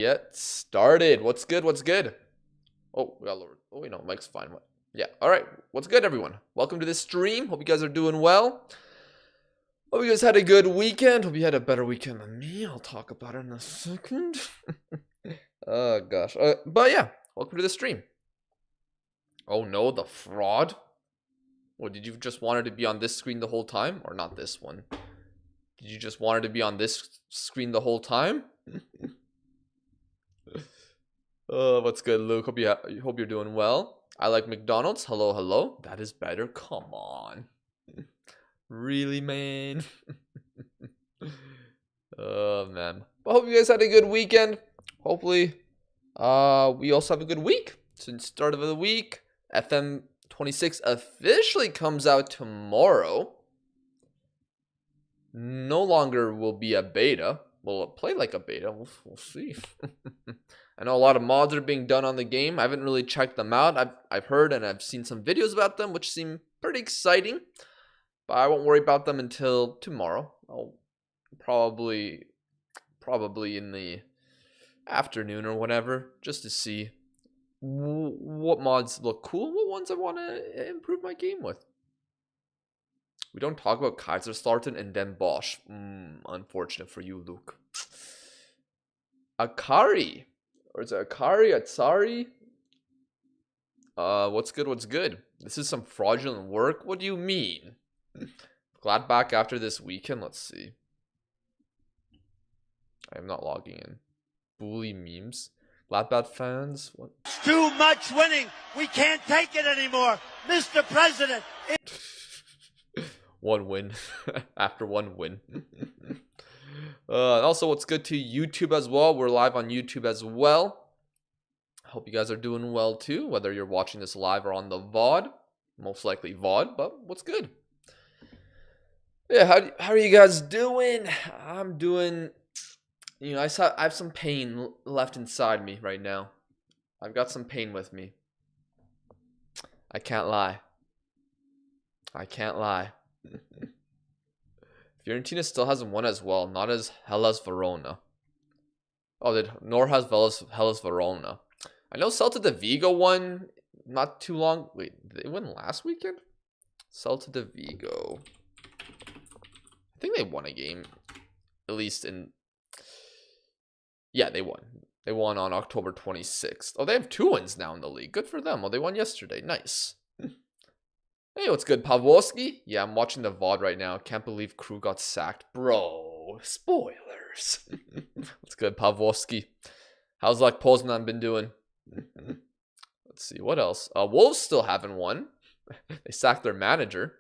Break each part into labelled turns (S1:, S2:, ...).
S1: Get started. What's good? What's good? Oh, we got lowered. Oh, wait, no, mic's fine. What? Yeah. All right. What's good, everyone? Welcome to this stream. Hope you guys are doing well. Hope you guys had a good weekend. Hope you had a better weekend than me. I'll talk about it in a second. Oh, gosh. But yeah, welcome to the stream. Oh, no, the fraud. Or did you just want it to be on this screen the whole time? Or not this one? Did you just want it to be on this screen the whole time? What's good, Luke? Hope you're doing well. I like McDonald's. Hello, hello. That is better. Come on. Really, man? Oh, man. But hope you guys had a good weekend. Hopefully, we also have a good week. Since start of the week, FM 26 officially comes out tomorrow. No longer will be a beta. Will it play like a beta? We'll see. I know a lot of mods are being done on the game. I haven't really checked them out. I've heard and I've seen some videos about them, which seem pretty exciting. But I won't worry about them until tomorrow. I'll probably in the afternoon or whatever, just to see what mods look cool, what ones I want to improve my game with. We don't talk about Kaiserslautern and Den Bosch. Unfortunate for you, Luke. Akari. Or is it Akari? Atsari? What's good? What's good? This is some fraudulent work? What do you mean? Gladbach after this weekend? Let's see. I am not logging in. Bully memes. Gladbach fans? What?
S2: It's too much winning. We can't take it anymore. Mr. President.
S1: One win. After one win. Also, what's good to YouTube as well. We're live on YouTube as well. Hope you guys are doing well too, whether you're watching this live or on the VOD. Most likely VOD, but what's good? Yeah, how are you guys doing? I'm doing, I have some pain left inside me right now. I've got some pain with me. I can't lie. Fiorentina still hasn't won as well, not as Hellas Verona. Nor has Hellas Verona. I know Celta de Vigo won not too long. Wait, did they win last weekend? Celta de Vigo. I think they won a game. At least in... Yeah, they won. They won on October 26th. Oh, they have 2 wins now in the league. Good for them. Oh, they won yesterday. Nice. Hey, what's good, Pavlovsky? Yeah, I'm watching the VOD right now. Can't believe Crew got sacked. Bro, spoilers. What's good, Pavlovsky? How's like Poznan been doing? Let's see, what else? Wolves still haven't won. They sacked their manager.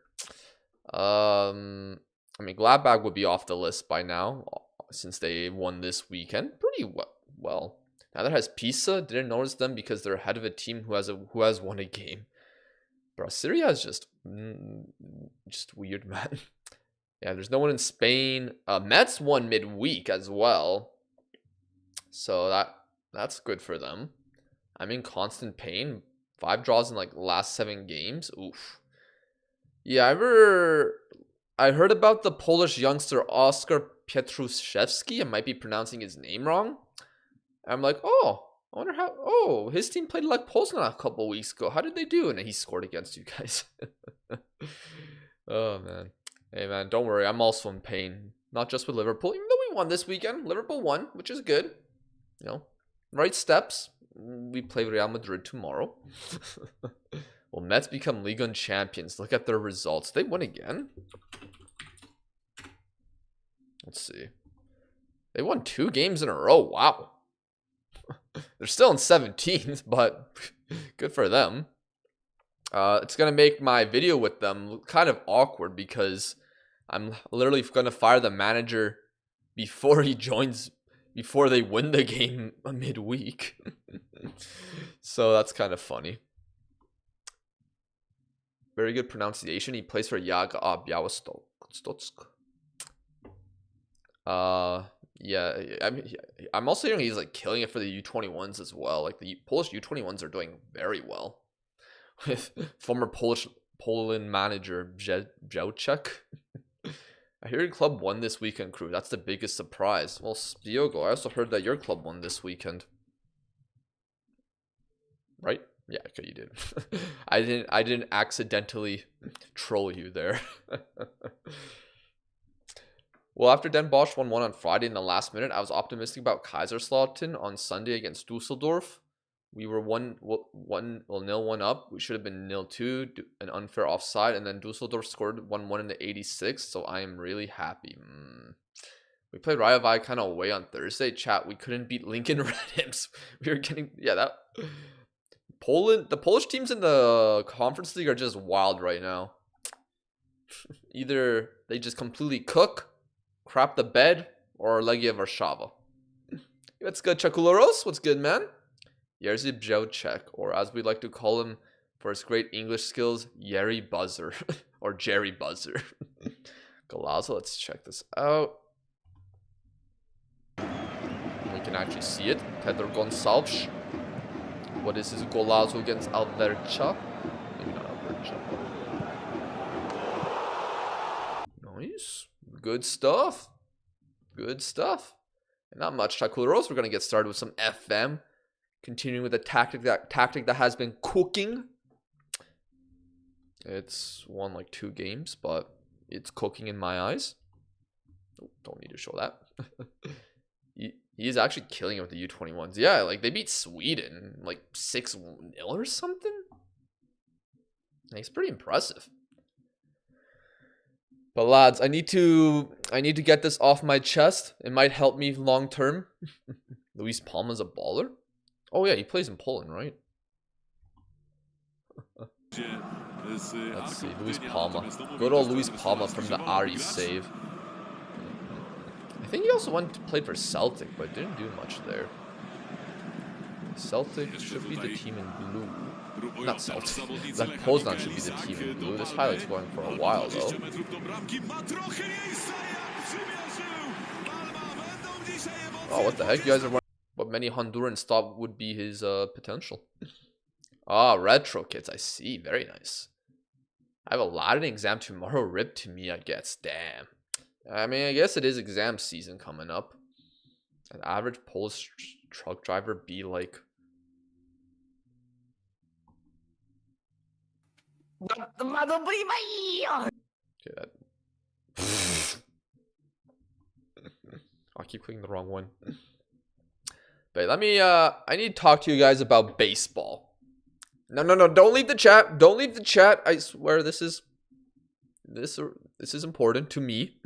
S1: I mean, Gladbach would be off the list by now, since they won this weekend. Pretty well. Neither has Pisa. Didn't notice them because they're ahead of a team who has won a game. Bro, Syria is just weird, man. Yeah, there's no one in Spain. Mets won midweek as well, so that's good for them. I'm in constant pain. 5 draws in like the last 7 games. Oof. Yeah, I heard about the Polish youngster Oskar Pietruszewski. I might be pronouncing his name wrong. I'm like, oh. I wonder how... Oh, his team played like Poznan a couple weeks ago. How did they do? And he scored against you guys. Oh, man. Hey, man, don't worry. I'm also in pain. Not just with Liverpool. Even though we won this weekend. Liverpool won, which is good. Right steps. We play Real Madrid tomorrow. Well, Mets become Ligue 1 champions. Look at their results. They win again. Let's see. They won 2 games in a row. Wow. They're still in 17th, but good for them. It's going to make my video with them kind of awkward because I'm literally going to fire the manager before they win the game midweek. So that's kind of funny. Very good pronunciation. He plays for Jaga Białystok. Yeah, I mean, I'm also hearing he's like killing it for the U21s as well. Like the Polish U21s are doing very well with former Poland manager Jałczak. I hear your club won this weekend, crew. That's the biggest surprise. Well, Diogo, I also heard that your club won this weekend. Right? Yeah, okay, you did. I didn't accidentally troll you there. Well, after Den Bosch won 1 on Friday in the last minute, I was optimistic about Kaiserslautern on Sunday against Dusseldorf. We were 0-1 up. We should have been 0-2, an unfair offside, and then Dusseldorf scored 1-1 in the 86th, so I am really happy. We played Rayo Vallecano away on Thursday. Chat, we couldn't beat Lincoln Red Imps. We were getting, yeah, that... the Polish teams in the Conference League are just wild right now. Either they just completely cook, crap the bed, or Legia Warszawa. What's good, Chakularos? What's good, man? Jerzy Brzezczek, or as we like to call him for his great English skills, Jerry Buzzer, or Jerry Buzzer. Golazo, let's check this out. We can actually see it. Pedro Gonçalves. What is his golazo against Alverca? Maybe not Alverca. Nice. Good stuff. Good stuff. And not much Chakularos. We're going to get started with some FM. Continuing with the tactic that has been cooking. It's won like 2 games, but it's cooking in my eyes. Oh, don't need to show that. He is actually killing it with the U21s. Yeah, like they beat Sweden like 6-0 or something. It's pretty impressive. But lads, I need to get this off my chest. It might help me long term. Luis Palma's a baller. Oh yeah, he plays in Poland, right? Let's see, Luis Palma. Good old Luis Palma from the Ari save. I think he also played for Celtic, but didn't do much there. Celtic should be the team in blue. Not Celtic. Like Poznan should be the team in blue. This highlight's going for a while though. Oh, what the heck? You guys are wondering what many Hondurans thought would be his potential. Ah, retro kits. I see. Very nice. I have a Latin exam tomorrow. Rip to me, I guess. Damn. I mean, I guess it is exam season coming up. An average Polish truck driver be like... Okay, that... I keep clicking the wrong one. But let me, I need to talk to you guys about baseball. No, don't leave the chat. Don't leave the chat. I swear this is important to me.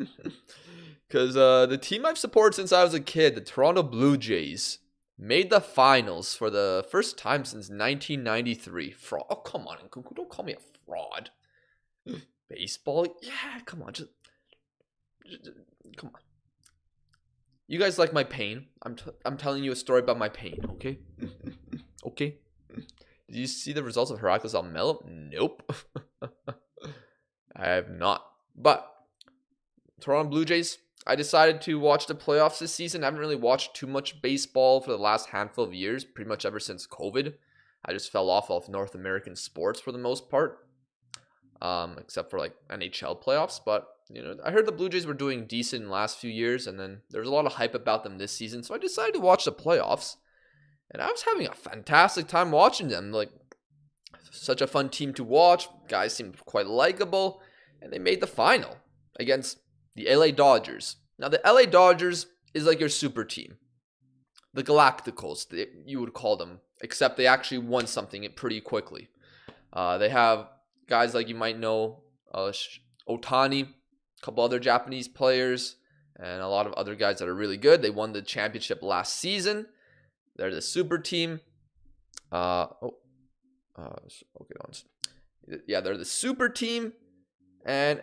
S1: Because the team I've supported since I was a kid, the Toronto Blue Jays, made the finals for the first time since 1993. Fraud. Oh, come on, Nkunku. Don't call me a fraud. Baseball? Yeah, come on. Just come on. You guys like my pain. I'm telling you a story about my pain, okay? Okay. Did you see the results of Heracles Almelo? Nope. I have not. But Toronto Blue Jays, I decided to watch the playoffs this season. I haven't really watched too much baseball for the last handful of years, pretty much ever since COVID. I just fell off of North American sports for the most part. Except for like NHL playoffs, but you know, I heard the Blue Jays were doing decent in the last few years, and then there was a lot of hype about them this season, so I decided to watch the playoffs, and I was having a fantastic time watching them. Like, such a fun team to watch. Guys seemed quite likable, and they made the final against the LA Dodgers. Now, the LA Dodgers is like your super team, the Galacticos, you would call them, except they actually won something pretty quickly. They have guys like you might know, Otani, a couple other Japanese players, and a lot of other guys that are really good. They won the championship last season. They're the super team. Yeah, they're the super team. And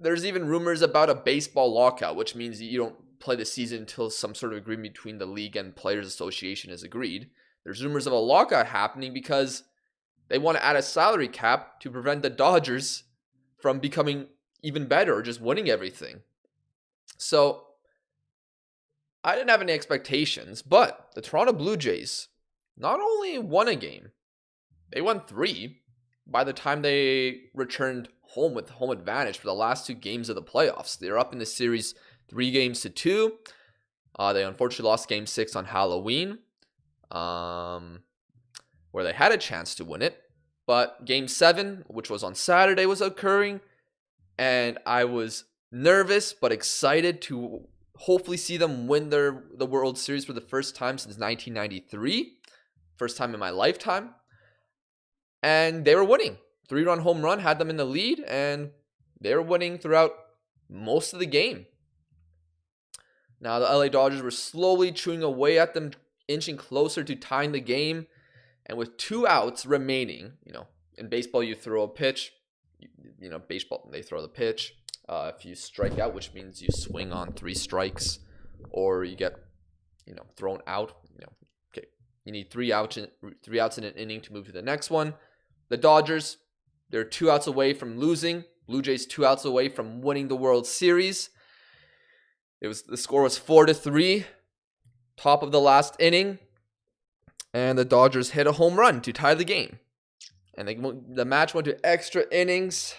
S1: there's even rumors about a baseball lockout, which means you don't play the season until some sort of agreement between the league and Players Association is agreed. There's rumors of a lockout happening because they want to add a salary cap to prevent the Dodgers from becoming even better or just winning everything. So I didn't have any expectations, but the Toronto Blue Jays not only won a game, they won 3. by the time they returned home with home advantage for the last 2 games of the playoffs. They were up in the series 3-2. They unfortunately lost Game 6 on Halloween, where they had a chance to win it. But Game 7, which was on Saturday, was occurring, and I was nervous but excited to hopefully see them win the World Series for the first time since 1993. First time in my lifetime. And they were winning. 3-run home run had them in the lead, and they were winning throughout most of the game. Now, the LA Dodgers were slowly chewing away at them, inching closer to tying the game. And with 2 outs remaining, in baseball, you throw a pitch. Baseball, they throw the pitch. If you strike out, which means you swing on 3 strikes, or you get, thrown out. Okay, you need 3 outs in an inning to move to the next one. The Dodgers, they're 2 outs away from losing. Blue Jays 2 outs away from winning the World Series. The score was 4-3, top of the last inning, and the Dodgers hit a home run to tie the game. And the match went to extra innings.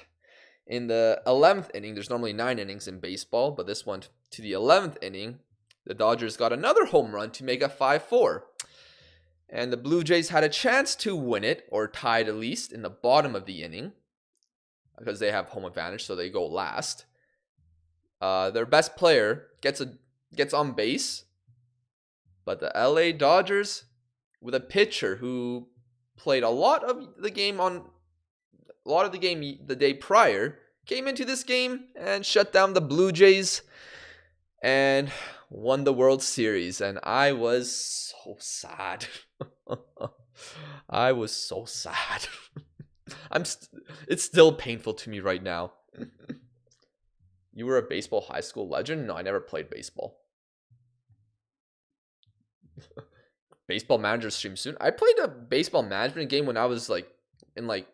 S1: In the 11th inning, there's normally 9 innings in baseball, but this went to the 11th inning. The Dodgers got another home run to make it 5-4. And the Blue Jays had a chance to win it, or tied at least, in the bottom of the inning, because they have home advantage, so they go last. Their best player gets on base, but the LA Dodgers, with a pitcher who played a lot of the game the day prior, came into this game and shut down the Blue Jays and won the World Series. And I was so sad. I was so sad. It's still painful to me right now. You were a baseball high school legend? No, I never played baseball. Baseball Manager stream soon. I played a baseball management game when I was in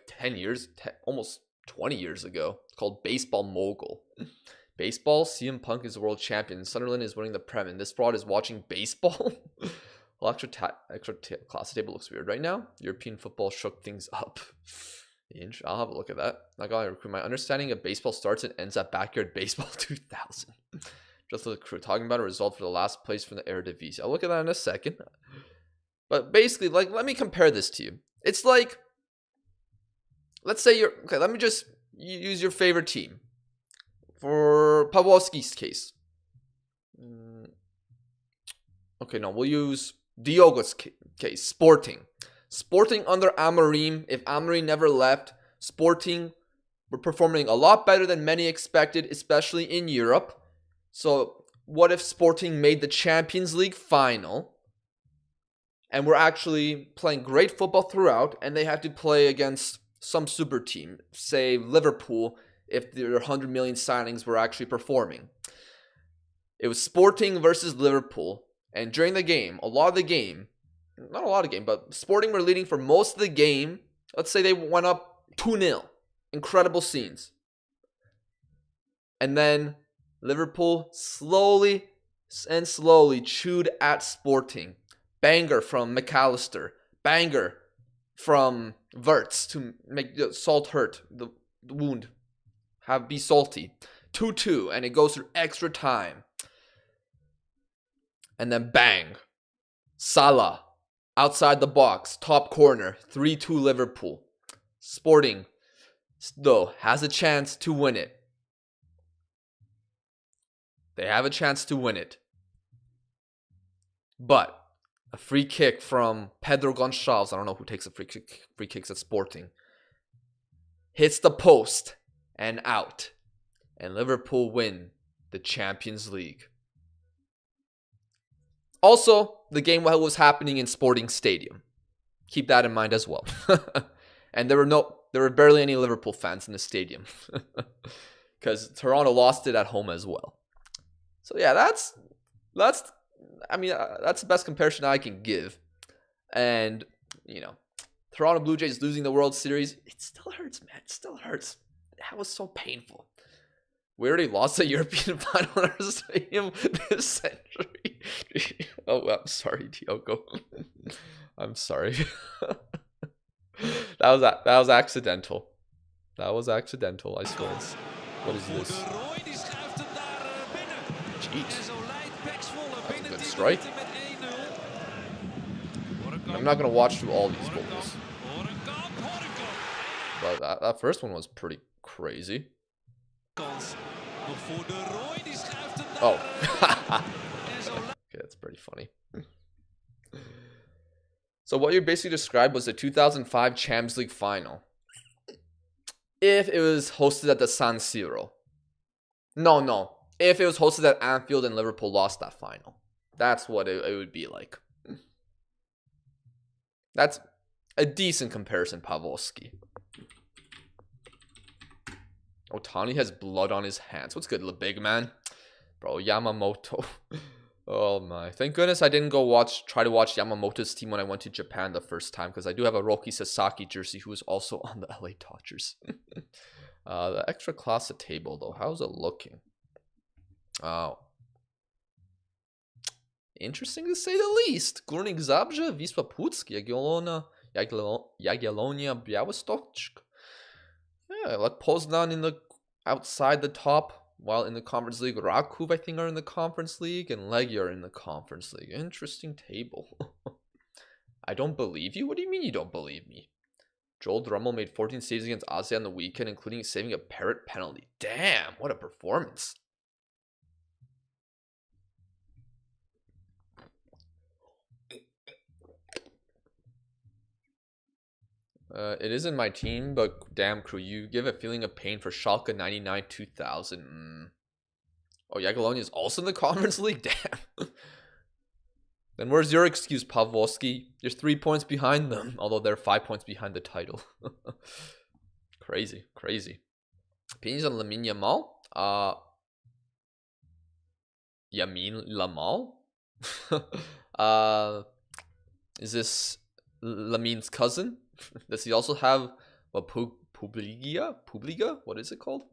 S1: 10 years, almost 20 years ago. It's called Baseball Mogul. Baseball, CM Punk is the world champion. Sunderland is winning the Prem, and this fraud is watching baseball. Well, extra class table looks weird right now. European football shook things up. I'll have a look at that. My understanding of baseball starts and ends at Backyard Baseball 2000. Just the crew talking about a result for the last place from the Eredivisie. I'll look at that in a second. But basically, let me compare this to you. It's like, let's say let me just use your favorite team. For Pawłowski's case. Okay, no, we'll use Diogo's case. Sporting. Sporting under Amorim. If Amorim never left, Sporting were performing a lot better than many expected, especially in Europe. So what if Sporting made the Champions League final and were actually playing great football throughout, and they had to play against some super team, say Liverpool, if their 100 million signings were actually performing? It was Sporting versus Liverpool, and during the game, not a lot of game, but Sporting were leading for most of the game. Let's say they went up 2-0. Incredible scenes. And then Liverpool slowly chewed at Sporting. Banger from McAllister. Banger from Wirtz to make the salt hurt, the wound. Be salty. 2-2, and it goes through extra time. And then bang. Salah. Outside the box, top corner, 3-2 Liverpool. Sporting, though, has a chance to win it. They have a chance to win it. But a free kick from Pedro Gonçalves, I don't know who takes the free kicks at Sporting, hits the post and out. And Liverpool win the Champions League. Also, the game was happening in Sporting Stadium. Keep that in mind as well. And there were barely any Liverpool fans in the stadium. Because Toronto lost it at home as well. So yeah, that's the best comparison I can give. And, Toronto Blue Jays losing the World Series, it still hurts, man. It still hurts. That was so painful. We already lost the European final in our stadium this century. Oh, I'm sorry, Diogo. I'm sorry. That was accidental. That was accidental, I swear. What is this? Jeez. That's a good strike. I'm not gonna watch through all these goals. But that first one was pretty crazy. Oh. Okay, that's pretty funny. So what you basically described was the 2005 Champions League final. If it was hosted at the San Siro. No. If it was hosted at Anfield and Liverpool lost that final. That's what it would be like. That's a decent comparison, Pawłowski. Otani has blood on his hands. What's good, the big man? Bro, Yamamoto. Oh my. Thank goodness I didn't try to watch Yamamoto's team when I went to Japan the first time, because I do have a Roki Sasaki jersey who is also on the LA Dodgers. The extra class table though, how's it looking? Oh. Interesting to say the least. Górnik Zabrze, Wisła Puck, Jagiellonia, Białystok. Yeah, let Poznan in the outside the top, while in the Conference League, Raków I think are in the Conference League, and Legia are in the Conference League. Interesting table. I don't believe you? What do you mean you don't believe me? Joel Drummel made 14 saves against ASEA on the weekend, including saving a parrot penalty. Damn, what a performance. It isn't my team, but damn crew, you give a feeling of pain for Schalke 99 2000. Oh, Jagiellonia is also in the Conference League? Damn. Then where's your excuse, Pawłowski? You're 3 points behind them, although they're 5 points behind the title. Crazy. Opinions on Lamine Yamal? Yamin Lamal? Is this Lamine's cousin? Does he also have a Publiga? What is it called?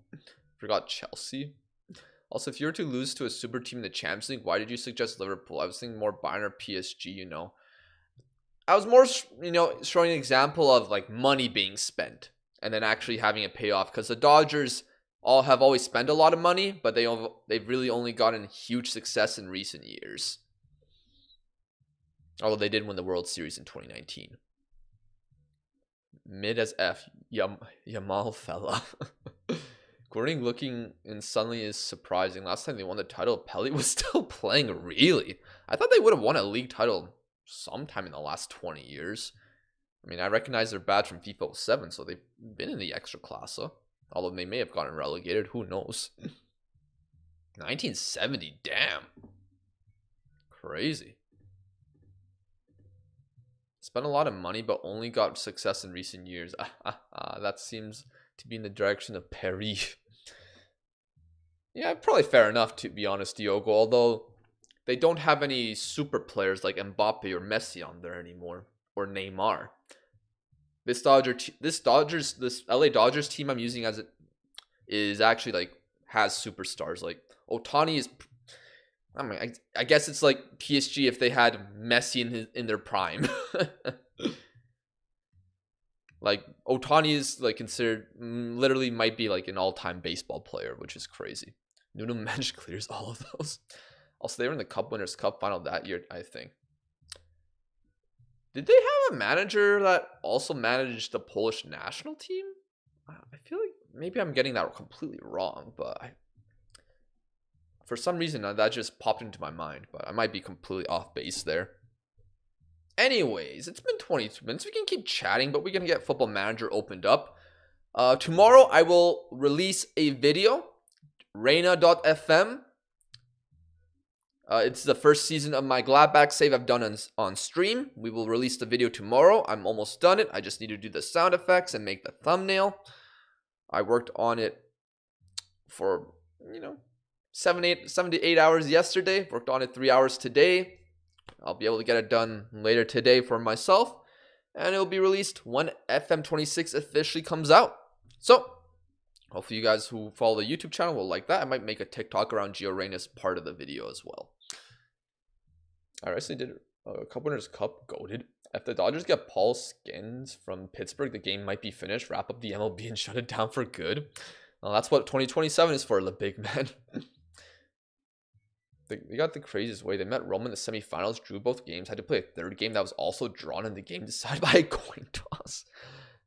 S1: Forgot Chelsea. Also, if you were to lose to a super team in the Champions League, why did you suggest Liverpool? I was thinking more Bayern or PSG, I was more, showing an example of like money being spent and then actually having it pay off, because the Dodgers have always spent a lot of money, but they've really only gotten huge success in recent years. Although they did win the World Series in 2019. Mid as F, Yamal fella. Gordon looking in suddenly is surprising. Last time they won the title, Pelé was still playing. Really? I thought they would have won a league title sometime in the last 20 years. I mean, I recognize their badge from FIFA 07, so they've been in the extra class. Although they may have gotten relegated, who knows? 1970, damn. Crazy. Spent a lot of money, but only got success in recent years. That seems to be in the direction of Paris. Yeah, probably fair enough, to be honest, Diogo. Although they don't have any super players like Mbappe or Messi on there anymore, or Neymar. This LA Dodgers team I'm using as it is actually like has superstars. Like Otani is. I mean, I guess it's like PSG if they had Messi in their prime. Like Otani is like considered literally might be like an all-time baseball player, which is crazy. Nuno Mensch clears all of those. Also, they were in the Cup Winners' Cup final that year, I think. Did they have a manager that also managed the Polish national team? I feel like maybe I'm getting that completely wrong, but for some reason that just popped into my mind, but I might be completely off base there. Anyways, it's been 22 minutes. We can keep chatting, but we're going to get Football Manager opened up. Tomorrow, I will release a video, Reina.fm. It's the first season of my Gladbach save I've done on stream. We will release the video tomorrow. I'm almost done it. I just need to do the sound effects and make the thumbnail. I worked on it for, 7 to 8 hours yesterday. Worked on it 3 hours today. I'll be able to get it done later today for myself. And it will be released when FM26 officially comes out. So, hopefully you guys who follow the YouTube channel will like that. I might make a TikTok around Gio Reyna's part of the video as well. I recently did Cup Winners' Cup, goated. If the Dodgers get Paul Skeens from Pittsburgh, the game might be finished. Wrap up the MLB and shut it down for good. Well, that's what 2027 is for, the big man. They got the craziest way. They met Roma in the semifinals, drew both games, had to play a third game that was also drawn, in the game decided by a coin toss.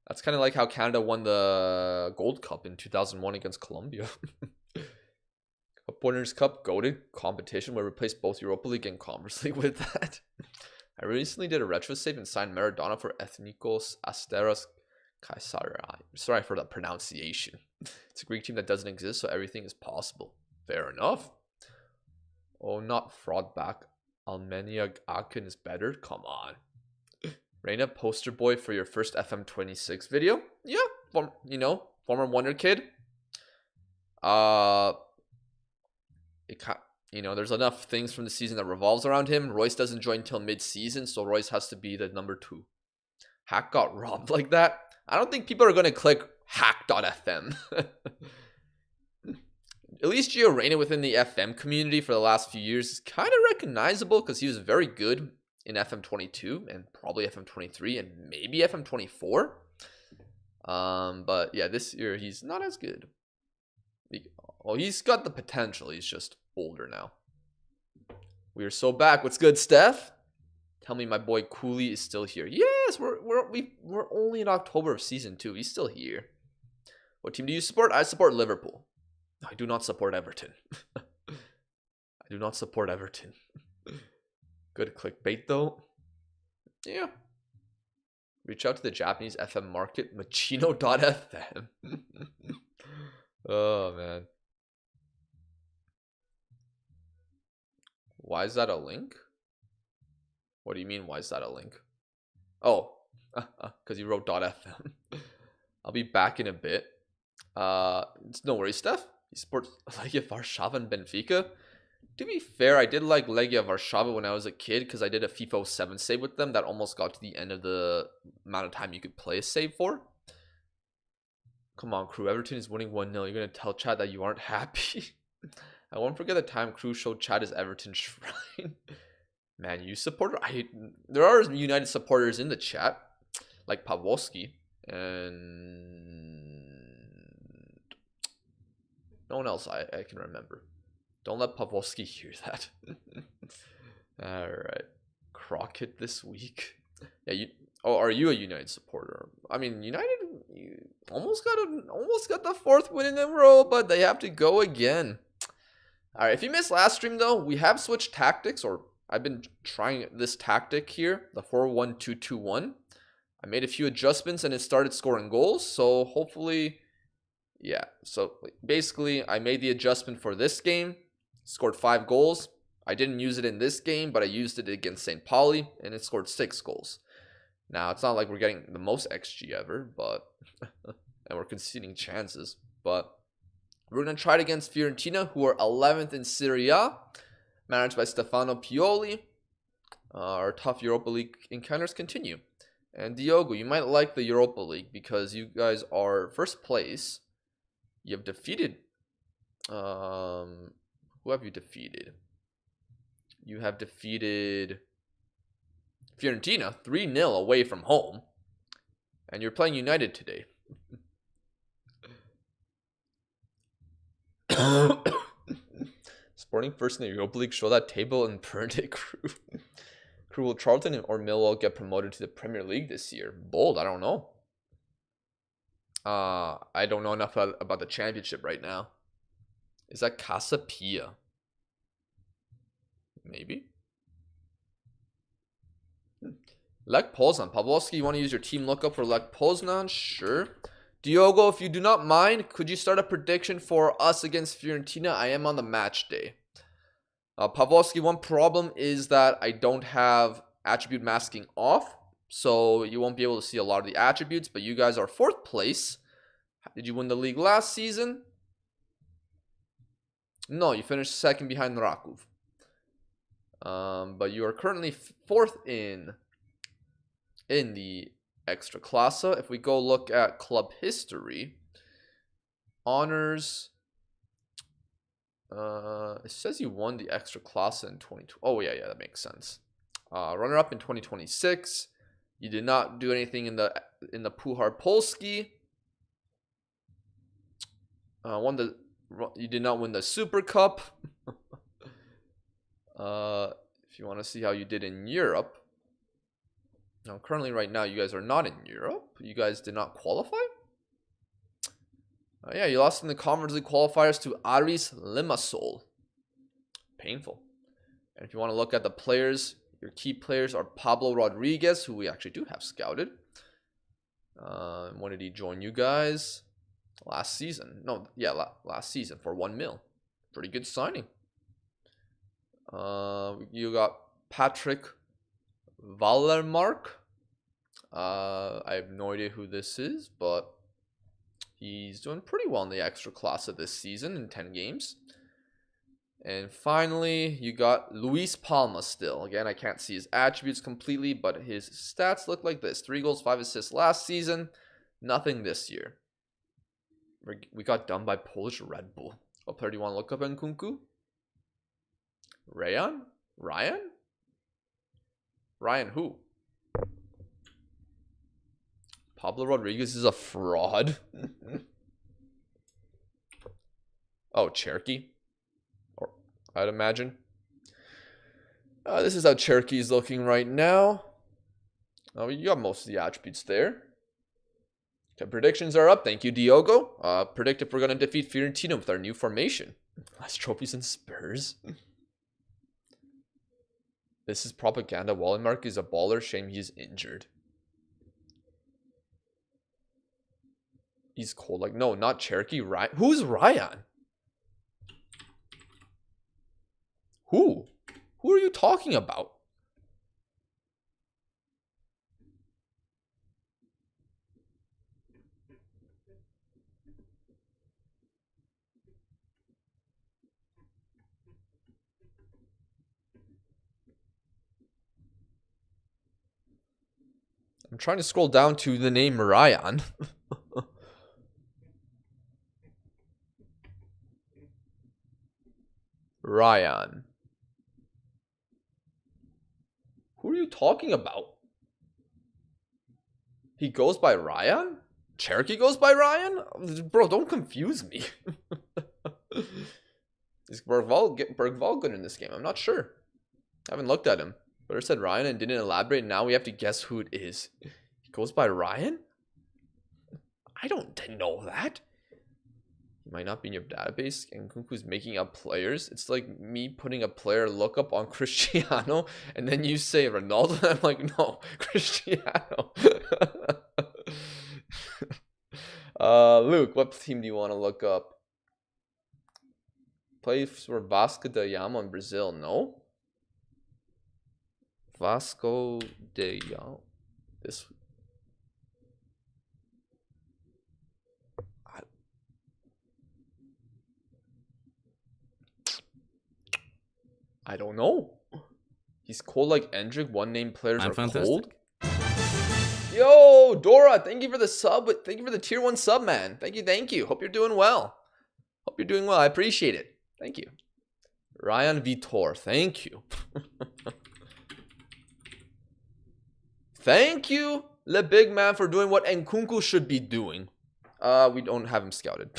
S1: That's kind of like how Canada won the Gold Cup in 2001 against Colombia. Cup Winners' Cup, goated competition where we replaced both Europa League and Conference League with that. I recently did a retro save and signed Maradona for Ethnikos Asteras Kaisarai. Sorry for the pronunciation. It's a Greek team that doesn't exist, so everything is possible. Fair enough. Oh, not fraud back. Almenia Akin is better? Come on. Reina, poster boy for your first FM26 video? Yeah, former Wonder Kid. There's enough things from the season that revolves around him. Royce doesn't join until mid-season, so Royce has to be the number 2. Hack got robbed like that. I don't think people are going to click hack.fm. At least Gio Reyna within the FM community for the last few years is kind of recognizable because he was very good in FM22 and probably FM23 and maybe FM24. But yeah, this year he's not as good. Well, he's got the potential. He's just older now. We are so back. What's good, Steph? Tell me my boy Cooley is still here. Yes, we're only in October of season 2. He's still here. What team do you support? I support Liverpool. I do not support Everton. I do not support Everton. Good clickbait though. Yeah. Reach out to the Japanese FM market, Machino.fm. Oh man. Why is that a link? What do you mean, why is that a link? Oh, because you wrote .fm. I'll be back in a bit. It's no worries, Steph. He supports Legia Warszawa and Benfica. To be fair, I did like Legia Warszawa when I was a kid because I did a FIFA 07 save with them that almost got to the end of the amount of time you could play a save for. Come on, crew. Everton is winning 1-0. You're going to tell Chad that you aren't happy? I won't forget the time crew showed Chad his Everton shrine. Man, you supporter. There are United supporters in the chat, like Pawłowski, and no one else I can remember. Don't let Pawłowski hear that. All right, Crockett this week. Yeah, are you a United supporter? I mean, United almost got the 4th win in a row, but they have to go again. All right, if you missed last stream though, we have switched tactics, or I've been trying this tactic here, the 4-1-2-2-1. I made a few adjustments and it started scoring goals, so hopefully, yeah. So basically, I made the adjustment for this game, scored 5 goals. I didn't use it in this game, but I used it against St. Pauli, and it scored 6 goals. Now, it's not like we're getting the most XG ever, but and we're conceding chances, but we're going to try it against Fiorentina, who are 11th in Serie A, managed by Stefano Pioli. Our tough Europa League encounters continue. And Diogo, you might like the Europa League because you guys are first place. You have defeated... who have you defeated? You have defeated Fiorentina 3-0 away from home. And you're playing United today. Sporting first in the Europa League, show that table and burn it, crew. Crew, will Charlton or Millwall get promoted to the Premier League this year? Bold, I don't know. I don't know enough about the championship right now. Is that Casa Pia? Maybe. Lech Poznan. Pawłowski, you want to use your team lookup for Lech Poznan? Sure. Diogo, if you do not mind, could you start a prediction for us against Fiorentina? I am on the match day. Pawłowski, one problem is that I don't have attribute masking off, so you won't be able to see a lot of the attributes, but you guys are 4th place. Did you win the league last season? No, you finished 2nd behind Raków. But you are currently 4th in the Ekstraklasa. If we go look at club history, honors, it says you won the Ekstraklasa in 2020. Oh yeah, that makes sense. Runner-up in 2026. You did not do anything in the Puchar Polski. You did not win the Super Cup. If you want to see how you did in Europe. Now, currently right now, you guys are not in Europe. You guys did not qualify. Yeah, you lost in the Conference League qualifiers to Aris Limassol. Painful. And if you want to look at the players, your key players are Pablo Rodriguez, who we actually do have scouted. When did he join you guys? Last season. No, yeah, last season for 1 mil. Pretty good signing. You got Patrick Vallermark. I have no idea who this is, but he's doing pretty well in the extra class of this season in 10 games. And finally, you got Luis Palma still. Again, I can't see his attributes completely, but his stats look like this. 3 goals, 5 assists last season. Nothing this year. We got done by Polish Red Bull. What player do you want to look up in Nkunku? Ryan? Ryan who? Pablo Rodriguez is a fraud. Oh, Cherokee? Or I'd imagine. This is how Cherokee is looking right now. Oh, you got most of the attributes there. Okay, predictions are up. Thank you, Diogo. Predict if we're going to defeat Fiorentina with our new formation. Less trophies and Spurs. This is propaganda. Wallenmark is a baller. Shame he's injured. He's cold. Like, no, not Cherokee. Ryan. Who's Ryan? Who? Who are you talking about? I'm trying to scroll down to the name Ryan. Ryan. Who are you talking about? He goes by Ryan? Cherokee goes by Ryan? Bro, don't confuse me. Is Bergvall good in this game? I'm not sure. I haven't looked at him. But I said Ryan and didn't elaborate. Now we have to guess who it is. He goes by Ryan? I don't know that. He might not be in your database. And Nkunku's making up players. It's like me putting a player lookup on Cristiano. And then you say Ronaldo. I'm like, no, Cristiano. Luke, what team do you want to look up? Play for Vasco da Gama in Brazil. No. Vasco da Gama. This. I don't know. He's cold like Endrick. One name players are fantastic. Cold. Yo, Dora, thank you for the sub. Thank you for the tier 1 sub, man. Thank you. Hope you're doing well. I appreciate it. Thank you. Ryan Vitor, thank you. Thank you, Le Big Man, for doing what Nkunku should be doing. We don't have him scouted.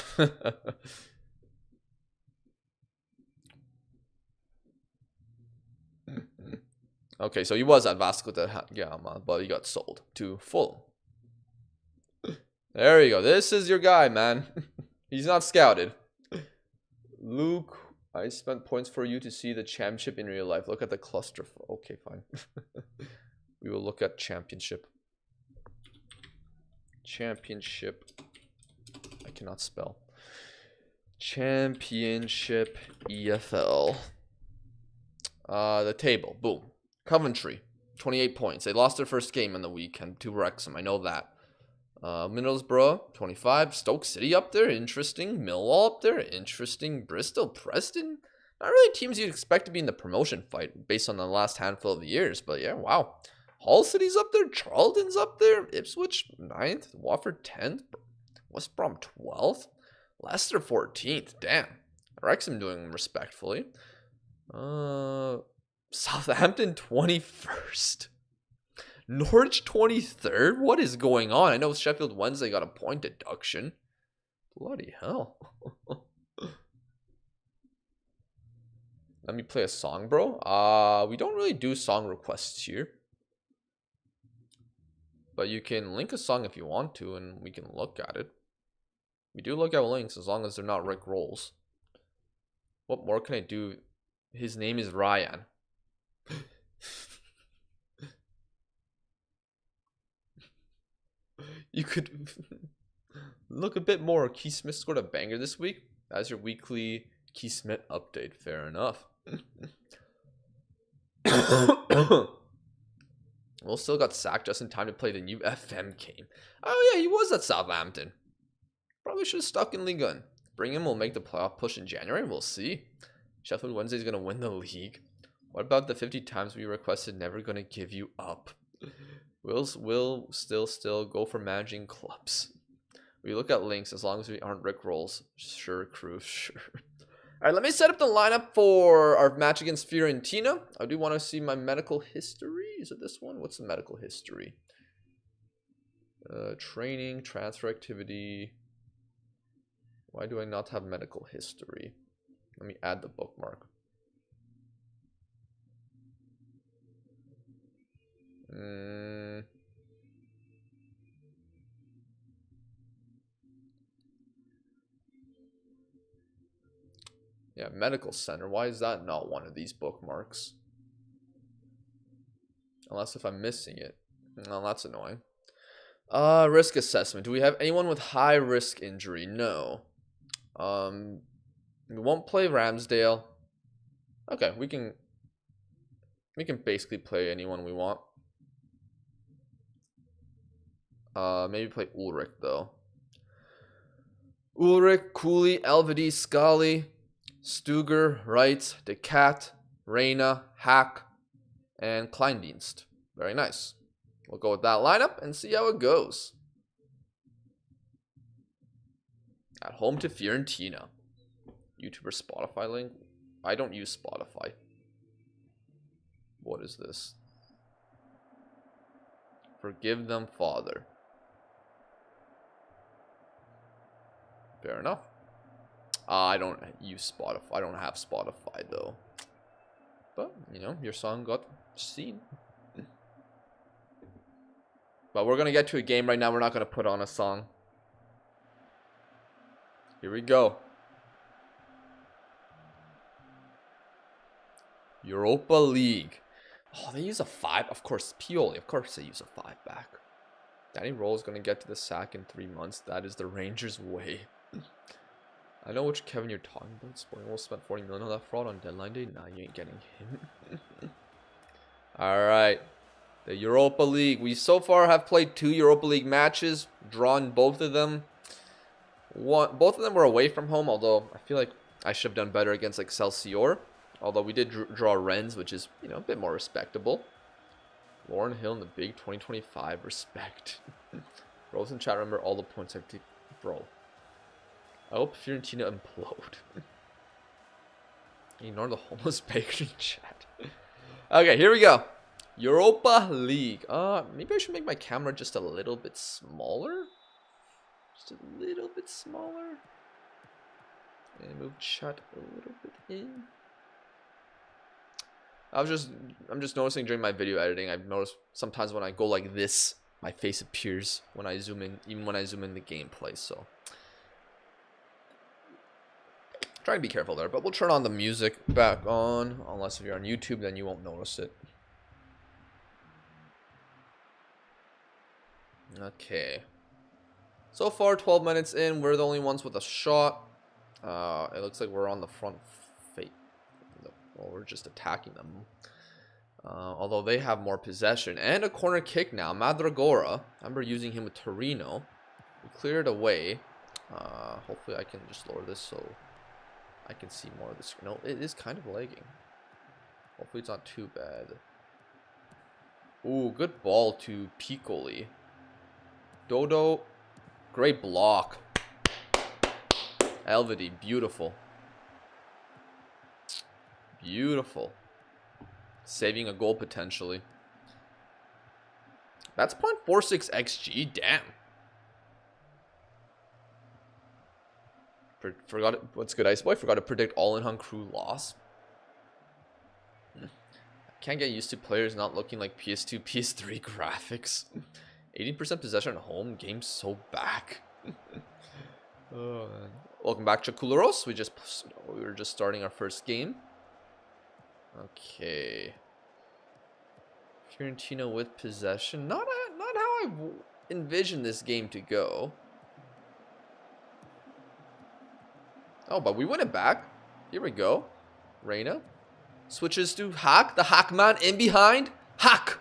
S1: Okay, so he was at Vasco da Gama, but he got sold to Fulham. There you go. This is your guy, man. He's not scouted. Luke, I spent points for you to see the championship in real life. Look at the cluster. Okay, fine. We will look at championship. Championship. I cannot spell. Championship EFL. The table. Boom. Coventry, 28 points. They lost their first game in the weekend to Wrexham. I know that. Middlesbrough, 25. Stoke City up there. Interesting. Millwall up there. Interesting. Bristol, Preston. Not really teams you'd expect to be in the promotion fight based on the last handful of years. But yeah, wow. Hull City's up there. Charlton's up there. Ipswich, 9th. Watford, 10th. West Brom, 12th. Leicester, 14th. Damn. Wrexham doing respectfully. Southampton 21st. Norwich 23rd? What is going on? I know Sheffield Wednesday got a point deduction. Bloody hell. Let me play a song, bro. We don't really do song requests here. But you can link a song if you want to, and we can look at it. We do look at links as long as they're not Rick Rolls. What more can I do? His name is Ryan. You could look a bit more. Keith Smith scored a banger this week. That's your weekly Keith Smith update. Fair enough. Will still got sacked just in time to play the new FM game. Oh yeah, he was at Southampton. Probably should have stuck in Ligue 1. Bring him, we'll make the playoff push in January. We'll see. Sheffield Wednesday is going to win the league. What about the 50 times we requested never going to give you up? We'll still go for managing clubs. We look at links as long as we aren't Rick Rolls. Sure, crew, sure. Alright, let me set up the lineup for our match against Fiorentina. I do want to see my medical history. Is it this one? What's the medical history? Training, transfer activity. Why do I not have medical history? Let me add the bookmark. Yeah, medical center. Why is that not one of these bookmarks? Unless if I'm missing it. Well, that's annoying. Risk assessment. Do we have anyone with high risk injury? No. We won't play Ramsdale. Okay, we can basically play anyone we want. Maybe play Ulrich though. Ulrich, Cooley, Elvedi, Scully, Stuger, Wright, De Cat, Reina, Hack, and Kleindienst. Very nice. We'll go with that lineup and see how it goes. At home to Fiorentina. YouTuber Spotify link. I don't use Spotify. What is this? Forgive them, Father. Fair enough. I don't use Spotify. I don't have Spotify though. But, you know, your song got seen. But we're going to get to a game right now. We're not going to put on a song. Here we go. Europa League. Oh, they use a 5. Of course, Pioli. Of course they use a 5 back. Danny Roll is going to get to the sack in 3 months. That is the Rangers' way. I know which Kevin you're talking about. Sporting will spend 40 million on that fraud on deadline day. Nah, you ain't getting him. Alright. The Europa League. We so far have played 2 Europa League matches. Drawn both of them. Both of them were away from home. Although, I feel like I should have done better against Excelsior. Although we did draw Rennes, which is, you know, a bit more respectable. Lauren Hill in the big 2025. Respect. Bros in chat, remember all the points I've taken. Bro. I hope Fiorentina implode. Ignore the homeless baker in chat. Okay, here we go. Europa League. Maybe I should make my camera just a little bit smaller. Just a little bit smaller. And move chat a little bit in. I'm just noticing during my video editing, I've noticed sometimes when I go like this, my face appears when I zoom in, even when I zoom in the gameplay, so. Try to be careful there, but we'll turn on the music back on, unless if you're on YouTube, then you won't notice it. Okay. So far, 12 minutes in, we're the only ones with a shot. It looks like we're on the front fate. Well, we're just attacking them. Although they have more possession. And a corner kick now. Madragora. I remember using him with Torino. We cleared away. Hopefully I can just lower this so I can see more of the screen. No, it is kind of lagging. Hopefully it's not too bad. Ooh, good ball to Piccoli. Dodo. Great block. Elvedi, beautiful. Beautiful. saving a goal potentially. That's 0.46 XG. Damn. Forgot it. What's good, Ice Boy? Forgot to predict all-in-hun crew loss. Can't get used to players not looking like PS2, PS3 graphics. 80% possession at home. Game's so back. Oh, man. Welcome back, Chakularos. We were just starting our first game. Okay. Fiorentina with possession. Not how I envisioned this game to go. Oh, but we win it back. Here we go. Reina switches to Hack. The Hack man in behind. Hack.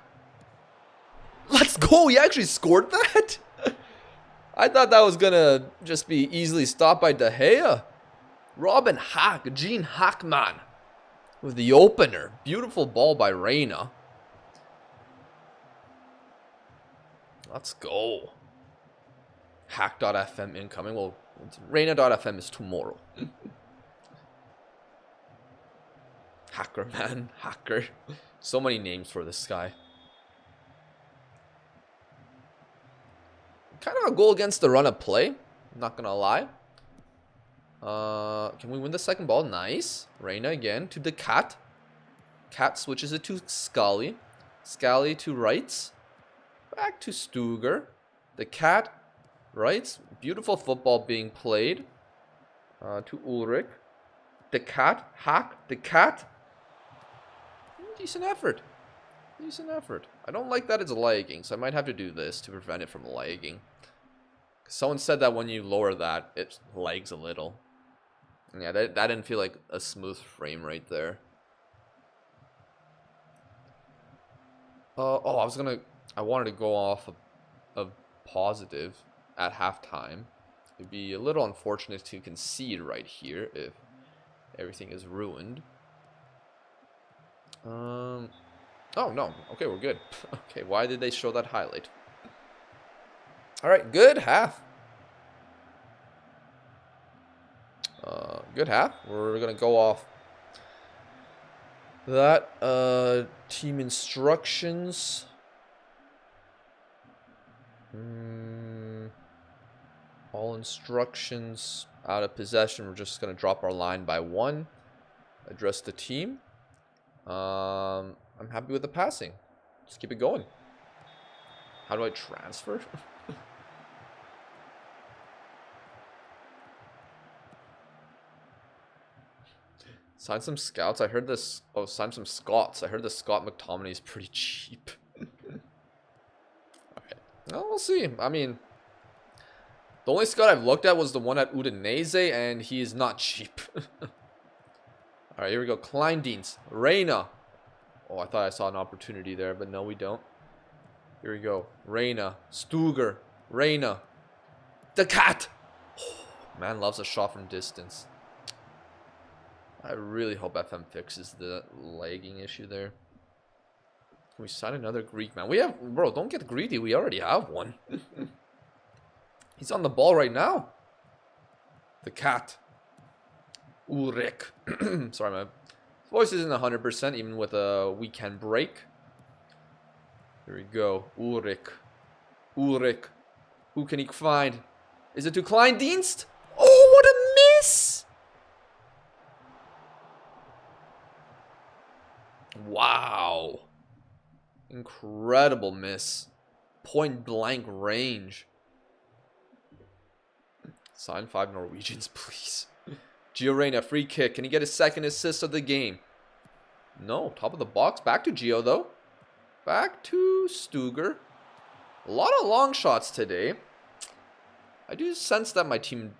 S1: Let's go. He actually scored that. I thought that was going to just be easily stopped by De Gea. Robin Hack. Gene Hackman with the opener. Beautiful ball by Reina. Let's go. Hack.fm incoming. Well, Reina.fm is tomorrow. Hacker, man. Hacker. So many names for this guy. Kind of a goal against the run of play. Not gonna lie. Can we win the second ball? Nice. Reina again to the Cat. Cat switches it to Scully. Scully to rights. Back to Stuger. The Cat. Rights. Beautiful football being played. To Ulrich. The Cat. Hack. The Cat. Decent effort. Decent effort. I don't like that it's lagging, so I might have to do this to prevent it from lagging. Someone said that when you lower that, it lags a little. Yeah, that didn't feel like a smooth frame right there. Oh, I wanted to go off of positive at halftime. It'd be a little unfortunate to concede right here if everything is ruined. Oh no. Okay, we're good. Okay, why did they show that highlight? Alright, good half. Good half. We're gonna go off that team instructions. All instructions out of possession. We're just gonna drop our line by 1. Address the team. I'm happy with the passing. Just keep it going. How do I transfer? Sign some scouts. I heard this. Oh, sign some Scots. I heard the Scott McTominay is pretty cheap. Okay. Well, we'll see. I mean, the only Scott I've looked at was the one at Udinese, and he is not cheap. Alright, here we go. Kleindienst. Reina. Oh, I thought I saw an opportunity there, but no, we don't. Here we go. Reina. Stuger. Reina. The Cat. Oh, man loves a shot from distance. I really hope FM fixes the lagging issue there. Can we sign another Greek man? We have... Bro, don't get greedy. We already have one. He's on the ball right now. The Cat. Ulrich. Sorry, my voice isn't 100% even with a weekend break. Here we go. Ulrich. Ulrich. Who can he find? Is it to Kleindienst? Oh, what a miss! Wow. Incredible miss. Point blank range. Sign 5 Norwegians, please. Gio Reyna, free kick. Can he get his second assist of the game? No. Top of the box. Back to Gio, though. Back to Stuger. A lot of long shots today. I do sense that my team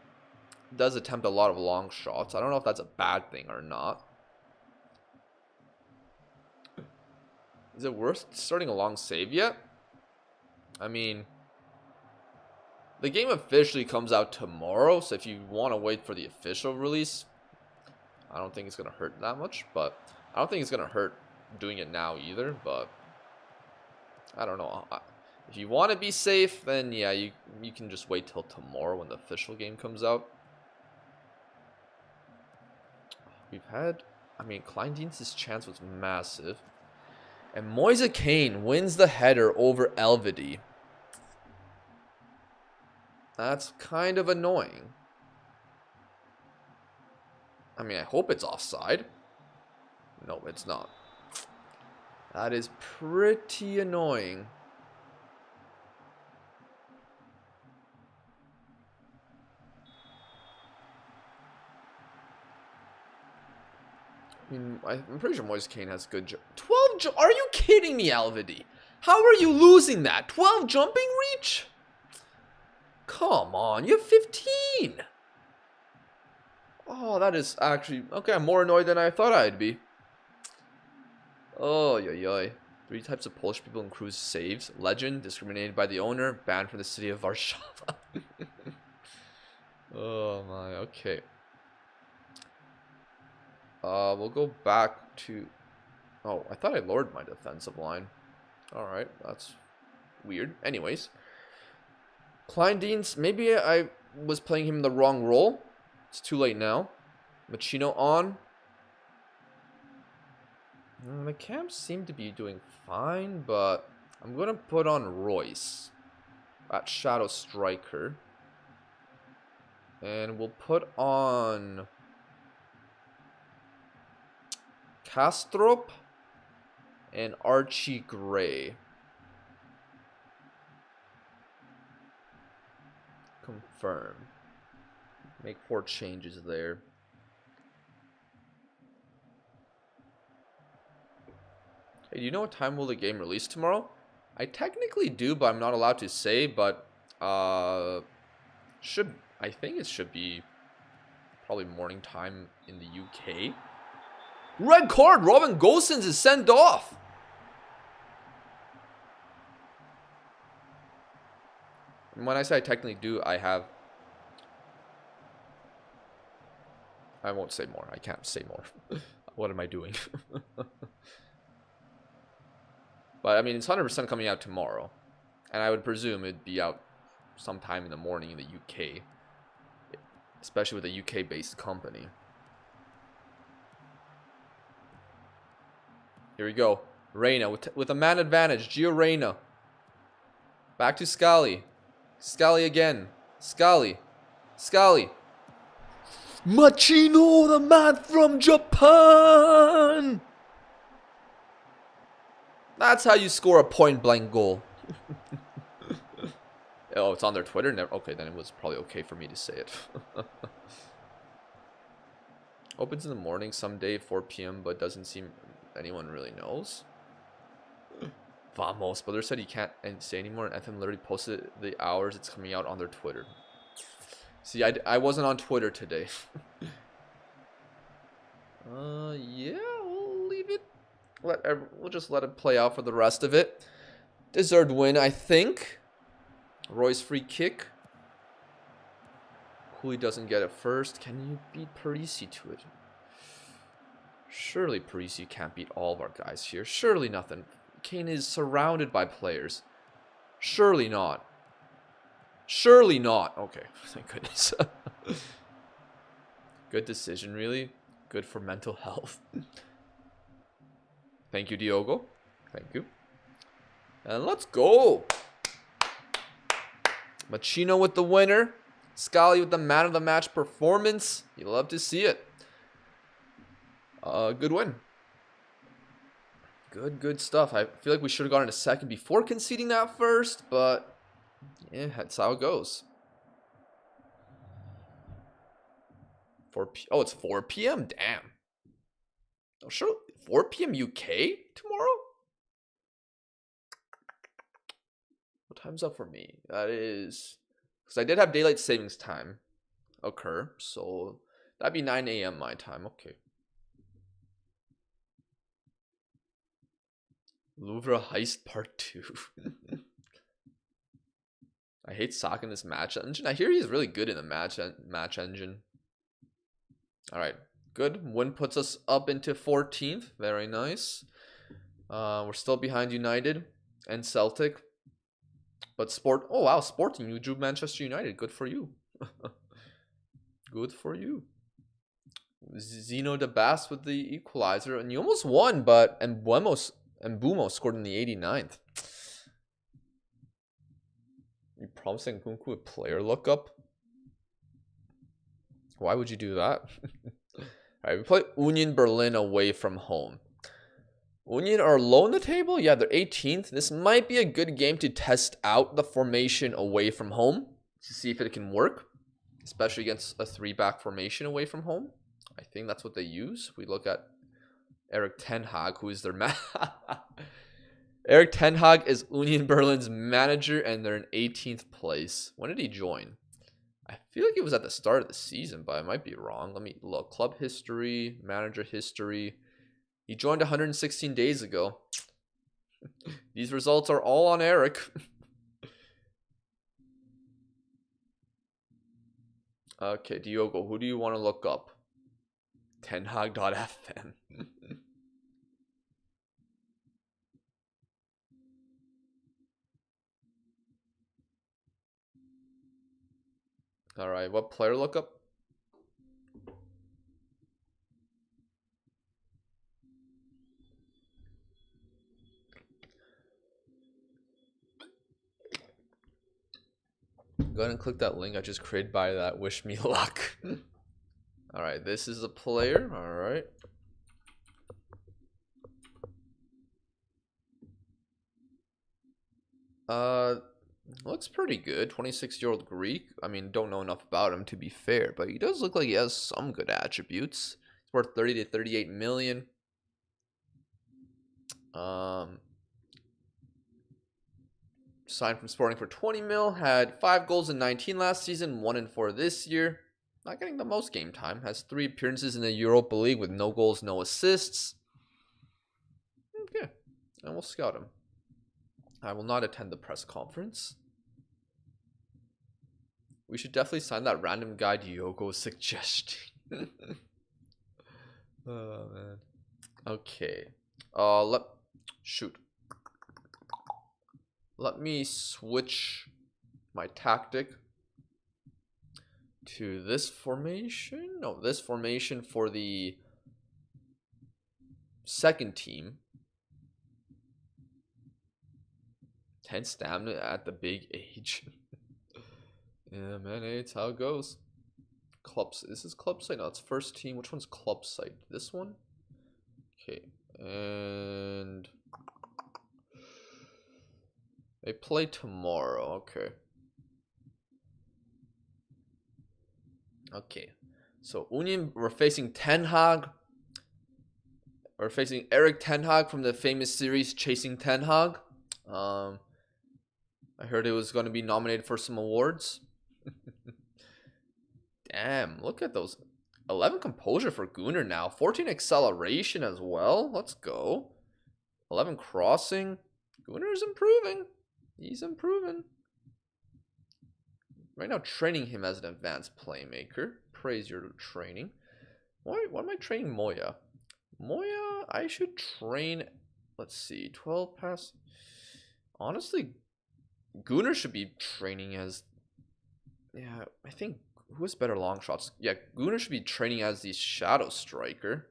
S1: does attempt a lot of long shots. I don't know if that's a bad thing or not. Is it worth starting a long save yet? I mean, the game officially comes out tomorrow, so if you want to wait for the official release, I don't think it's going to hurt that much, but I don't think it's going to hurt doing it now either, but I don't know. If you want to be safe, then yeah, you can just wait till tomorrow when the official game comes out. We've had, I mean, Kleindienst's chance was massive. And Moise Kean wins the header over Elvedi. That's kind of annoying. I mean, I hope it's offside. No, it's not. That is pretty annoying. I mean, I'm pretty sure Moise Kean has good 12 are you kidding me, Elvedi? How are you losing that? 12 jumping reach? Come on, you have 15. Oh, that is actually... Okay, I'm more annoyed than I thought I'd be. Oh, yoy. 3 types of Polish people in cruise saves. Legend, discriminated by the owner, banned from the city of Warsaw. Oh my, okay. We'll go back to... Oh, I thought I lowered my defensive line. Alright, that's weird. Anyways. Kleindienst, maybe I was playing him in the wrong role. It's too late now. Machino on. The camps seem to be doing fine, but I'm going to put on Royce at Shadow Striker. And we'll put on Kastrup and Archie Gray. Confirm. Make 4 changes there. Hey, do you know what time will the game release tomorrow? I technically do, but I'm not allowed to say, but I think it should be probably morning time in the UK. Red card! Robin Gosens is sent off! And when I say I technically do, I won't say more. I can't say more. What am I doing? But, I mean, it's 100% coming out tomorrow. And I would presume it'd be out sometime in the morning in the UK. Especially with a UK-based company. Here we go. Reyna with a man advantage. Gio Reyna. Back to Scally. Scally again. Scally. Scally. Machino, the man from Japan! That's how you score a point-blank goal. Oh, it's on their Twitter? Never. Okay, then it was probably okay for me to say it. Opens in the morning someday, 4 p.m., but doesn't seem anyone really knows. Vamos. Brother said he can't say anymore, and FM literally posted the hours it's coming out on their Twitter. See, I wasn't on Twitter today. Yeah, we'll leave it. We'll just let it play out for the rest of it. Deserved win, I think. Roy's free kick. Cooley doesn't get it first. Can you beat Parisi to it? Surely Parisi can't beat all of our guys here. Surely nothing. Kane is surrounded by players. Surely not. Surely not. Okay, thank goodness. Good decision, really. Good for mental health. Thank you, Diogo. Thank you. And let's go. Machino with the winner. Scally with the man of the match performance. You love to see it. Good win. Good stuff. I feel like we should have gotten a second before conceding that first, but yeah, that's how it goes. Oh, it's 4 p.m. Damn. Oh, sure. 4 p.m. UK tomorrow? What time's up for me? That is... Because I did have daylight savings time occur, so that'd be 9 a.m. my time. Okay. Louvre Heist Part 2. I hate Saka in this match engine. I hear he's really good in the match engine. Alright. Good. Win puts us up into 14th. Very nice. We're still behind United and Celtic. But oh wow, Sporting, you drew Manchester United. Good for you. Good for you. Zeno de Bass with the equalizer. And you almost won, but Embuemo And Bumo scored in the 89th. You promising Nkunku a player lookup? Why would you do that? Alright, we play Union Berlin away from home. Union are low in the table? Yeah, they're 18th. This might be a good game to test out the formation away from home to see if it can work, especially against a 3-back formation away from home. I think that's what they use. We look at Erik Ten Hag, who is their man. Erik Ten Hag is Union Berlin's manager, and they're in 18th place. When did he join? I feel like it was at the start of the season, but I might be wrong. Let me look. Club history, manager history. He joined 116 days ago. These results are all on Eric. Okay, Diogo, who do you want to look up? Tenhag.fm. Alright, what player lookup? Go ahead and click that link I just created by that. Wish me luck. Alright, this is a player. Alright. Looks pretty good. 26-year-old Greek. I mean, don't know enough about him to be fair, but he does look like he has some good attributes. He's worth 30 to 38 million. Signed from Sporting for 20 mil. Had 5 goals in 19 last season, 1 in 4 this year. Not getting the most game time. Has 3 appearances in the Europa League with no goals, no assists. Okay, and we'll scout him. I will not attend the press conference. We should definitely sign that random guy Diogo suggestion. Oh man. Okay. Let me switch my tactic to this formation. No, this formation for the second team. 10 stamina at the big age. Yeah, man, it's how it goes. Clubs. This is club site. No, it's first team. Which one's club site? This one? Okay. And they play tomorrow. Okay. Okay. So Union, we're facing Ten Hag. We're facing Erik Ten Hag from the famous series Chasing Ten Hag. I heard it was going to be nominated for some awards. Damn, look at those. 11 composure for Gunnar now. 14 acceleration as well. Let's go. 11 crossing. Gunnar's improving. He's improving. Right now training him as an advanced playmaker. Praise your training. Why am I training Moya? Moya, I should train. Let's see. 12 pass. Honestly, Gunnar should be training as. Yeah, I think. Who has better long shots? Yeah, Gunnar should be training as the shadow striker.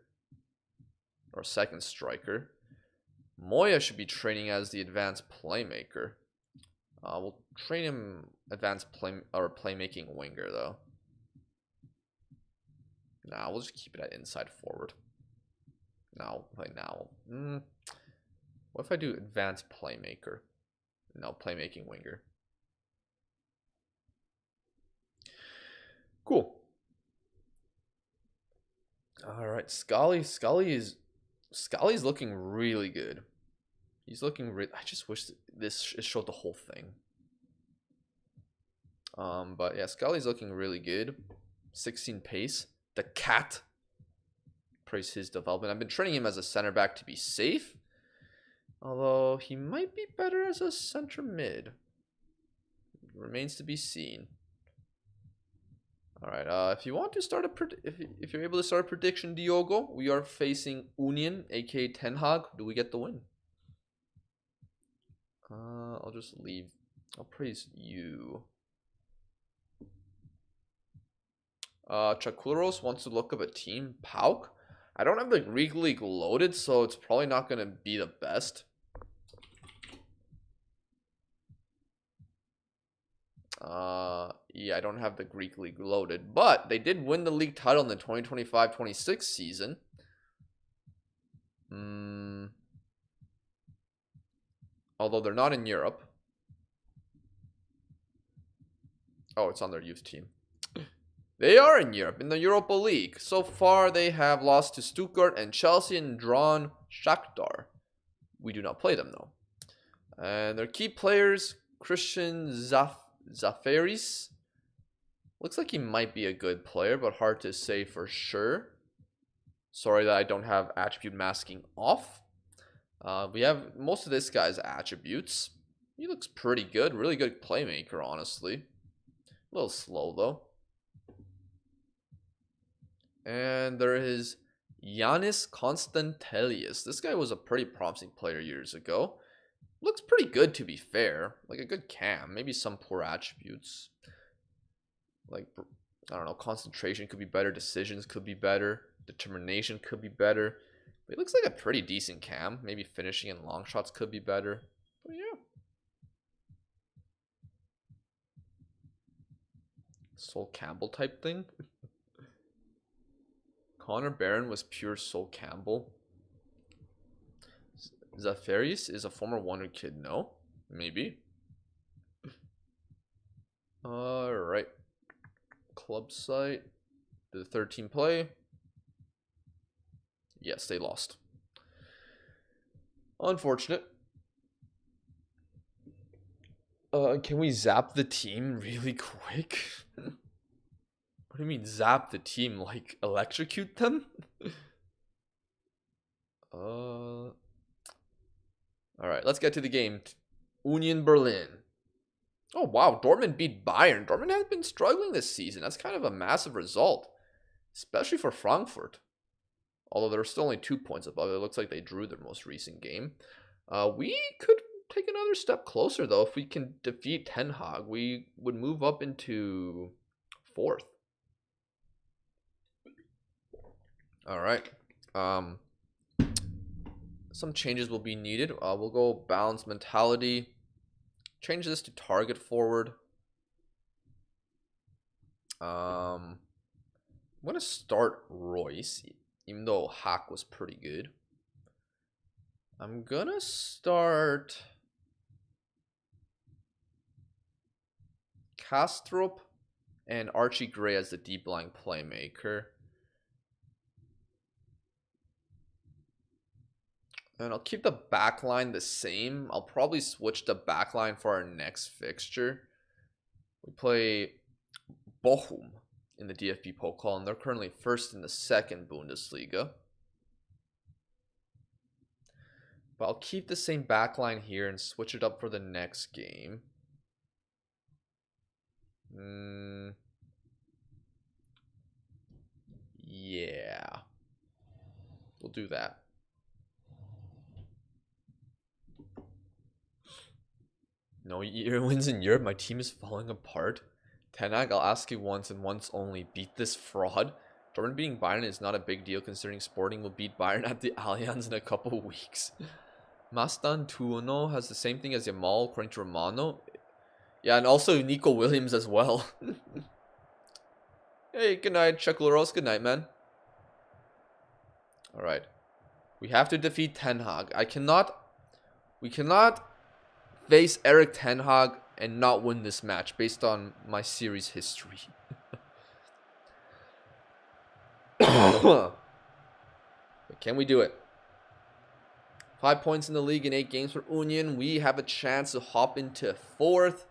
S1: Or second striker. Moya should be training as the advanced playmaker. We'll train him advanced playmaking winger though. Nah, we'll just keep it at inside forward. No, play now. What if I do advanced playmaker? No, playmaking winger. Cool. All right, Scully's looking really good. He's looking I just wish this showed the whole thing. But yeah, Scully's looking really good. 16 pace. The cat. Praise his development. I've been training him as a center back to be safe. Although he might be better as a center mid. Remains to be seen. All right. If you want to start if you're able to start a prediction, Diogo, we are facing Union, aka Ten Hag. Do we get the win? I'll just leave. I'll praise you. Chakuros wants to look up a team. Pauk. I don't have the Greek League loaded, so it's probably not going to be the best. Yeah, I don't have the Greek League loaded, but they did win the league title in the 2025-26 season. Although they're not in Europe. Oh, it's on their youth team. They are in Europe, in the Europa League. So far, they have lost to Stuttgart and Chelsea and drawn Shakhtar. We do not play them, though. And their key players, Christian Zafaris. Looks like he might be a good player, but hard to say for sure. Sorry that I don't have attribute masking off. We have most of this guy's attributes. He looks pretty good. Really good playmaker, honestly. A little slow, though. And there is Yanis Konstantelius. This guy was a pretty promising player years ago. Looks pretty good, to be fair. Like a good cam. Maybe some poor attributes. Like, I don't know, concentration could be better. Decisions could be better. Determination could be better. But he looks like a pretty decent cam. Maybe finishing and long shots could be better. But yeah. Sol Campbell type thing. Connor Barron was pure Sol Campbell. Zafaris is a former Wonder Kid. No? Maybe. Alright. Club site. Did the third team play? Yes, they lost. Unfortunate. Can we zap the team really quick? What do you mean zap the team? Like electrocute them? Alright, let's get to the game. Union Berlin. Oh wow, Dortmund beat Bayern. Dortmund has been struggling this season. That's kind of a massive result. Especially for Frankfurt. Although they're still only 2 points above. It looks like they drew their most recent game. We could take another step closer, though. If we can defeat Ten Hag, we would move up into 4th. Alright. Some changes will be needed. We'll go balance mentality. Change this to target forward. I'm going to start Royce, even though Hack was pretty good. I'm going to start Kastrup and Archie Gray as the deep line playmaker. And I'll keep the back line the same. I'll probably switch the back line for our next fixture. We play Bochum in the DFB Pokal, and they're currently first in the second Bundesliga. But I'll keep the same back line here and switch it up for the next game. Yeah. We'll do that. No wins in Europe. My team is falling apart. Ten Hag, I'll ask you once and once only. Beat this fraud. Dortmund beating Bayern is not a big deal considering Sporting will beat Bayern at the Allianz in a couple weeks. Mastan Tuono has the same thing as Yamal according to Romano. Yeah, and also Nico Williams as well. Hey, good night, Chuck Laros. Good night, man. Alright. We have to defeat Ten Hag. We cannot face Eric Ten Hag and not win this match based on my series history. But can we do it? 5 points in the league in 8 games for Union. We have a chance to hop into 4th.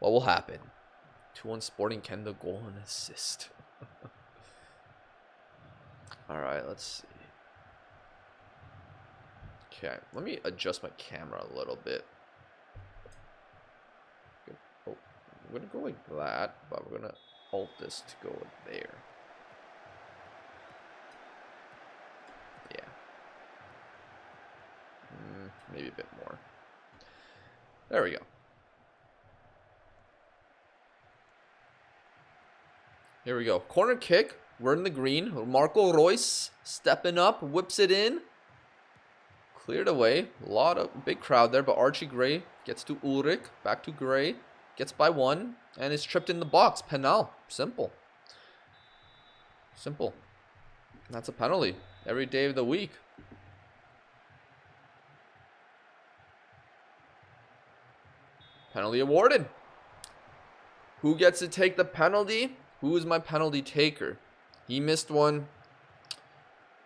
S1: What will happen? 2-1 Sporting, Kenda goal and assist. Alright, let's see. Okay, let me adjust my camera a little bit. Oh, I'm going to go like that, but we're going to alt this to go there. Yeah. Maybe a bit more. There we go. Here we go. Corner kick. We're in the green. Marco Reus stepping up, whips it in. Cleared away. A lot of big crowd there, but Archie Gray gets to Ulrich. Back to Gray. Gets by one. And is tripped in the box. Penal. Simple. Simple. That's a penalty. Every day of the week. Penalty awarded. Who gets to take the penalty? Who is my penalty taker? He missed one.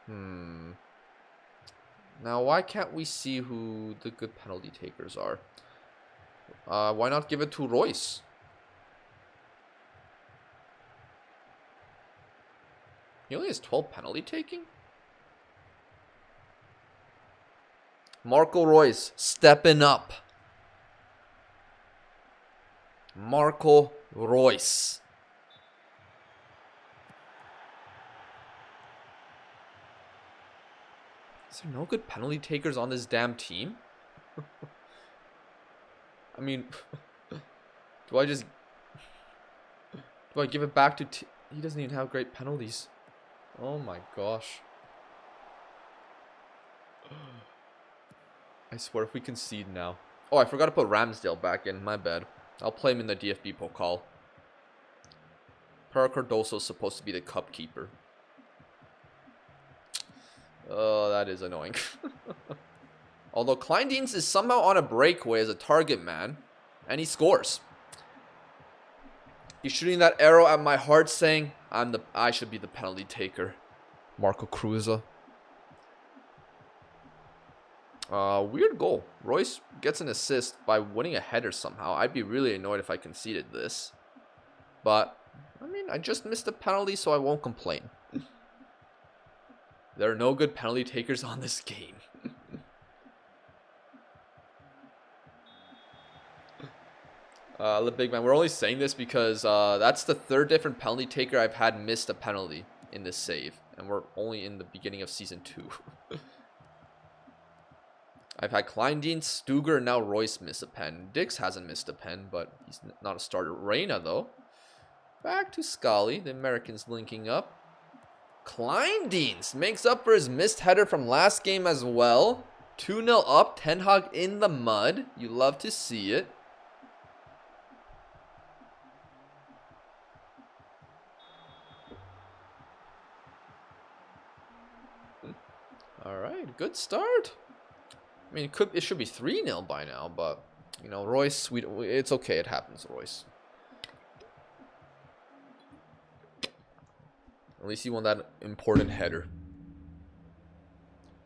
S1: Now, why can't we see who the good penalty takers are? Why not give it to Reus? He only has 12 penalty taking? Marco Reus stepping up. Marco Reus. Is there no good penalty takers on this damn team? I mean, do I give it back to he doesn't even have great penalties. Oh my gosh. I swear if we concede now. Oh, I forgot to put Ramsdale back in. My bad. I'll play him in the DFB Pokal. Per Cardoso is supposed to be the cup keeper. Oh, that is annoying. Although Kleindienst is somehow on a breakaway as a target man. And he scores. He's shooting that arrow at my heart saying, I should be the penalty taker. Marco Kruse. Weird goal. Reus gets an assist by winning a header somehow. I'd be really annoyed if I conceded this. But, I mean, I just missed a penalty, so I won't complain. There are no good penalty takers on this game. The big man. We're only saying this because that's the third different penalty taker I've had missed a penalty in this save. And we're only in the beginning of Season 2. I've had Kleindienst, Stuger, and now Reus miss a pen. Dix hasn't missed a pen, but he's not a starter. Reina, though. Back to Scully. The Americans linking up. Kleindienst makes up for his missed header from last game as well. 2-0 up. Ten Hag in the mud. You love to see it. All right, good start. I mean, it should be 3-0 by now, but you know, Reus, it's okay. It happens, Reus. At least he won that important header.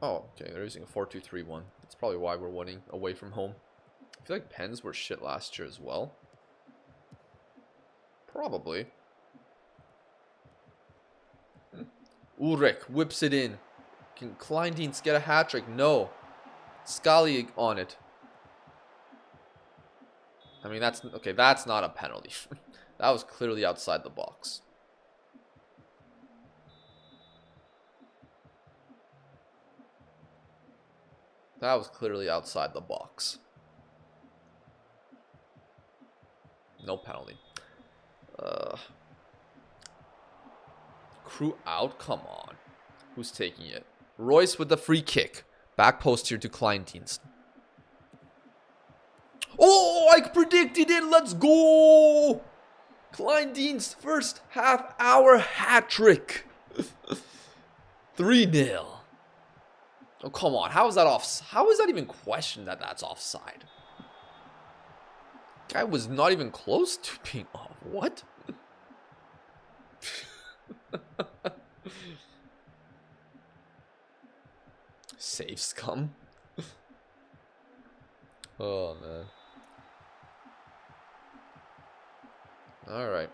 S1: Oh, okay. They're using a 4-2-3-1. That's probably why we're winning away from home. I feel like pens were shit last year as well. Probably. Ulrich whips it in. Can Kleindienst get a hat trick? No. Scully on it. I mean, that's okay. That's not a penalty. That was clearly outside the box. That was clearly outside the box. No penalty. Crew out? Come on. Who's taking it? Reus with the free kick. Back post here to Kleindienst. Oh, I predicted it. Let's go. Kleindienst first half hour hat trick. 3-0. Oh, come on. How is that off? How is that even questioned that that's offside? Guy was not even close to being off. What? Save scum. Oh, man. Alright.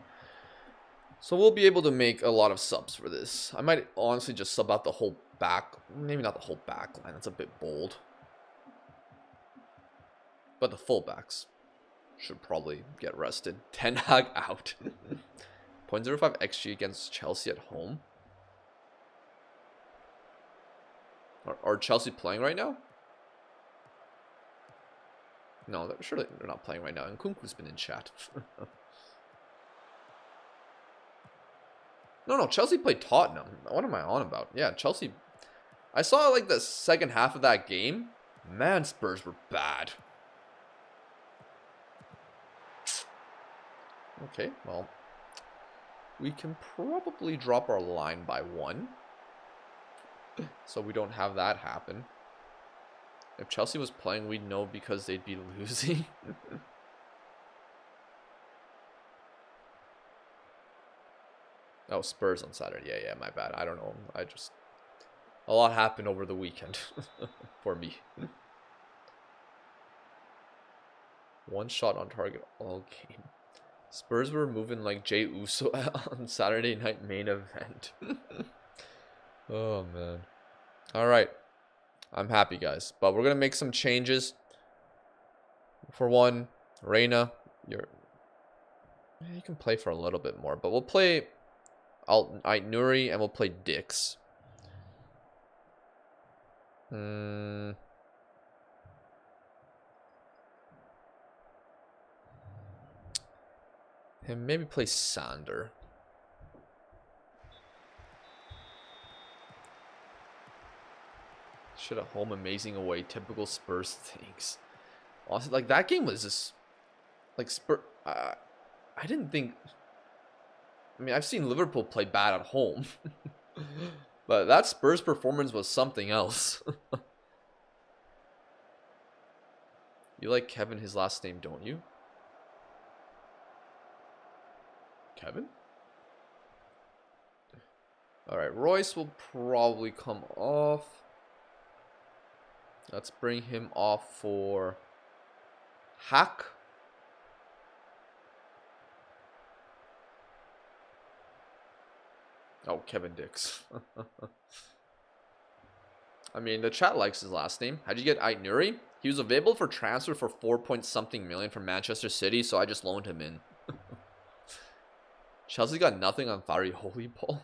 S1: So we'll be able to make a lot of subs for this. I might honestly just sub out the whole back. Maybe not the whole back line. That's a bit bold. But the fullbacks should probably get rested. Ten Hag out. 0.05 XG against Chelsea at home. Are Chelsea playing right now? No, surely they're not playing right now. And Nkunku's been in chat. No, Chelsea played Tottenham. What am I on about? Yeah, Chelsea. I saw like the second half of that game. Man, Spurs were bad. Okay, well, we can probably drop our line by 1. So we don't have that happen. If Chelsea was playing, we'd know because they'd be losing. Oh, Spurs on Saturday. Yeah, my bad. I don't know. A lot happened over the weekend for me. 1 shot on target all game. Spurs were moving like Jey Uso on Saturday night main event. Oh, man. All right. I'm happy, guys. But we're going to make some changes. For one, Reina, you can play for a little bit more. But we'll play Nuri and we'll play Dix. And maybe play Sander. Shit at home, amazing away. Typical Spurs things. Honestly, like that game was just like I didn't think. I mean, I've seen Liverpool play bad at home, but that Spurs performance was something else. You like Kevin, his last name, don't you? Kevin? All right, Royce will probably come off. Let's bring him off for Hack. Oh, Kevin Dix. I mean, the chat likes his last name. How'd you get Ait Nuri? He was available for transfer for 4-point-something million from Manchester City, so I just loaned him in. Chelsea got nothing on Thari Holyball.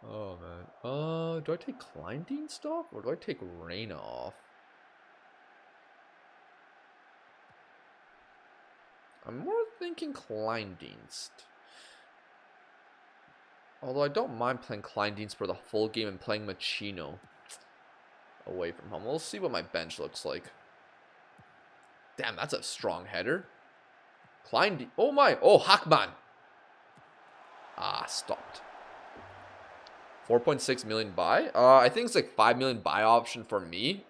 S1: Oh, man. Do I take Kleindienst off or do I take Reina off? I'm more thinking Kleindienst. Although I don't mind playing Kleindienst for the full game and playing Machino away from home. We'll see what my bench looks like. Damn, that's a strong header. Kleindienst. Oh, my. Oh, Hackman. Ah, stopped. 4.6 million buy. I think it's like 5 million buy option for me.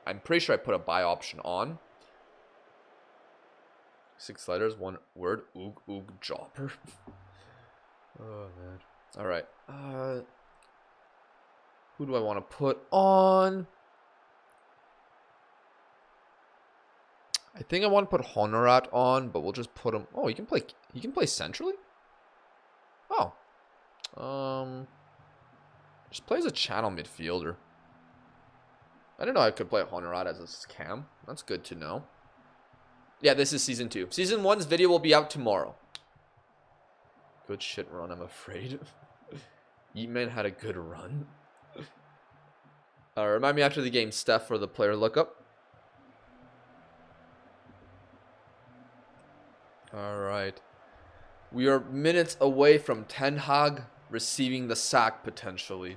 S1: I'm pretty sure I put a buy option on. 6 letters, 1 word. Oog jobber. Oh man. All right. Who do I want to put on? I think I want to put Honorat on, but we'll just put him. Oh, he can play centrally. Oh. Just plays a channel midfielder. I didn't know I could play Honorat as a cam. That's good to know. Yeah, this is season 2. Season 1's video will be out tomorrow. Good shit run, I'm afraid. Yeatman had a good run. Remind me after the game, Steph, for the player lookup. Alright. We are minutes away from Ten Hag receiving the sack, potentially.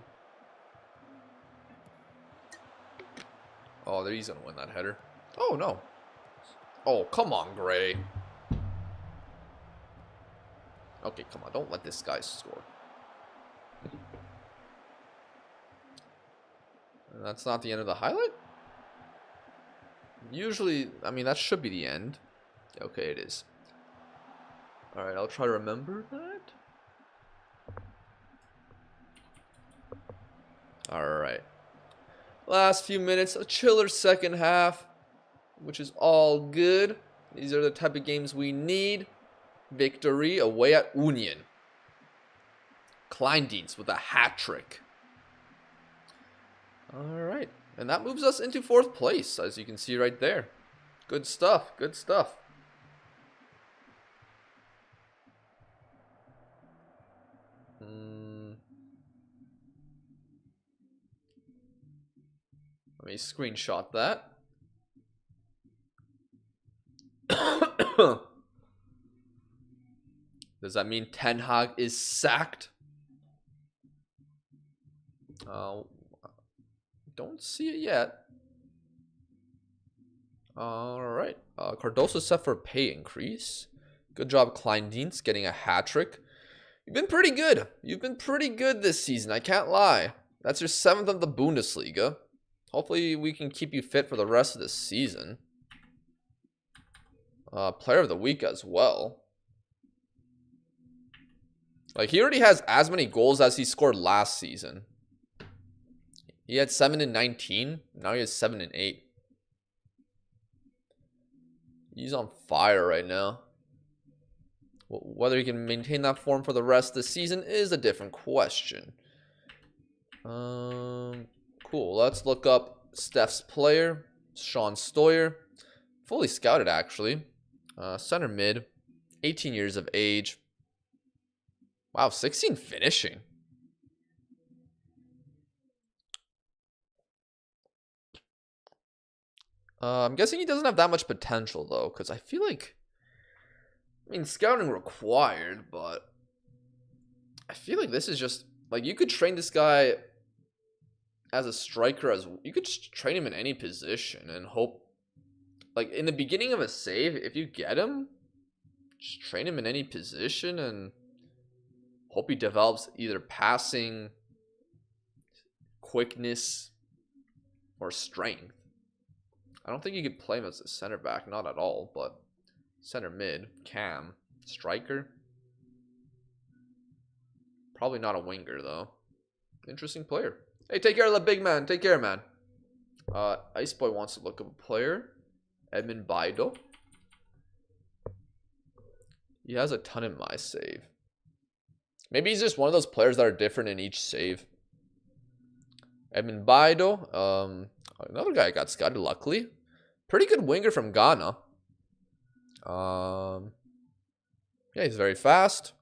S1: Oh, he's going to win that header. Oh, no. Oh, come on, Gray. Okay, come on. Don't let this guy score. And that's not the end of the highlight? Usually, I mean, that should be the end. Okay, it is. Alright, I'll try to remember that. Alright. Last few minutes, a chiller second half, which is all good. These are the type of games we need. Victory away at Union. Kleindienst with a hat trick. Alright. And that moves us into 4th place, as you can see right there. Good stuff. Good stuff. Let me screenshot that. Does that mean Ten Hag is sacked? Don't see it yet. All right. Cardoso set for a pay increase. Good job, Kleindienst, getting a hat trick. You've been pretty good. You've been pretty good this season. I can't lie. That's your 7th of the Bundesliga. Hopefully, we can keep you fit for the rest of the season. Player of the week as well. Like, he already has as many goals as he scored last season. He had 7 in 19. Now he has 7 in 8. He's on fire right now. Whether he can maintain that form for the rest of the season is a different question. Cool. Let's look up Steph's player. Sean Stoyer. Fully scouted, actually. Center mid. 18 years of age. Wow, 16 finishing. I'm guessing he doesn't have that much potential, though, because I feel like... I mean, scouting required, but... I feel like this is just... Like, you could train this guy as a striker. You could just train him in any position and hope... Like, in the beginning of a save, if you get him, just train him in any position and hope he develops either passing, quickness, or strength. I don't think you could play him as a center back, not at all, but center mid, cam, striker. Probably not a winger, though. Interesting player. Hey, take care of the big man. Take care, man. Ice Boy wants to look up a player. Edmund Bido. He has a ton in my save. Maybe he's just one of those players that are different in each save. Edmund Bido. Another guy got scouted, luckily. Pretty good winger from Ghana. Yeah, he's very fast.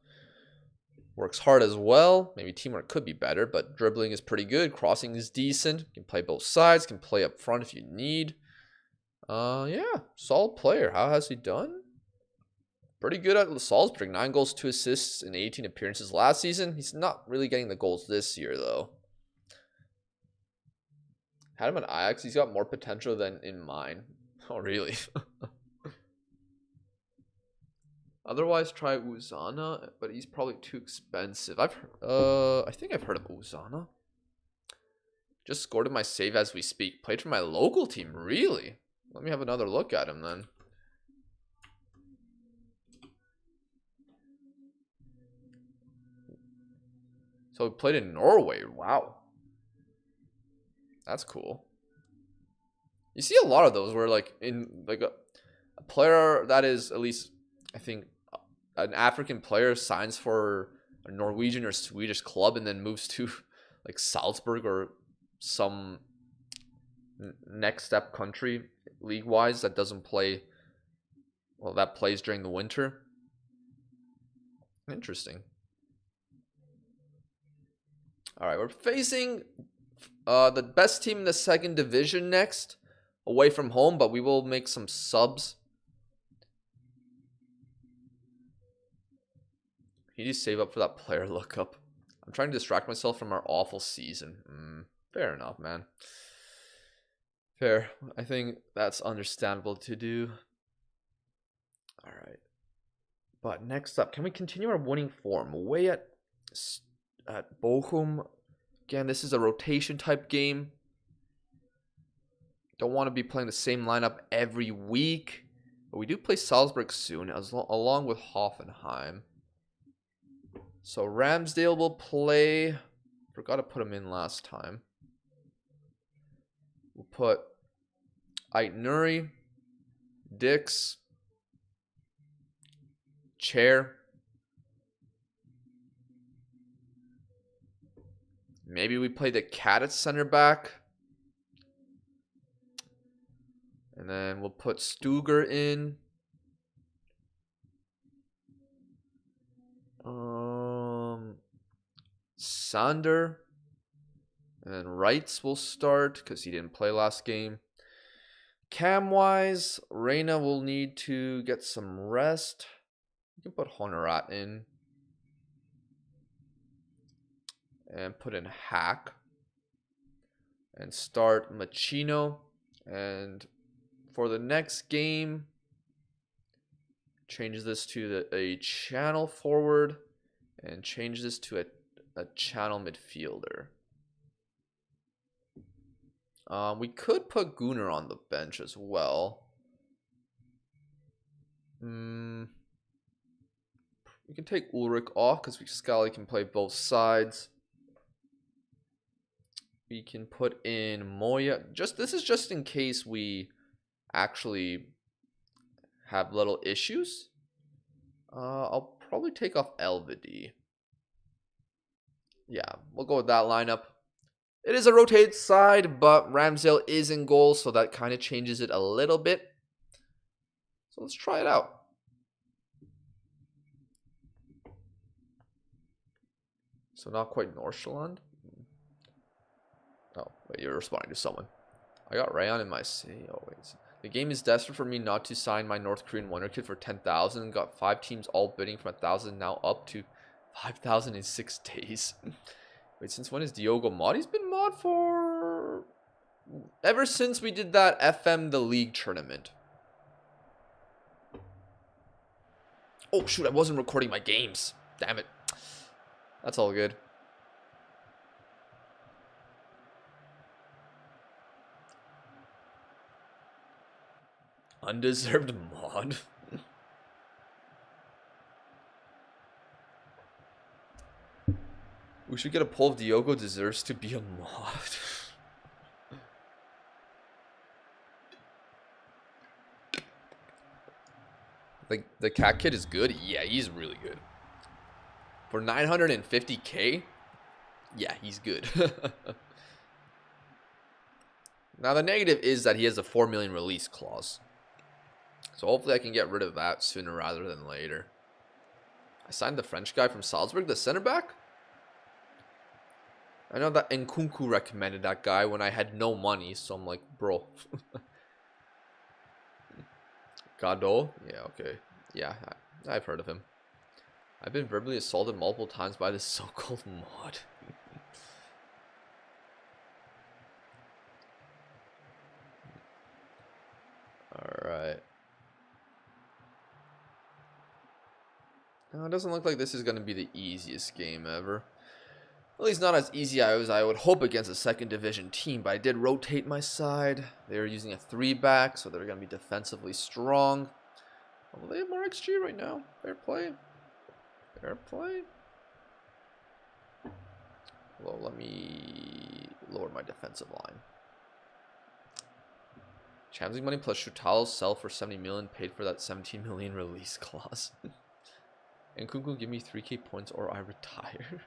S1: Works hard as well. Maybe teamwork could be better, but dribbling is pretty good. Crossing is decent. Can play both sides. Can play up front if you need. Yeah, solid player. How has he done? Pretty good at Salzburg. 9 goals, 2 assists in 18 appearances last season. He's not really getting the goals this year, though. Had him at Ajax. He's got more potential than in mine. Oh, really? Otherwise, try Uzana, but he's probably too expensive. I think I've heard of Uzana. Just scored in my save as we speak. Played for my local team. Really? Let me have another look at him then. So he played in Norway. Wow. That's cool. You see a lot of those where like in like a player that is at least, I think, an African player signs for a Norwegian or Swedish club and then moves to like Salzburg or some next step country league wise that doesn't play, well, that plays during the winter. Interesting. All right, we're facing the best team in the 2nd division next, away from home, but we will make some subs. You need to save up for that player lookup. I'm trying to distract myself from our awful season. Fair enough, man. Fair. I think that's understandable to do. All right. But next up, can we continue our winning form? Away at Bochum. Again, this is a rotation type game. Don't want to be playing the same lineup every week. But we do play Salzburg soon, along with Hoffenheim. So Ramsdale will play. Forgot to put him in last time. We'll put Ait Nuri, Dix, Chair. Maybe we play the Cat at center back. And then we'll put Stuger in. Sander. And then Wrights will start because he didn't play last game. Cam-wise, Reina will need to get some rest. You can put Honorat in. and put in Hack and start Machino. And for the next game, change this to a channel forward and change this to a channel midfielder. We could put Gunnar on the bench as well. We can take Ulrich off because Scally can play both sides. We can put in Moya. This is just in case we actually have little issues. I'll probably take off Elvedi. Yeah, we'll go with that lineup. It is a rotated side, but Ramsdale is in goal, so that kind of changes it a little bit. So let's try it out. So not quite Nordsjælland. Oh, wait, you're responding to someone. I got Rayon in my city. Oh, wait. The game is desperate for me not to sign my North Korean wonder kid for 10,000. Got 5 teams all bidding from 1,000, now up to 5,000 in 6 days. Wait, since when is Diogo mod? He's been mod for... ever since we did that FM the League tournament. Oh, shoot, I wasn't recording my games. Damn it. That's all good. Undeserved mod. We should get a poll if Diogo deserves to be a mod. The cat kid is good. Yeah, he's really good. For 950k, yeah, he's good. Now the negative is that he has a 4 million release clause. So hopefully I can get rid of that sooner rather than later. I signed the French guy from Salzburg, the center back. I know that Nkunku recommended that guy when I had no money, so I'm like, bro. Gado? Yeah, okay. Yeah, I've heard of him. I've been verbally assaulted multiple times by this so-called mod. Alright. It doesn't look like this is going to be the easiest game ever. At least not as easy as I would hope against a second division team, but I did rotate my side. They're using a 3-back, so they're going to be defensively strong. Well, they have more XG right now. Fair play. Fair play. Well, let me lower my defensive line. Champions League money plus Shutal sell for 70 million, paid for that 17 million release clause. And Nkunku, give me 3k points or I retire.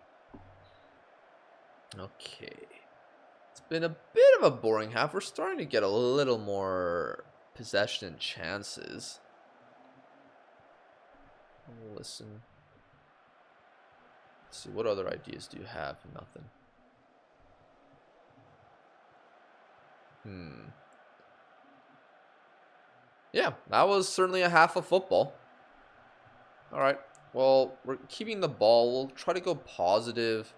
S1: Okay. It's been a bit of a boring half. We're starting to get a little more possession and chances. Listen. Let's see, what other ideas do you have? Nothing. Yeah, that was certainly a half of football. Alright. Well, we're keeping the ball. We'll try to go positive.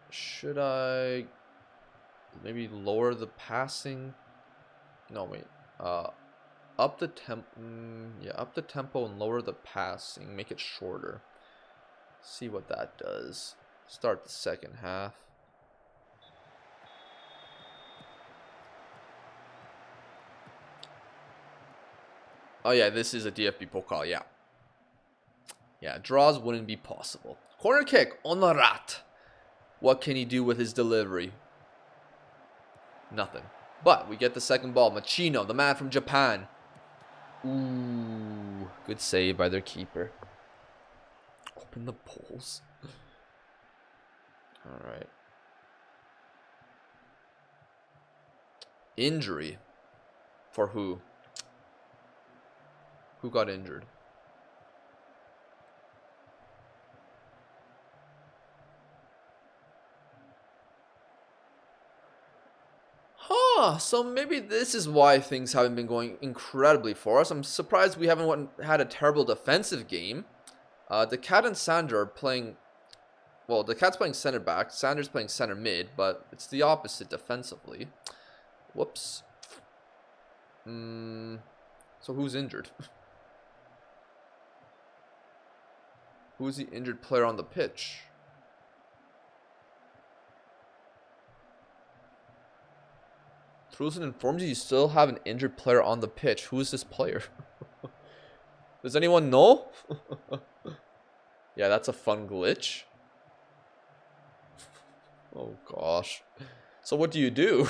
S1: Should I maybe lower the passing? No, wait. Up the up the tempo and lower the passing. Make it shorter. See what that does. Start the second half. Oh yeah, this is a DFB Pokal, yeah. Yeah, draws wouldn't be possible. Corner kick on the rat. What can he do with his delivery? Nothing. But we get the second ball. Machino, the man from Japan. Ooh, good save by their keeper. Open the polls. Alright. Injury. For who? Who got injured? Huh, so maybe this is why things haven't been going incredibly for us. I'm surprised we haven't had a terrible defensive game. The Cat and Sander are playing... Well, the Cat's playing center back, Sander's playing center mid, but it's the opposite defensively. Whoops. So who's injured? Who's the injured player on the pitch? Truelson informs you still have an injured player on the pitch. Who is this player? Does anyone know? Yeah, that's a fun glitch. Oh gosh. So what do you do?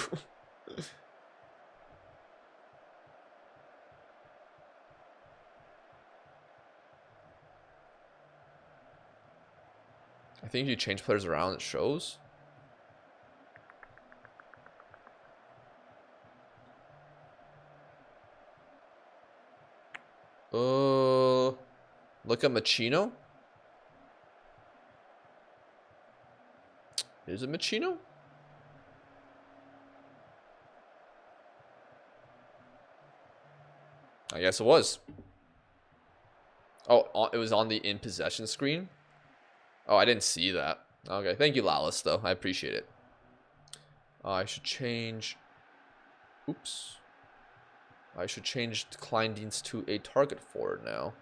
S1: I think if you change players around, it shows. Look at Machino. Is it Machino? I guess it was. Oh, it was on the in possession screen. Oh, I didn't see that. Okay, thank you, Lalas, though. I appreciate it. I should change... Oops. I should change Kleindienst to a target forward now.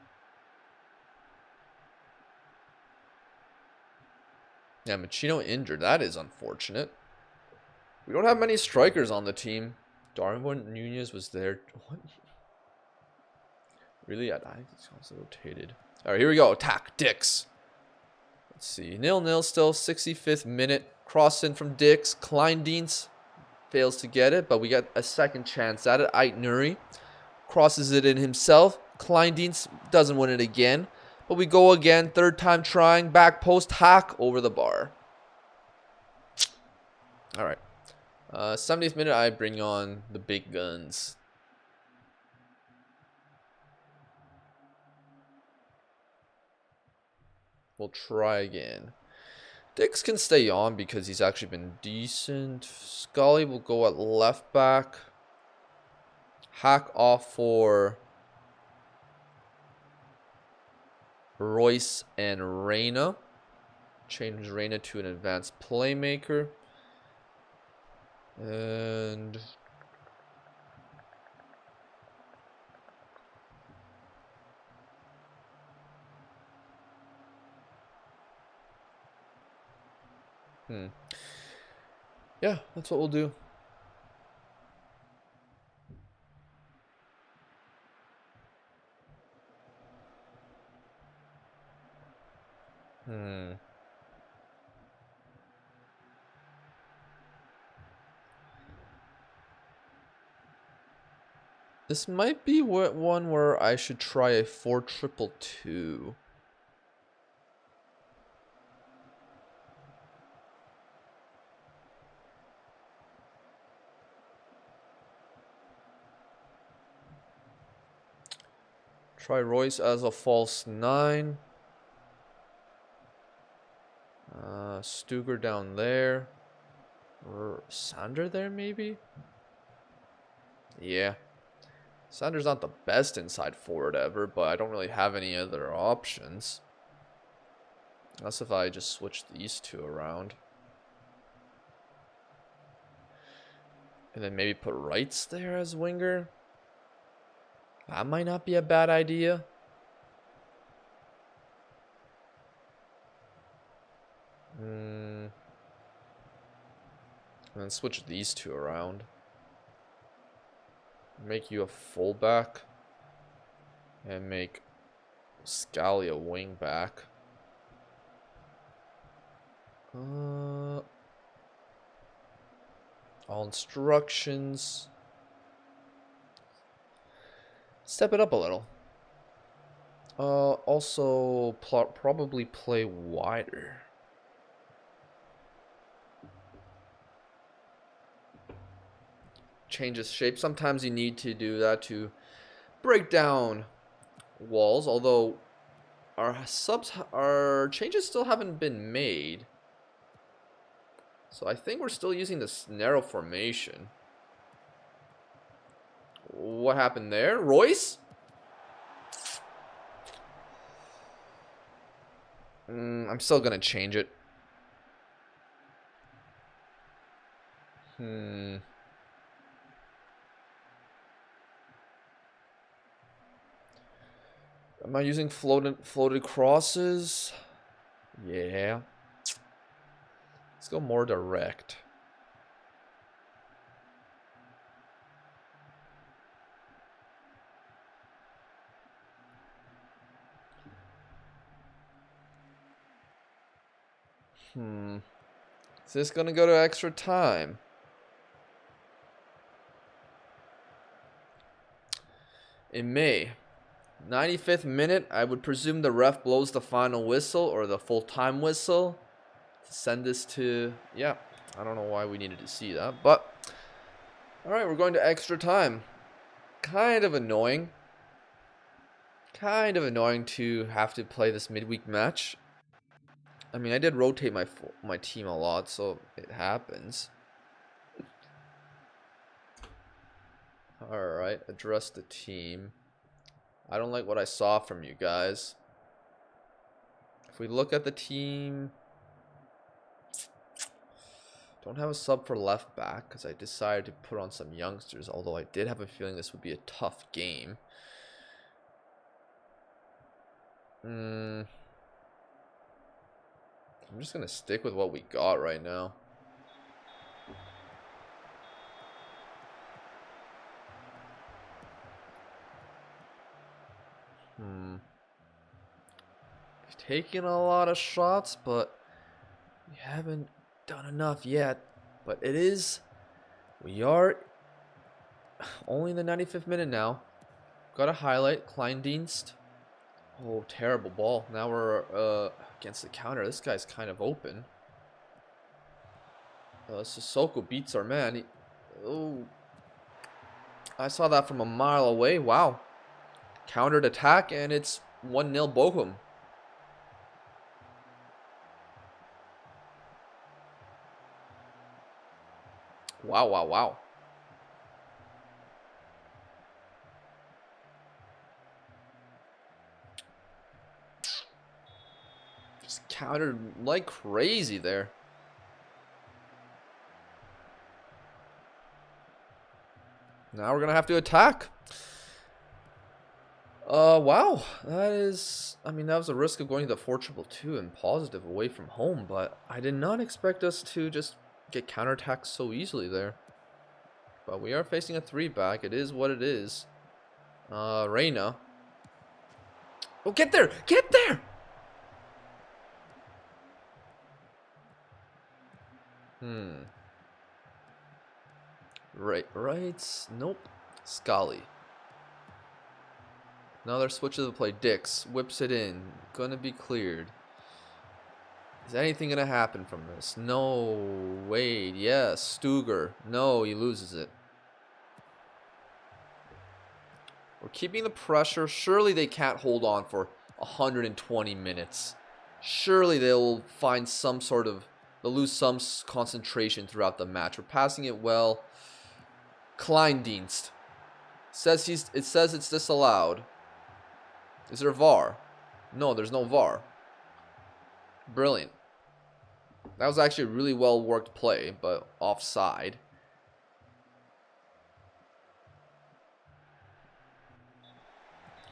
S1: Yeah, Machino injured. That is unfortunate. We don't have many strikers on the team. Darwin Nunez was there. What? Really? I think it's also rotated. All right, here we go. Attack. Dix. Let's see. 0-0 still. 65th minute. Cross in from Dix. Kleindienst fails to get it, but we got a second chance at it. Ait Nuri crosses it in himself. Kleindienst doesn't win it again. But we go again. Third time trying. Back post. Hack over the bar. All right. 70th minute, I bring on the big guns. We'll try again. Dix can stay on because he's actually been decent. Scully will go at left back. Hack off for Royce and Reyna. Change Reyna to an advanced playmaker. And... yeah, that's what we'll do. This might be one where I should try a 4-2-2. Try Royce as a false 9. Stuger down there. Sander there, maybe? Yeah. Sander's not the best inside forward ever, but I don't really have any other options. That's if I just switch these two around. And then maybe put Wrights there as winger. That might not be a bad idea. And then switch these two around. Make you a fullback. And make Scally a wing back. All instructions. Step it up a little. Also, probably play wider. Changes shape. Sometimes you need to do that to break down walls. Although our changes still haven't been made. So I think we're still using this narrow formation. What happened there? Royce? I'm still gonna change it. Am I using floated crosses? Yeah. Let's go more direct. Is this gonna go to extra time? In May, 95th minute, I would presume the ref blows the final whistle or the full-time whistle to send this to, yeah, I don't know why we needed to see that, but all right, we're going to extra time. Kind of annoying. Kind of annoying to have to play this midweek match. I mean, I did rotate my team a lot, so it happens. All right, address the team. I don't like what I saw from you guys. If we look at the team, don't have a sub for left back because I decided to put on some youngsters, although I did have a feeling this would be a tough game. I'm just going to stick with what we got right now. We've taken a lot of shots, but we haven't done enough yet. But it is, we are only in the 95th minute now. Got a highlight, Kleindienst. Oh, terrible ball. Now we're against the counter. This guy's kind of open. Sissoko beats our man. Oh, I saw that from a mile away. Wow. Countered attack, and it's 1-0 Bochum. Wow, wow, wow. Just countered like crazy there. Now we're going to have to attack. Wow. That is, I mean, that was a risk of going to the 4-2-2 and positive away from home, but I did not expect us to just get counterattacked so easily there. But we are facing a 3-back. It is what it is. Reina. Oh, get there! Get there! Right. Nope. Scully. Another switch of the play. Dix whips it in. Gonna be cleared. Is anything gonna happen from this? No. Wade. Yes. Stuger. No, he loses it. We're keeping the pressure. Surely they can't hold on for 120 minutes. Surely they'll find some sort of, they'll lose some concentration throughout the match. We're passing it well. Kleindienst. It says it's disallowed. Is there VAR? No, there's no VAR. Brilliant. That was actually a really well worked play, but offside.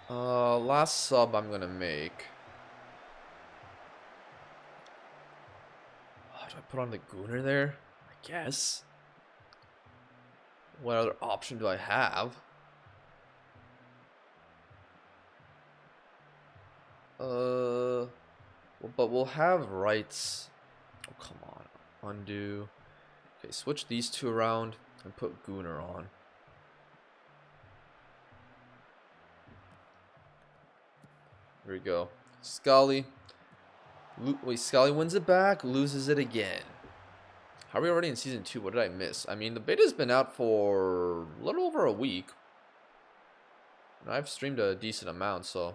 S1: Last sub I'm gonna make. Oh, do I put on the Gooner there? I guess. What other option do I have? But we'll have rights. Oh, come on. Undo. Okay, switch these two around and put Gooner on. Here we go. Scully. Wait, Scully wins it back, loses it again. How are we already in season 2? What did I miss? I mean, the beta's been out for a little over a week. And I've streamed a decent amount, so.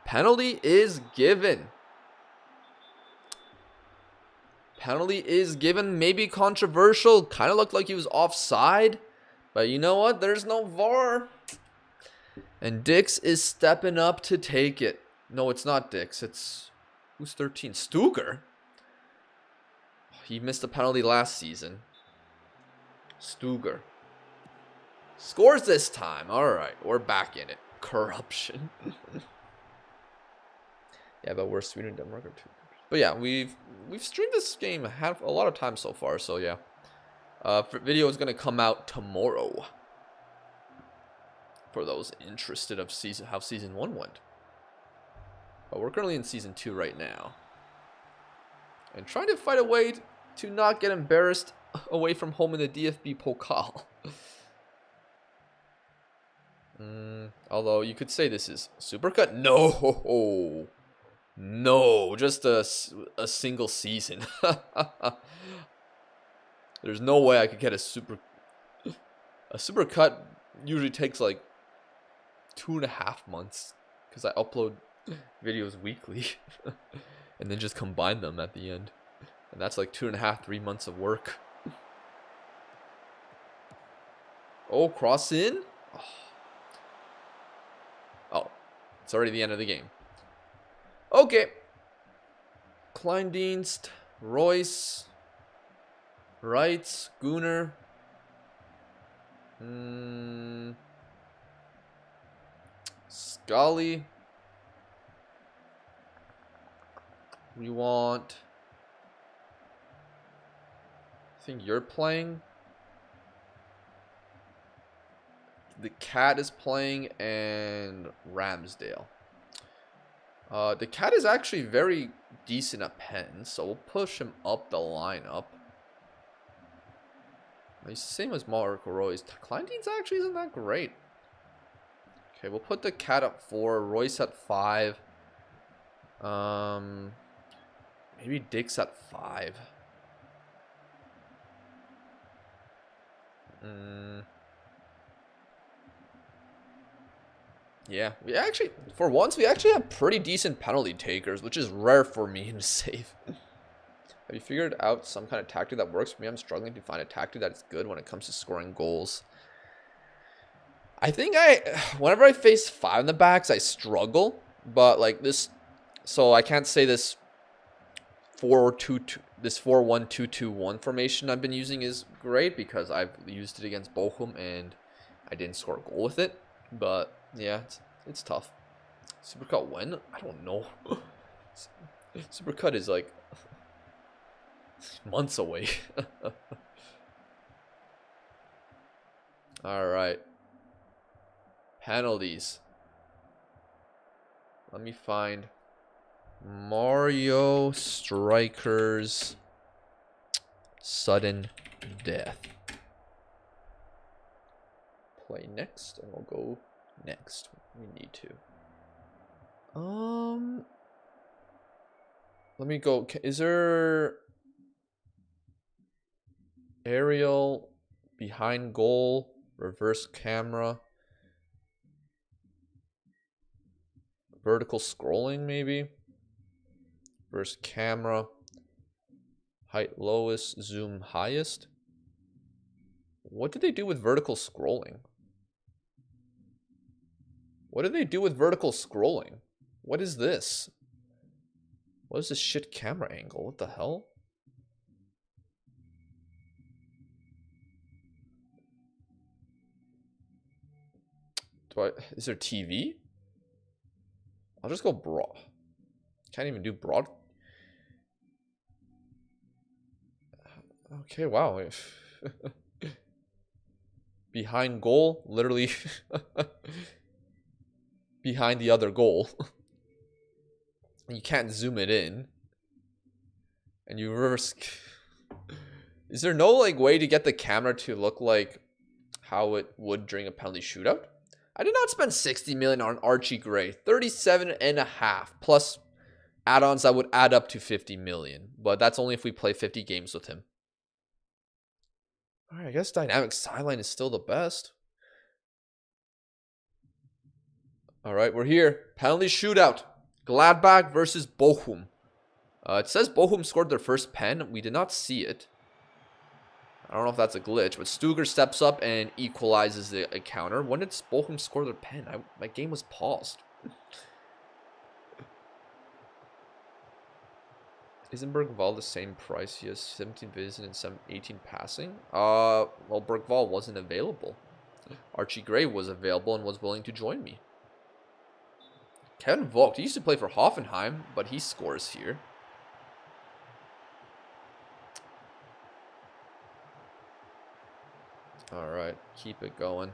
S1: Penalty is given. penalty is given. Maybe controversial. Kind of looked like he was offside. But you know what? There's no VAR. And Dix is stepping up to take it. No, it's not Dix. It's... Who's 13? Stuger? He missed a penalty last season. Stuger. Scores this time. Alright, we're back in it. Corruption. Yeah, but we're Sweden and Denmark are two. But yeah, we've streamed this game a lot of times so far, so yeah. Video is gonna come out tomorrow. For those interested of how season 1 went. But we're currently in season 2 right now. And trying to find a way to not get embarrassed away from home in the DFB Pokal. Although you could say this is Supercut. No. No, just a single season. There's no way I could get a Supercut usually takes like 2.5 months because I upload videos weekly and then just combine them at the end, and that's like 2.5-3 months of work. Oh, cross in. Oh, it's already the end of the game. Okay. Kleindienst, Royce, Wright, Gunnar. Scully. We want... I think you're playing. The Cat is playing and Ramsdale. The Cat is actually very decent at pen, so we'll push him up the lineup. He's the same as Marco Royce. Kleindienst actually isn't that great. Okay, we'll put the Cat at 4, Royce at 5. Maybe Dix at 5. Yeah, we actually, for once, we actually have pretty decent penalty takers, which is rare for me to save. Have you figured out some kind of tactic that works for me? I'm struggling to find a tactic that is good when it comes to scoring goals. I think whenever I face 5 in the backs, I struggle. But like this, so I can't say this 4-2-2, this 4-1-2-2-1 formation I've been using is great because I've used it against Bochum and I didn't score a goal with it. But yeah, it's tough. Supercut when? I don't know. Supercut is like months away. All right. Penalties. Let me find Mario Strikers Sudden Death. Play next, and we'll go next. We need to. Let me go. Is there aerial behind goal, reverse camera, vertical scrolling maybe? Reverse camera, height lowest, zoom highest. What did they do with vertical scrolling? What did they do with vertical scrolling? What is this? What is this shit camera angle? What the hell? Is there TV? I'll just go broad. Can't even do broad. Okay, wow. Behind goal, literally behind the other goal. You can't zoom it in. And you reverse. Is there no like way to get the camera to look like how it would during a penalty shootout? I did not spend 60 million on Archie Gray. 37.5 plus add-ons that would add up to 50 million. But that's only if we play 50 games with him. Alright, I guess dynamic sideline is still the best. Alright, we're here. Penalty shootout. Gladbach versus Bochum. It says Bochum scored their first pen. We did not see it. I don't know if that's a glitch, but Stuger steps up and equalizes the counter. When did Bochum score their pen? My game was paused. Isn't Bergval the same price? He has 17 vision and 18 passing. Well, Bergval wasn't available. Archie Gray was available and was willing to join me. Kevin Vogt, he used to play for Hoffenheim, but he scores here. All right, keep it going.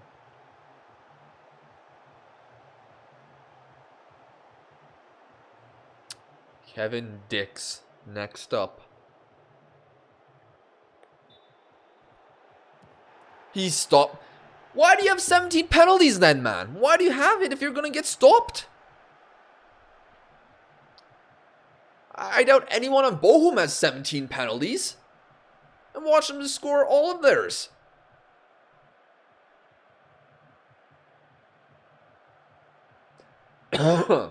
S1: Kevin Dix, next up. He stopped. Why do you have 17 penalties then, man? Why do you have it if you're going to get stopped? I doubt anyone on Bochum has 17 penalties. And watch them to score all of theirs. Ramsdale,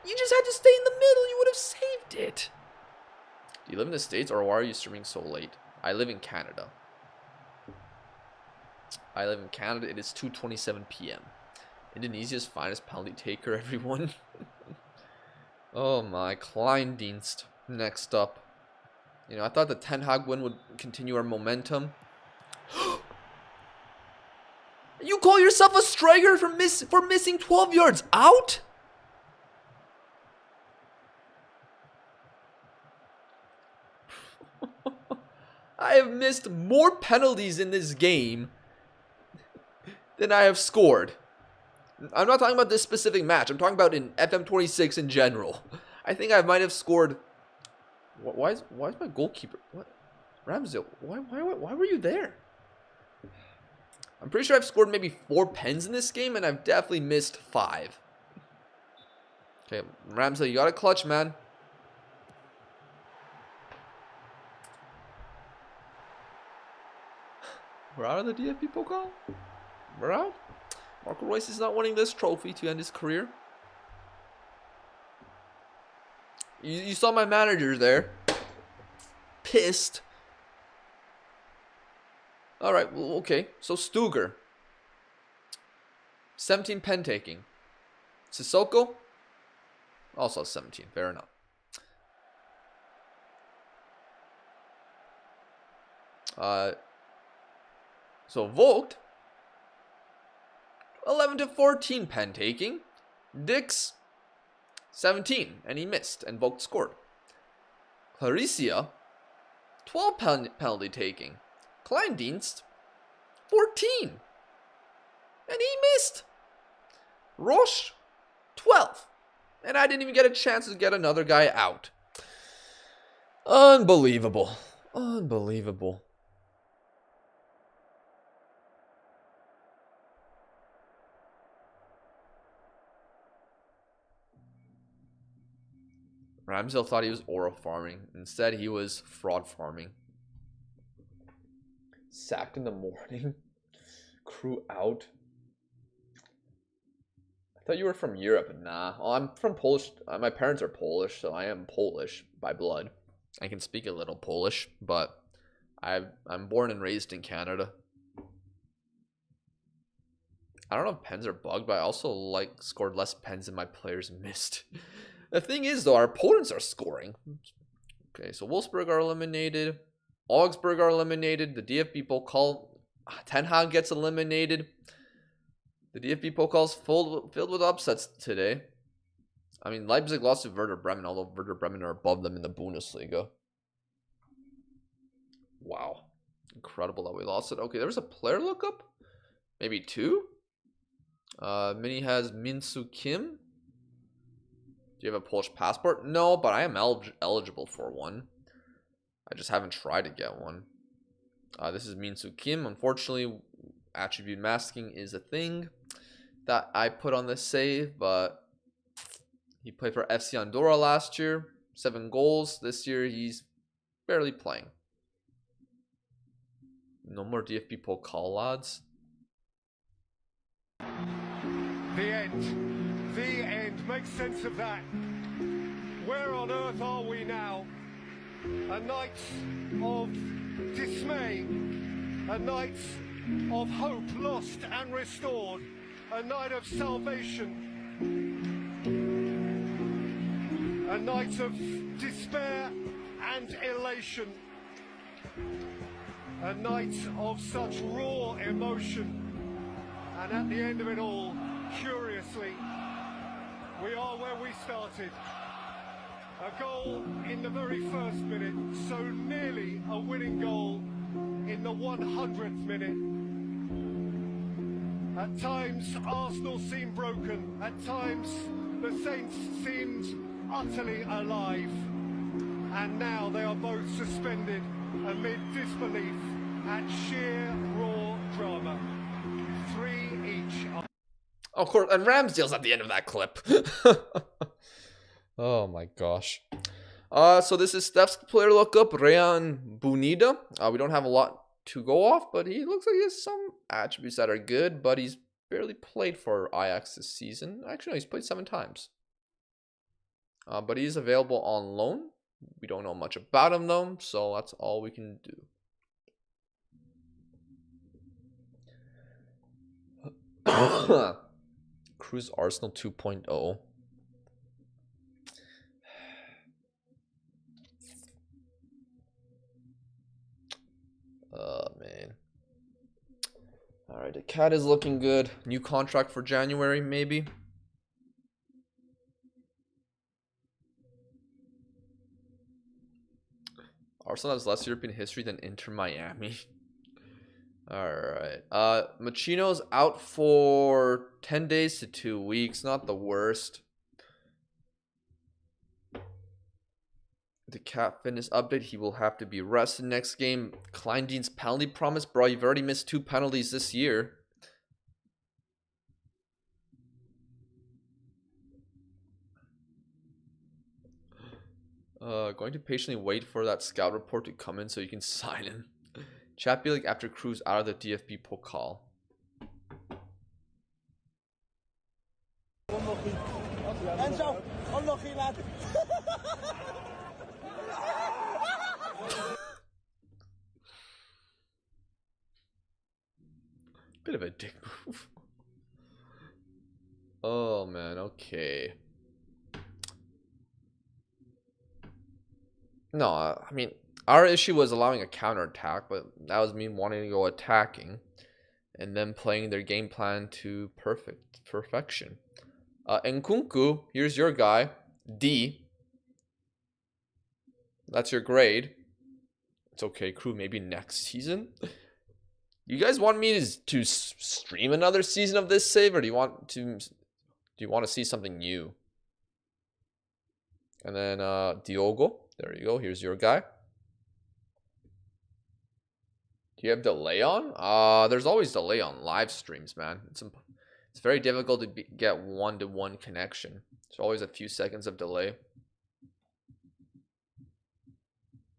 S1: you just had to stay in the middle. You would have saved it. Do you live in the States or why are you streaming so late? I live in Canada. It is 2:27 p.m. Indonesia's finest penalty taker, everyone. Oh my, Kleindienst. Next up. You know, I thought the Ten Hag win would continue our momentum. You call yourself a striker for missing 12 yards out? I have missed more penalties in this game than I have scored. I'm not talking about this specific match. I'm talking about in FM26 in general. I think I might have scored. Why is my goalkeeper? What? Ramsdale, why were you there? I'm pretty sure I've scored maybe 4 pens in this game, and I've definitely missed 5. Okay, Ramsdale, you got to clutch, man. We're out of the DFB Pokal. We're out. Marco Reus is not winning this trophy to end his career. You saw my manager there. Pissed. Alright, well, okay. So Stuger. 17 pen taking. Sissoko. Also 17. Fair enough. So Vogt. 11 to 14 pen taking. Dix. 17. And he missed. And Vogt scored. Clarisia. 12 penalty taking. Kleindienst, 14. And he missed. Roche, 12. And I didn't even get a chance to get another guy out. Unbelievable. Unbelievable. Ramsdale thought he was aura farming. Instead, he was fraud farming. Sacked in the morning. Crew out. I thought you were from Europe. Nah. Oh, I'm from Polish. My parents are Polish, so I am Polish by blood. I can speak a little Polish, but I'm born and raised in Canada. I don't know if pens are bugged, but I also scored less pens than my players missed. The thing is, though, our opponents are scoring. Okay, so Wolfsburg are eliminated. Augsburg are eliminated. The DFB Pokal, Ten Hag gets eliminated. The DFB Pokal is filled with upsets today. I mean, Leipzig lost to Werder Bremen, although Werder Bremen are above them in the Bundesliga. Wow. Incredible that we lost it. Okay, there was a player lookup. Maybe 2. Mini has Min-Soo Kim. Do you have a Polish passport? No, but I am eligible for one. I just haven't tried to get one. This is Min-Soo Kim. Unfortunately, attribute masking is a thing that I put on the save, but he played for FC Andorra last year. 7 goals. This year, he's barely playing. No more DFB Pokal, lads.
S3: The end. The end. Make sense of that. on earth are we now? A night of dismay, a night of hope lost and restored, a night of salvation, a night of despair and elation, a night of such raw emotion, and at the end of it all, curiously, we are where we started. A goal in the very first minute, so nearly a winning goal in the 100th minute. At times, Arsenal seemed broken. At times, the Saints seemed utterly alive. And now they are both suspended amid disbelief at sheer raw drama. 3 each.
S1: Of course, and Ramsdale's at the end of that clip. Oh my gosh. So this is Steph's player lookup, Rayan Bunida. We don't have a lot to go off, but he looks like he has some attributes that are good, but he's barely played for Ajax this season. Actually, no, he's played 7 times. But he's available on loan. We don't know much about him though, so that's all we can do. Cruise Arsenal 2.0. Oh man. Alright, the cat is looking good. New contract for January, maybe. Arsenal has less European history than Inter Miami. Alright. Machino's out for 10 days to 2 weeks. Not the worst. The cat fitness update. He will have to be rested next game. Kleindienst's penalty promise. Bro, you've already missed 2 penalties this year. Going to patiently wait for that scout report to come in so you can sign him. Champions League after Cruz out of the DFB Pokal.
S2: Enzo, unlucky lad.
S1: Bit of a dick move. Oh man, okay. No, I mean, our issue was allowing a counterattack, but that was me wanting to go attacking and then playing their game plan to perfection. Nkunku, here's your guy, D. That's your grade. It's okay, crew, maybe next season. You guys want me to stream another season of this save, or do you want to see something new? And then Diogo, there you go. Here's your guy. Do you have delay on? There's always delay on live streams, man. It's very difficult to get one-to-one connection. There's always a few seconds of delay.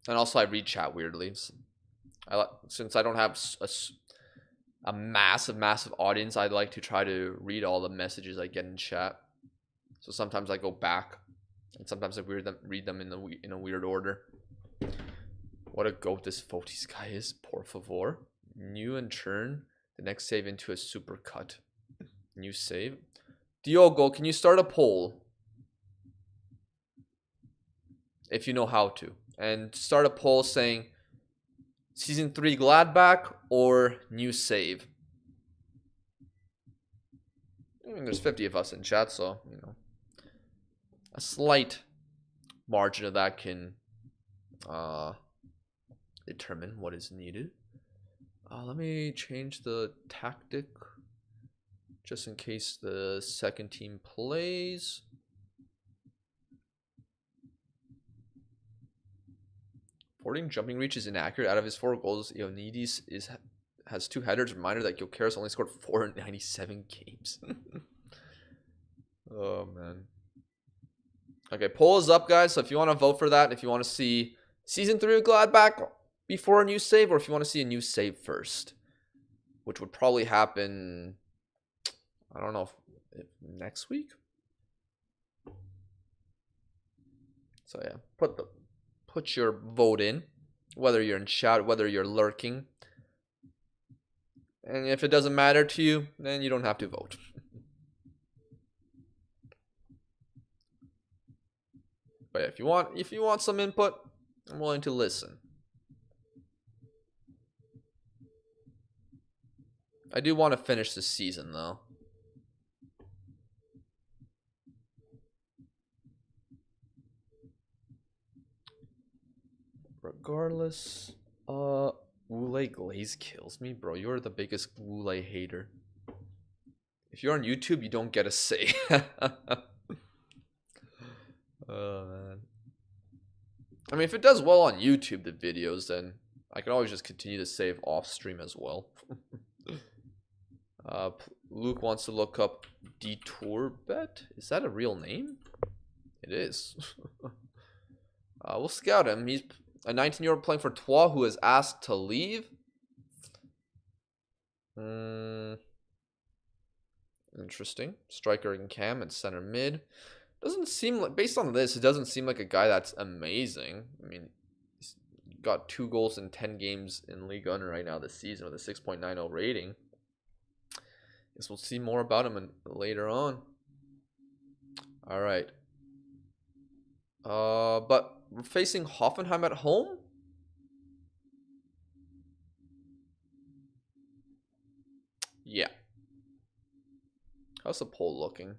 S1: And also I read chat weirdly. Since I don't have a massive audience, I'd like to try to read all the messages I get in chat. So sometimes I go back, and sometimes I read them in a weird order. What a goat this Fotis guy is, por favor. New and turn the next save into a super cut. New save. Diogo, can you start a poll? If you know how to. And start a poll saying Season 3 Gladbach or new save. I mean, there's 50 of us in chat, so, you know, a slight margin of that can determine what is needed. Let me change the tactic just in case the second team plays. Forwarding jumping reach is inaccurate. Out of his 4 goals, Ioannidis has 2 headers. Reminder that Gyökeres only scored 4 in 97 games. Oh, man. Okay, poll is up, guys. So if you want to vote for that, if you want to see Season 3 of Gladbach before a new save, or if you want to see a new save first, which would probably happen, I don't know, if next week? So yeah, put your vote in, whether you're in chat, whether you're lurking. And if it doesn't matter to you, then you don't have to vote. But yeah, if you want some input, I'm willing to listen. I do want to finish this season though. Regardless, Wule Glaze kills me, bro. You're the biggest Wule hater. If you're on YouTube, you don't get a say. Oh man. I mean, if it does well on YouTube, the videos, then I can always just continue to save off stream as well. Luke wants to look up Detour Bet. Is that a real name? It is. We'll scout him. He's a 19-year-old playing for Troyes who is asked to leave. Interesting. Striker in cam and center mid. Doesn't seem like, based on this, it doesn't seem like a guy that's amazing. I mean, he's got 2 goals in 10 games in Ligue 1 right now this season with a 6.90 rating. Guess we'll see more about him later on. All right. But we're facing Hoffenheim at home. Yeah. How's the poll looking?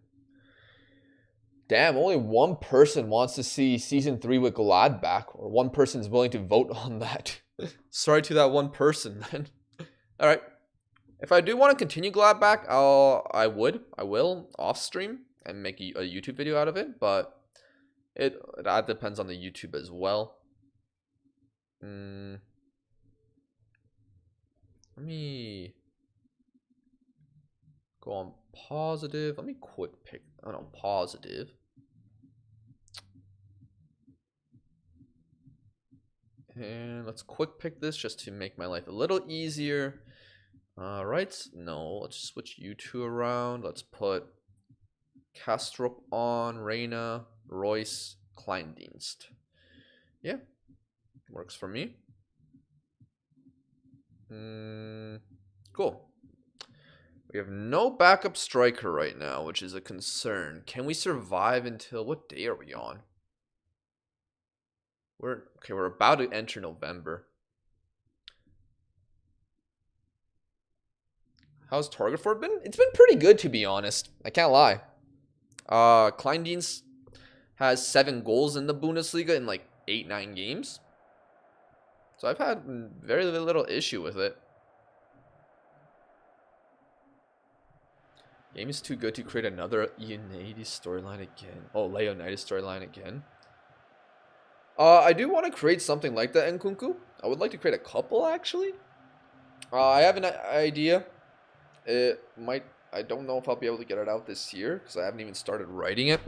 S1: Damn, only one person wants to see Season 3 with Gladbach, or one person is willing to vote on that. Sorry to that one person, then. Alright. If I do want to continue Gladbach, I will, off-stream, and make a YouTube video out of it, but that depends on the YouTube as well. Let me go on positive. Let me quick pick. I don't know, positive. And let's quick pick this just to make my life a little easier. Right? No, let's switch you two around. Let's put Kastrup on, Reina, Royce, Kleindienst. Yeah, works for me. Cool. We have no backup striker right now, which is a concern. Can we survive until, what day are we on? We're about to enter November. How's Torgefort been? It's been pretty good, to be honest. I can't lie. Kleindienst has 7 goals in the Bundesliga in like 8-9 games. So I've had very little issue with it. Game is too good to create another Leonidas storyline again. Oh, Leonidas storyline again. I do want to create something like that in Nkunku. I would like to create a couple, actually. I have an idea. I don't know if I'll be able to get it out this year, because I haven't even started writing it.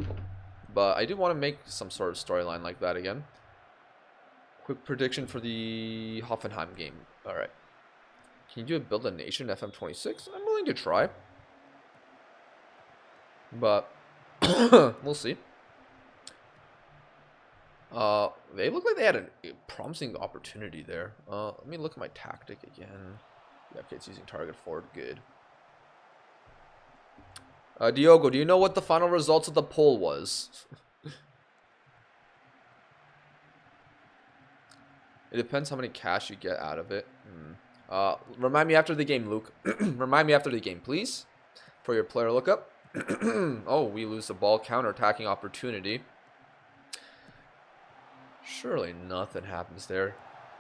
S1: But I do want to make some sort of storyline like that again. Quick prediction for the Hoffenheim game. Alright. Can you do a Build a Nation FM26? I'm willing to try. But we'll see. They look like they had a promising opportunity there. Let me look at my tactic again. Yeah, okay, it's using target forward. Good. Diogo, do you know what the final results of the poll was? It depends how many cash you get out of it. Remind me after the game, Luke. Remind me after the game, please, for your player lookup. Oh, we lose the ball. Counter-attacking opportunity. Surely nothing happens there.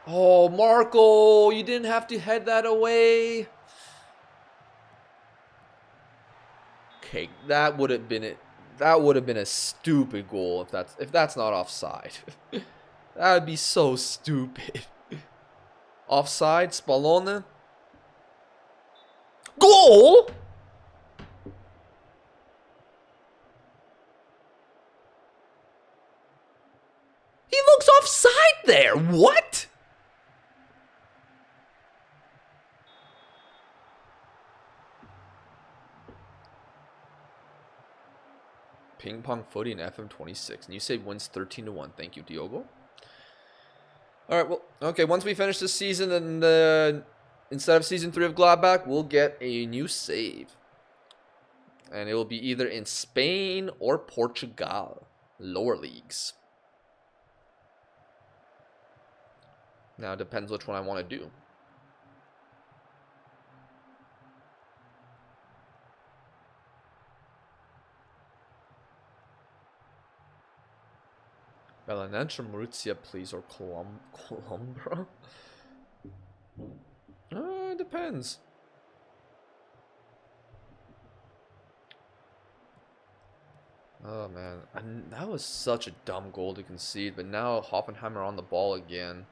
S1: Oh, Marco, you didn't have to head that away. Okay, that would have been it. That would have been a stupid goal if that's not offside. That would be so stupid. Offside, Spallone. Goal! He looks offside there. What? Ping Pong Footy and FM26. And you say wins 13-1. Thank you, Diogo. Alright, well, okay, once we finish this season, and instead of Season 3 of Gladbach, we'll get a new save. And it will be either in Spain or Portugal. Lower leagues. Now, it depends which one I want to do. Belenenses, Maurizia, please, or Columbra? It depends. Oh, man. And that was such a dumb goal to concede, but now Hoffenheimer on the ball again.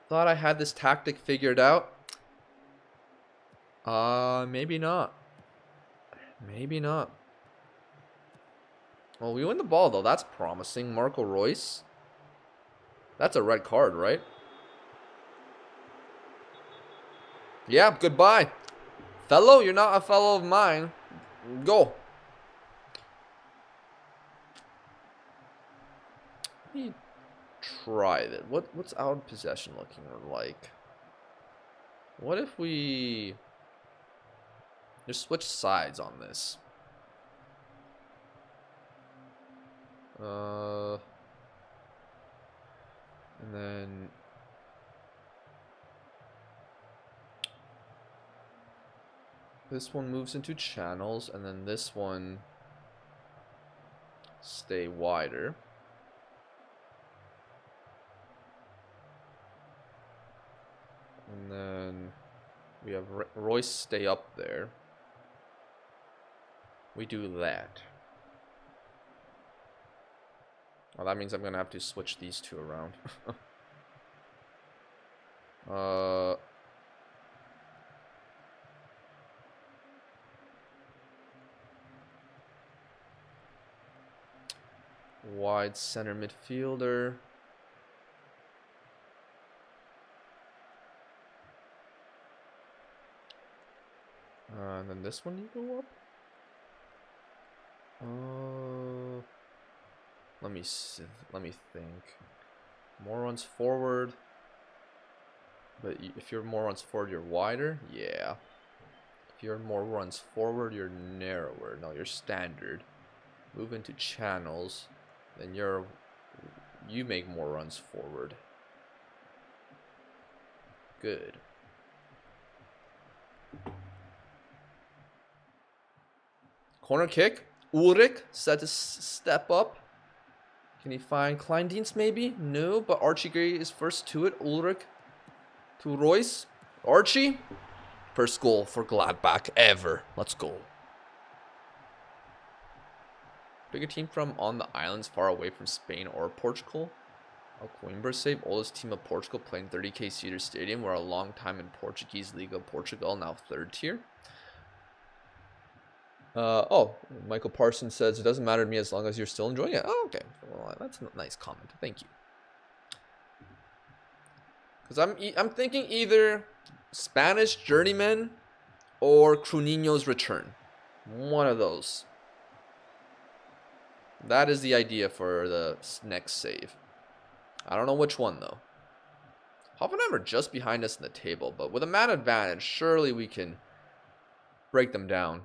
S1: Thought I had this tactic figured out. Maybe not. Maybe not. Well, we win the ball, though. That's promising. Marco Reus. That's a red card, right? Yeah, goodbye. Fellow, you're not a fellow of mine. Go. Let me try that. What's out possession looking like? What if we just switch sides on this? And then this one moves into channels, and then this one stay wider. And then we have Royce stay up there. We do that. Well, that means I'm gonna have to switch these two around. Wide center midfielder. And then this one you go up. Let me think. More runs forward. But if you're more runs forward, you're wider. Yeah. If you're more runs forward, you're narrower. No, you're standard. Move into channels. Then you make more runs forward. Good. Corner kick. Ulrich set to step up. Can he find Kleindienst maybe? No, but Archie Gray is first to it. Ulrich to Royce. Archie. First goal for Gladbach ever. Let's go. Pick a team from on the islands far away from Spain or Portugal. Coimbra save. Oldest team of Portugal playing 30k seater stadium. We're a long time in Portuguese Liga Portugal, now third tier. Michael Parsons says, it doesn't matter to me as long as you're still enjoying it. Oh, okay. Well, that's a nice comment. Thank you. Because I'm thinking either Spanish Journeyman or Cruninho's Return. One of those. That is the idea for the next save. I don't know which one, though. Hoffenheim are just behind us in the table, but with a man advantage, surely we can break them down.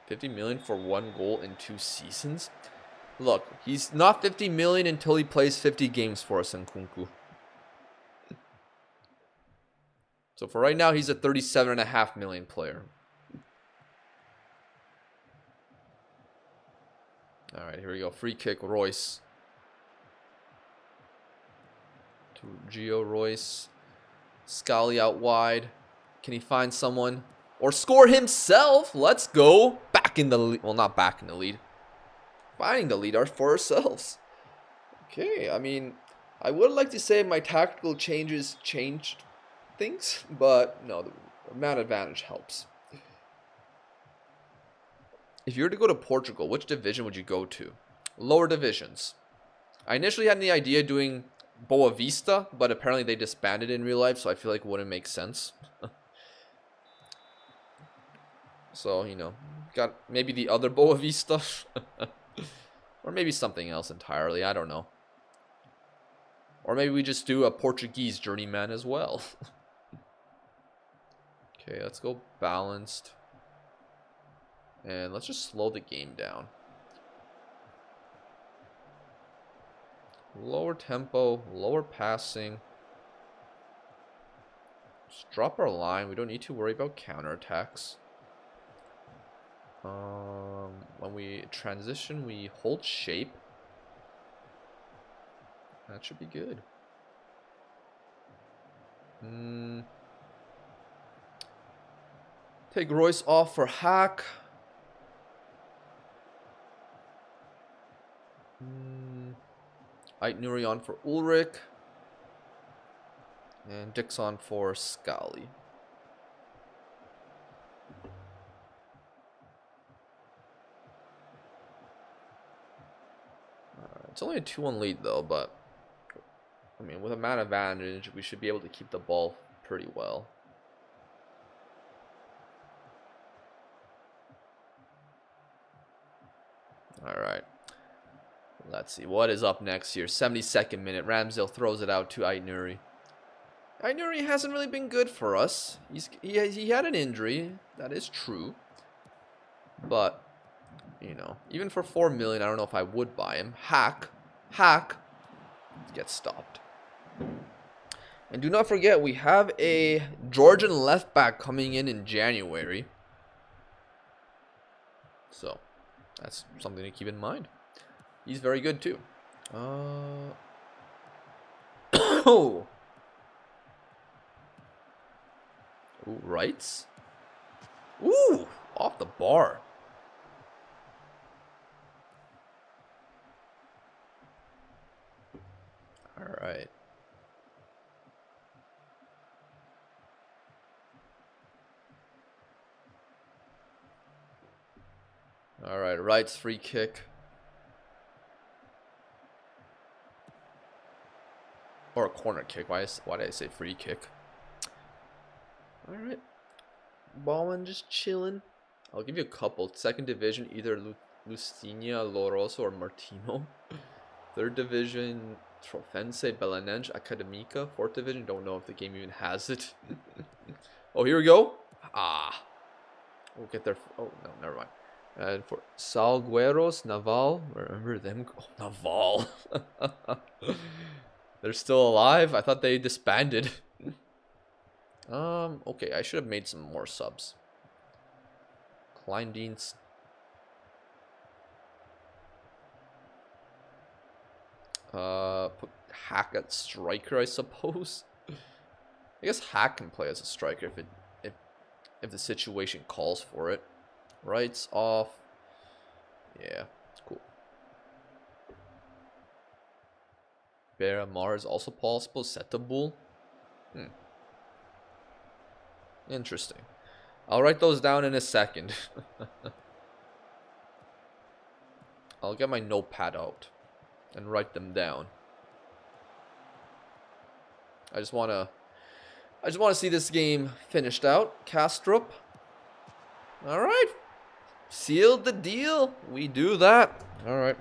S1: 50 million for one goal in 2 seasons? Look, he's not 50 million until he plays 50 games for us in Nkunku. So for right now, he's a 37.5 million player. All right, here we go. Free kick, Royce. To Gio Royce. Scally out wide. Can he find someone? Or score himself? Let's go. Back in the lead. Well, not back in the lead. Finding the lead for ourselves. Okay, I mean, I would like to say my tactical changes changed things, but no, the man advantage helps. If you were to go to Portugal, which division would you go to? Lower divisions. I initially had the idea of doing Boa Vista, but apparently they disbanded in real life, so I feel like it wouldn't make sense. So, you know, Got maybe the other Boa Vista. Or maybe something else entirely. I don't know. Or maybe we just do a Portuguese journeyman as well. Okay, let's go balanced. And let's just slow the game down. Lower tempo, lower passing. Just drop our line. We don't need to worry about counterattacks. When we transition, we hold shape. That should be good. Take Royce off for Hack. Ait-Nouri on for Ulrich. And Dixon for Scally. It's only a 2-1 lead though, but I mean, with a man advantage, we should be able to keep the ball pretty well. Alright. Let's see. What is up next here? 72nd minute. Ramsdale throws it out to Ait-Nouri. Ait-Nouri hasn't really been good for us. He had an injury. That is true. But, you know, even for 4 million, I don't know if I would buy him. Hack. Gets stopped. And do not forget, we have a Georgian left back coming in January. So, that's something to keep in mind. He's very good too. Oh. Ooh, rights. Ooh, off the bar. All right. All right, rights free kick. Or a corner kick. Why did I say free kick? Alright. Ballman just chilling. I'll give you a couple. Second division, either Lucinia, Loroso, or Martino. Third division, Trofense, Belenenses, Academica. Fourth division, don't know if the game even has it. Oh, here we go. Ah. We'll get there. Oh, no, never mind. And for Salgueros, Naval. Remember them? Oh, Naval. They're still alive? I thought they disbanded. Okay, I should have made some more subs. Kleindienst. Put Hack at striker, I suppose. I guess Hack can play as a striker if the situation calls for it. Rights off. Yeah, cool. Beramar is also possible. Setable. Interesting. I'll write those down in a second. I'll get my notepad out and write them down. I just want to see this game finished out. Kastrup. All right. Sealed the deal. We do that. All right.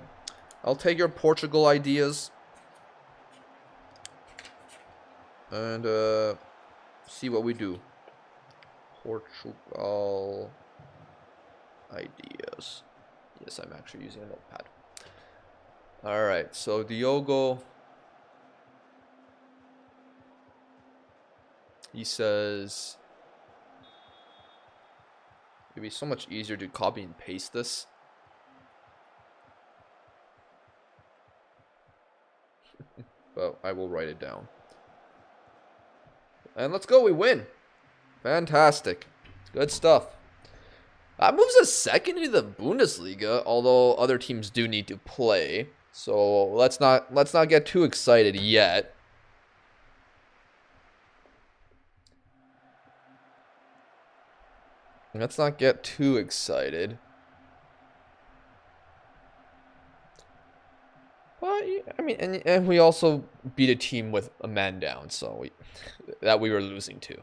S1: I'll take your Portugal ideas. And see what we do. Portugal ideas. Yes, I'm actually using a notepad. Alright, so Diogo. He says it'd be so much easier to copy and paste this. But I will write it down. And let's go, we win. Fantastic. Good stuff. That moves us second into the Bundesliga, although other teams do need to play. So let's not get too excited yet. Let's not get too excited. But I mean, and we also beat a team with a man down, so we were losing to.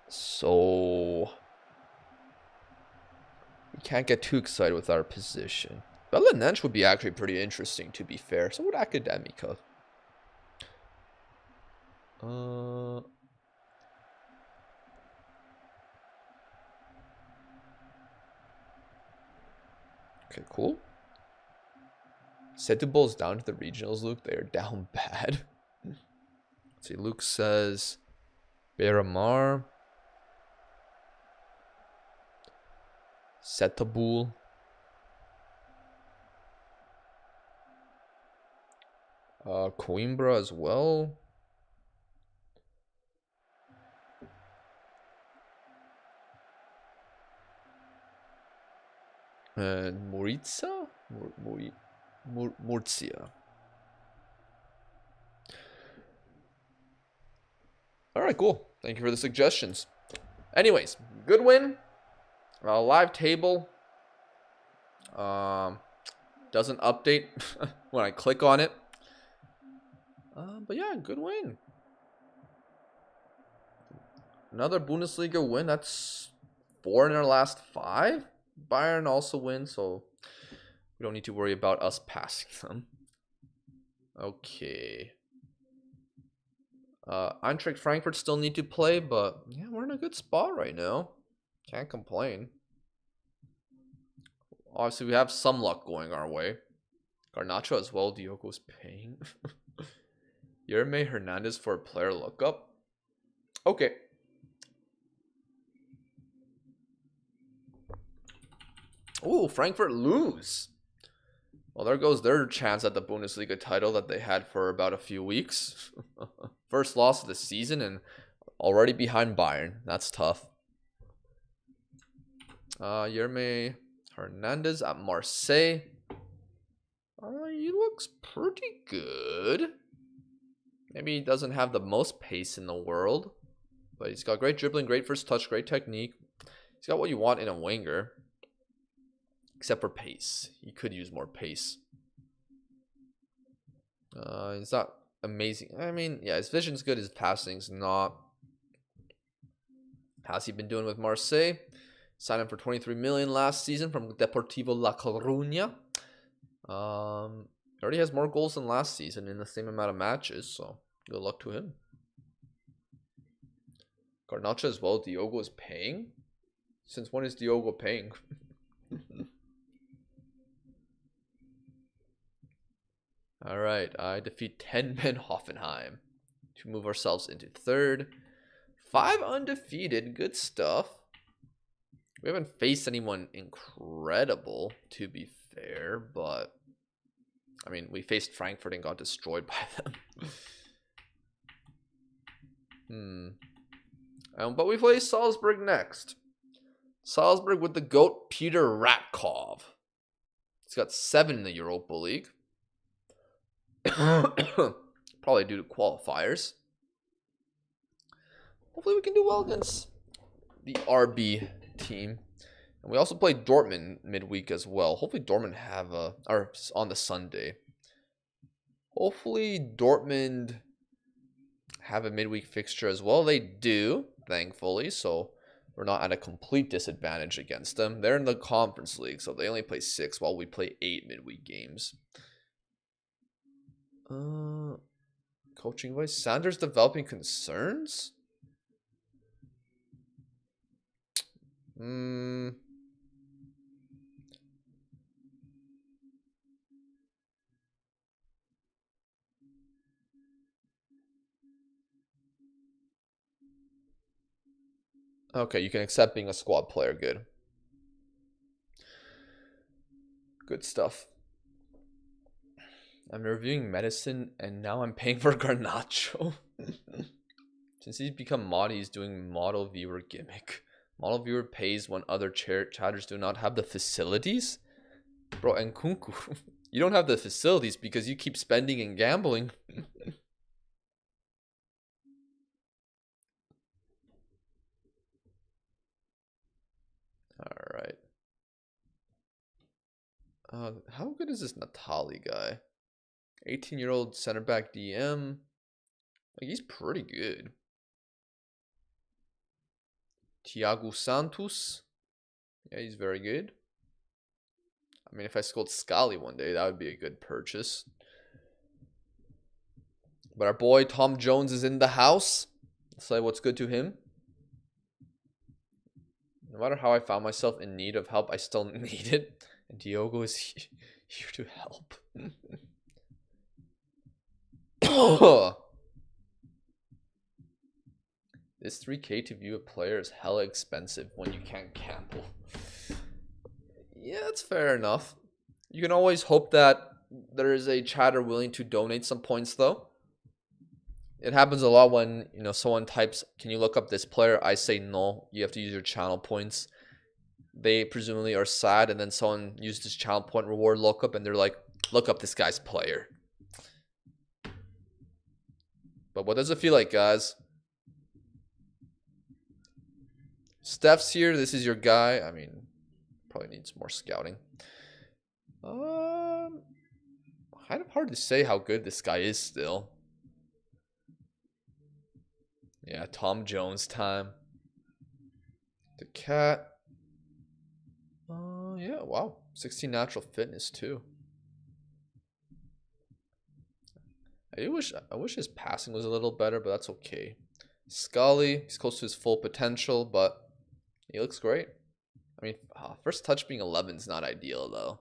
S1: So We can't get too excited with our position. Belenensch would be actually pretty interesting, to be fair. So would Academica. Okay, cool. Setubul's down to the regionals, Luke. They are down bad. Let's see, Luke says Beramar. Setubul. Coimbra as well. And Murcia? Murcia. Alright, cool. Thank you for the suggestions. Anyways, good win. Live table. Doesn't update when I click on it. But yeah, good win. Another Bundesliga win. That's 4 in our last 5. Bayern also wins, so we don't need to worry about us passing them. Okay. Eintracht Frankfurt still need to play, but yeah, we're in a good spot right now. Can't complain. Obviously, we have some luck going our way. Garnacho as well. Diogo's paying. Yerme Hernandez for a player lookup. Okay. Ooh, Frankfurt lose. Well, there goes their chance at the Bundesliga title that they had for about a few weeks. First loss of the season and already behind Bayern. That's tough. Yerme Hernandez at Marseille. He looks pretty good. Maybe he doesn't have the most pace in the world, but he's got great dribbling, great first touch, great technique. He's got what you want in a winger. Except for pace. He could use more pace. He's not amazing. I mean, yeah, his vision's good. His passing's not. How's he been doing with Marseille? Signed him for 23 million last season from Deportivo La Coruña. Already has more goals than last season in the same amount of matches, so good luck to him. Garnacho as well. Diogo is paying. Since when is Diogo paying? All right, I defeat 10 men Hoffenheim to move ourselves into 3rd. 5 undefeated, good stuff. We haven't faced anyone incredible, to be fair, but I mean, we faced Frankfurt and got destroyed by them. But we play Salzburg next. Salzburg with the GOAT Peter Ratkov. He's got 7 in the Europa League. Probably due to qualifiers. Hopefully we can do well against the RB team. And we also play Dortmund midweek as well. Hopefully Dortmund have or on the Sunday. Hopefully Dortmund have a midweek fixture as well. They do, thankfully, so we're not at a complete disadvantage against them. They're in the Conference League, so they only play 6 while we play 8 midweek games. Coaching advice. Sanders developing concerns? Okay, you can accept being a squad player. Good. Good stuff. I'm reviewing medicine and now I'm paying for Garnacho. Since he's become mod, he's doing model viewer gimmick. Model viewer pays when other chatters do not have the facilities? Bro, and Kunku, you don't have the facilities because you keep spending and gambling. Alright. How good is this Natali guy? 18-year-old center back DM. Like, he's pretty good. Thiago Santos. Yeah, he's very good. I mean, if I scold Scally one day, that would be a good purchase. But our boy Tom Jones is in the house. Let's say what's good to him. No matter how I found myself in need of help, I still need it. And Diogo is here to help. This 3K to view a player is hella expensive when you can't gamble. Yeah, that's fair enough. You can always hope that there is a chatter willing to donate some points, though. It happens a lot when, you know, someone types, "Can you look up this player?" I say no. You have to use your channel points. They presumably are sad, and then someone used this channel point reward lookup, and they're like, "Look up this guy's player." But what does it feel like, guys? Steph's here. This is your guy. I mean, probably needs more scouting. Kind of hard to say how good this guy is still. Yeah, Tom Jones time. The cat. Yeah, wow. 16 natural fitness too. I wish his passing was a little better, but that's okay. Scully, he's close to his full potential, but he looks great. I mean, first touch being 11 is not ideal though.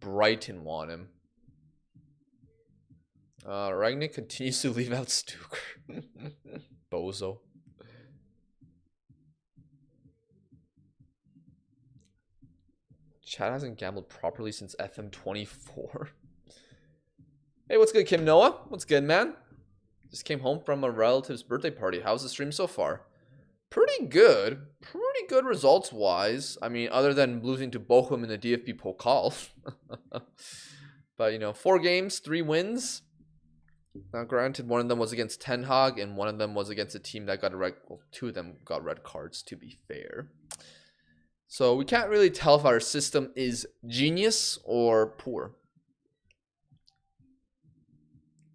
S1: Brighton want him. Ragnick continues to leave out Stuker. Bozo. Chad hasn't gambled properly since FM24. Hey, what's good, Kim Noah? What's good, man? Just came home from a relative's birthday party. How's the stream so far? Pretty good. Pretty good results-wise. I mean, other than losing to Bochum in the DFB Pokal. But, you know, 4 games, 3 wins. Now, granted, one of them was against Ten Hag, and one of them was against a team that got a red... Well, 2 of them got red cards, to be fair. So, we can't really tell if our system is genius or poor.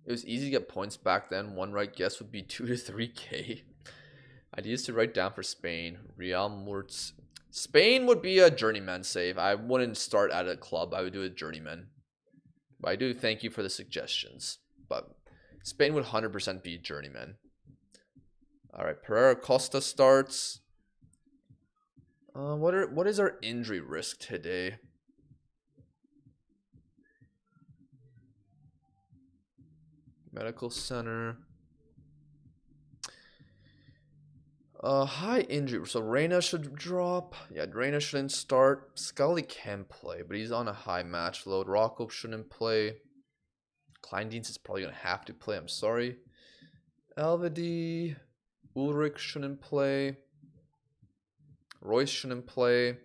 S1: It was easy to get points back then. One right guess would be 2 to 3K. Ideas to write down for Spain. Real Murts. Spain would be a journeyman save. I wouldn't start at a club. I would do a journeyman. But I do thank you for the suggestions. But Spain would 100% be journeyman. Alright, Pereira Costa starts. What is our injury risk today? Medical center. High injury. So Reina should drop. Yeah, Reina shouldn't start. Scully can play, but he's on a high match load. Rocco shouldn't play. Kleindienst is probably going to have to play. I'm sorry. Elvedi. Ulrich shouldn't play. Royce shouldn't play.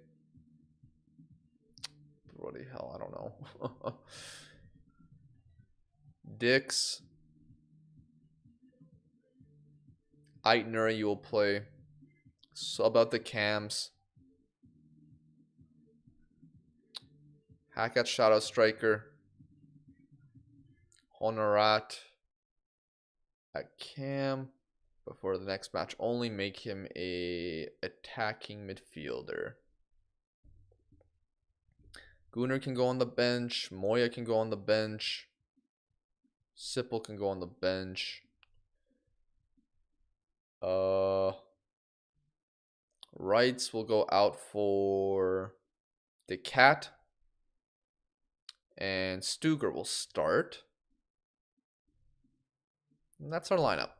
S1: What the hell? I don't know. Dix. Eitner, you will play. So about the cams. Hackett, Shadow Striker. Honorat at cam. Before the next match, only make him a attacking midfielder. Gunnar can go on the bench. Moya can go on the bench. Sipple can go on the bench. Wrights will go out for the cat. And Stuger will start. And that's our lineup.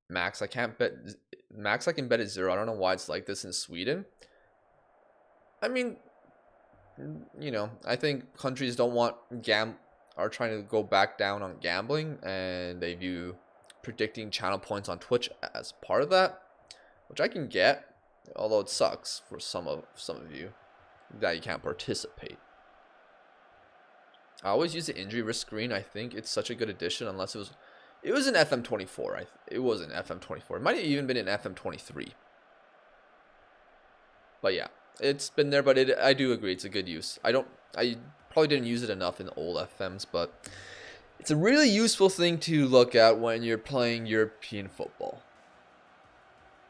S1: Max, I can't bet. Max, I can bet at 0. I don't know why it's like this in Sweden. I mean, you know, I think countries don't want are trying to go back down on gambling, and they view predicting channel points on Twitch as part of that, which I can get, although it sucks for some of you that you can't participate. I always use the injury risk screen. I think it's such a good addition, unless it was in FM24. It was in FM24. It might have even been in FM23. But yeah, it's been there. But I do agree, it's a good use. I probably didn't use it enough in old FMs, but It's a really useful thing to look at when you're playing European football.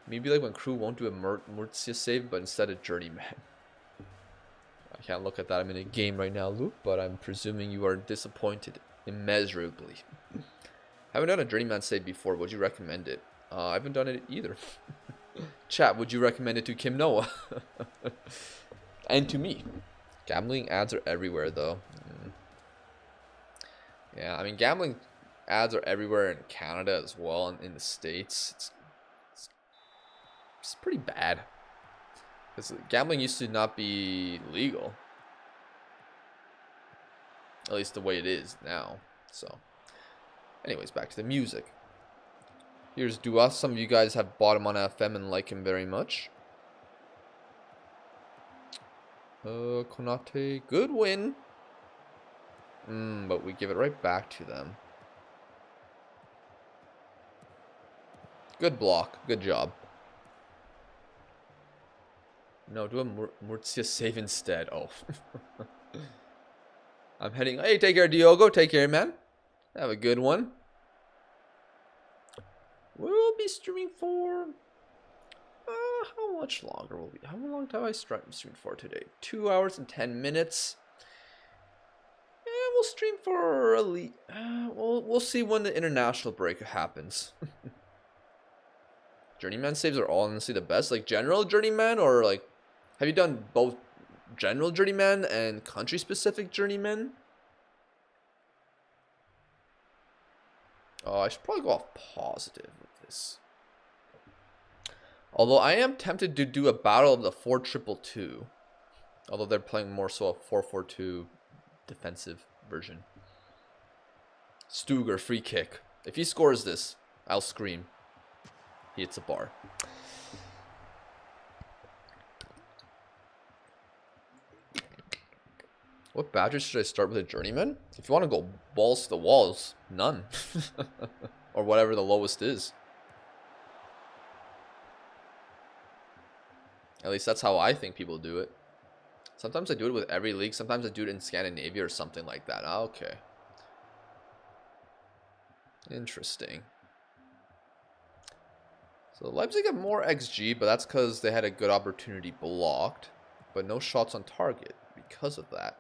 S1: Maybe like when crew won't do a Murcia save, but instead a journeyman. I can't look at that. I'm in a game right now, Luke, but I'm presuming you are disappointed immeasurably. Haven't done a journeyman save before. Would you recommend it? I haven't done it either. Chat, would you recommend it to Kim Noah? And to me. Gambling ads are everywhere, though. Yeah, I mean, gambling ads are everywhere in Canada as well, and in the States. It's pretty bad. Because gambling used to not be legal. At least the way it is now. So, anyways, back to the music. Here's Dua. Some of you guys have bought him on FM and like him very much. Konate, good win. But we give it right back to them. Good block. Good job. No, do a Murcia save instead. Oh. I'm heading. Hey, take care, Diogo. Take care, man. Have a good one. We'll be streaming for... how much longer will we... How long have I streamed for today? 2 hours and 10 minutes. Yeah, we'll stream for we'll see when the international break happens. Journeyman saves are honestly the best. Like general journeyman, or like, have you done both general journeyman and country specific journeyman? Oh, I should probably go off positive with this. Although I am tempted to do a battle of the 4-2-2. Although they're playing more so a 4-4-2 defensive version. Stuger, free kick. If he scores this, I'll scream. He hits a bar. What badges should I start with a journeyman? If you want to go balls to the walls, none. Or whatever the lowest is. At least that's how I think people do it. Sometimes I do it with every league. Sometimes I do it in Scandinavia or something like that. Okay. Interesting. So Leipzig have more XG, but that's because they had a good opportunity blocked. But no shots on target because of that.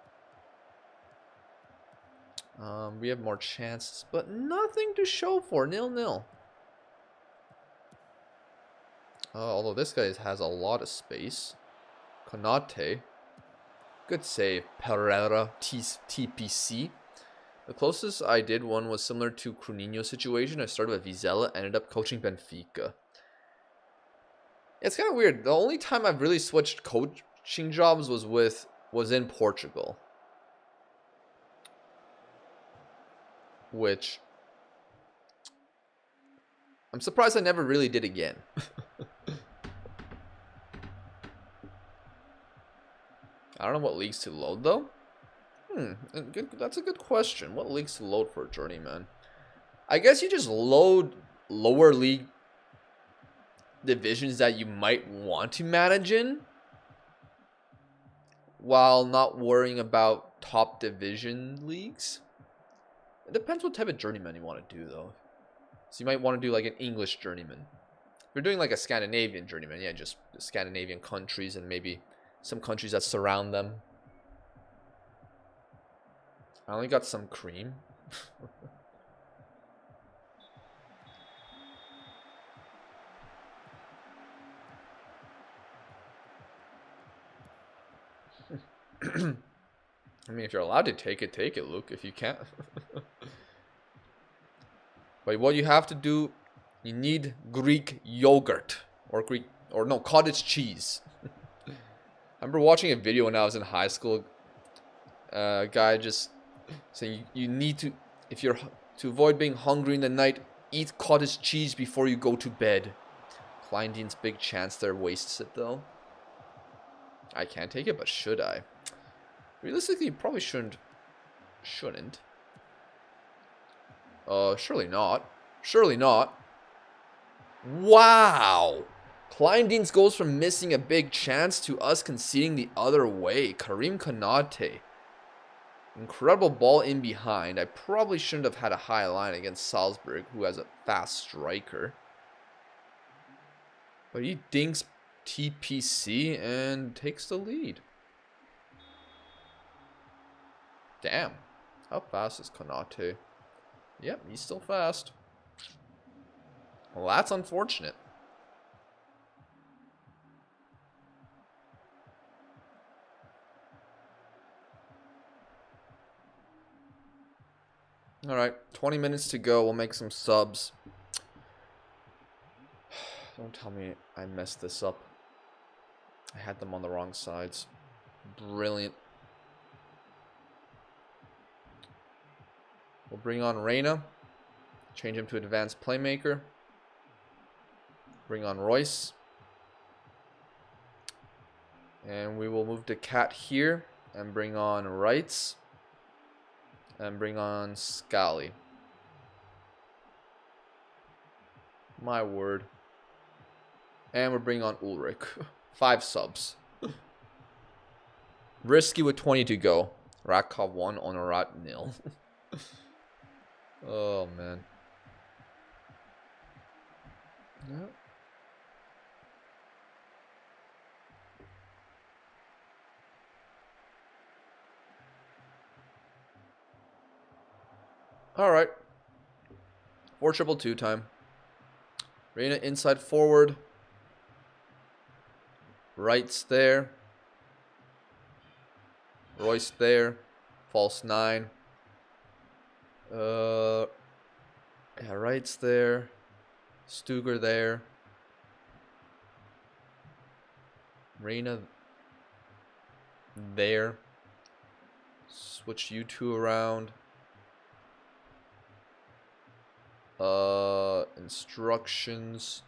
S1: We have more chances, but nothing to show for. 0-0. Although this guy has a lot of space. Konate. Good save. Pereira. TPC. The closest I did one was similar to Cruninho's situation. I started with Vizela, ended up coaching Benfica. It's kind of weird. The only time I've really switched coaching jobs was in Portugal. Which I'm surprised I never really did again. I don't know what leagues to load though. That's a good question. What leagues to load for a journeyman? I guess you just load lower league divisions that you might want to manage in, while not worrying about top division leagues. It depends what type of journeyman you want to do though. So you might want to do like an English journeyman. If you're doing like a Scandinavian journeyman, yeah, just the Scandinavian countries and maybe some countries that surround them. I only got some cream. I mean, if you're allowed to take it, Luke. If you can't. But what you have to do, you need Greek yogurt. Or cottage cheese. I remember watching a video when I was in high school. A guy just saying you need to, if you're to avoid being hungry in the night, eat cottage cheese before you go to bed. Kleindien's big chance there wastes it though. I can't take it, but should I? Realistically, you probably shouldn't. Surely not. Surely not. Wow. Kleindienst goes from missing a big chance to us conceding the other way. Karim Konate. Incredible ball in behind. I probably shouldn't have had a high line against Salzburg, who has a fast striker. But he dinks TPC and takes the lead. Damn. How fast is Konate? Yep, he's still fast. Well, that's unfortunate. Alright, 20 minutes to go. We'll make some subs. Don't tell me I messed this up. I had them on the wrong sides. Brilliant. We'll bring on Reyna. Change him to advanced playmaker. Bring on Royce. And we will move to Cat here. And bring on Wrights. And bring on Scally. My word. And we're bringing on Ulrich. 5 subs. Risky with 20 to go. Rakov 1, Onorat 0. Oh, man. Yep. Alright. 4-2-2 time. Reyna inside forward. Wright's there. Royce there. False 9. Yeah, Wright's there. Stuger there. Reyna there. Switch you two around. Instructions.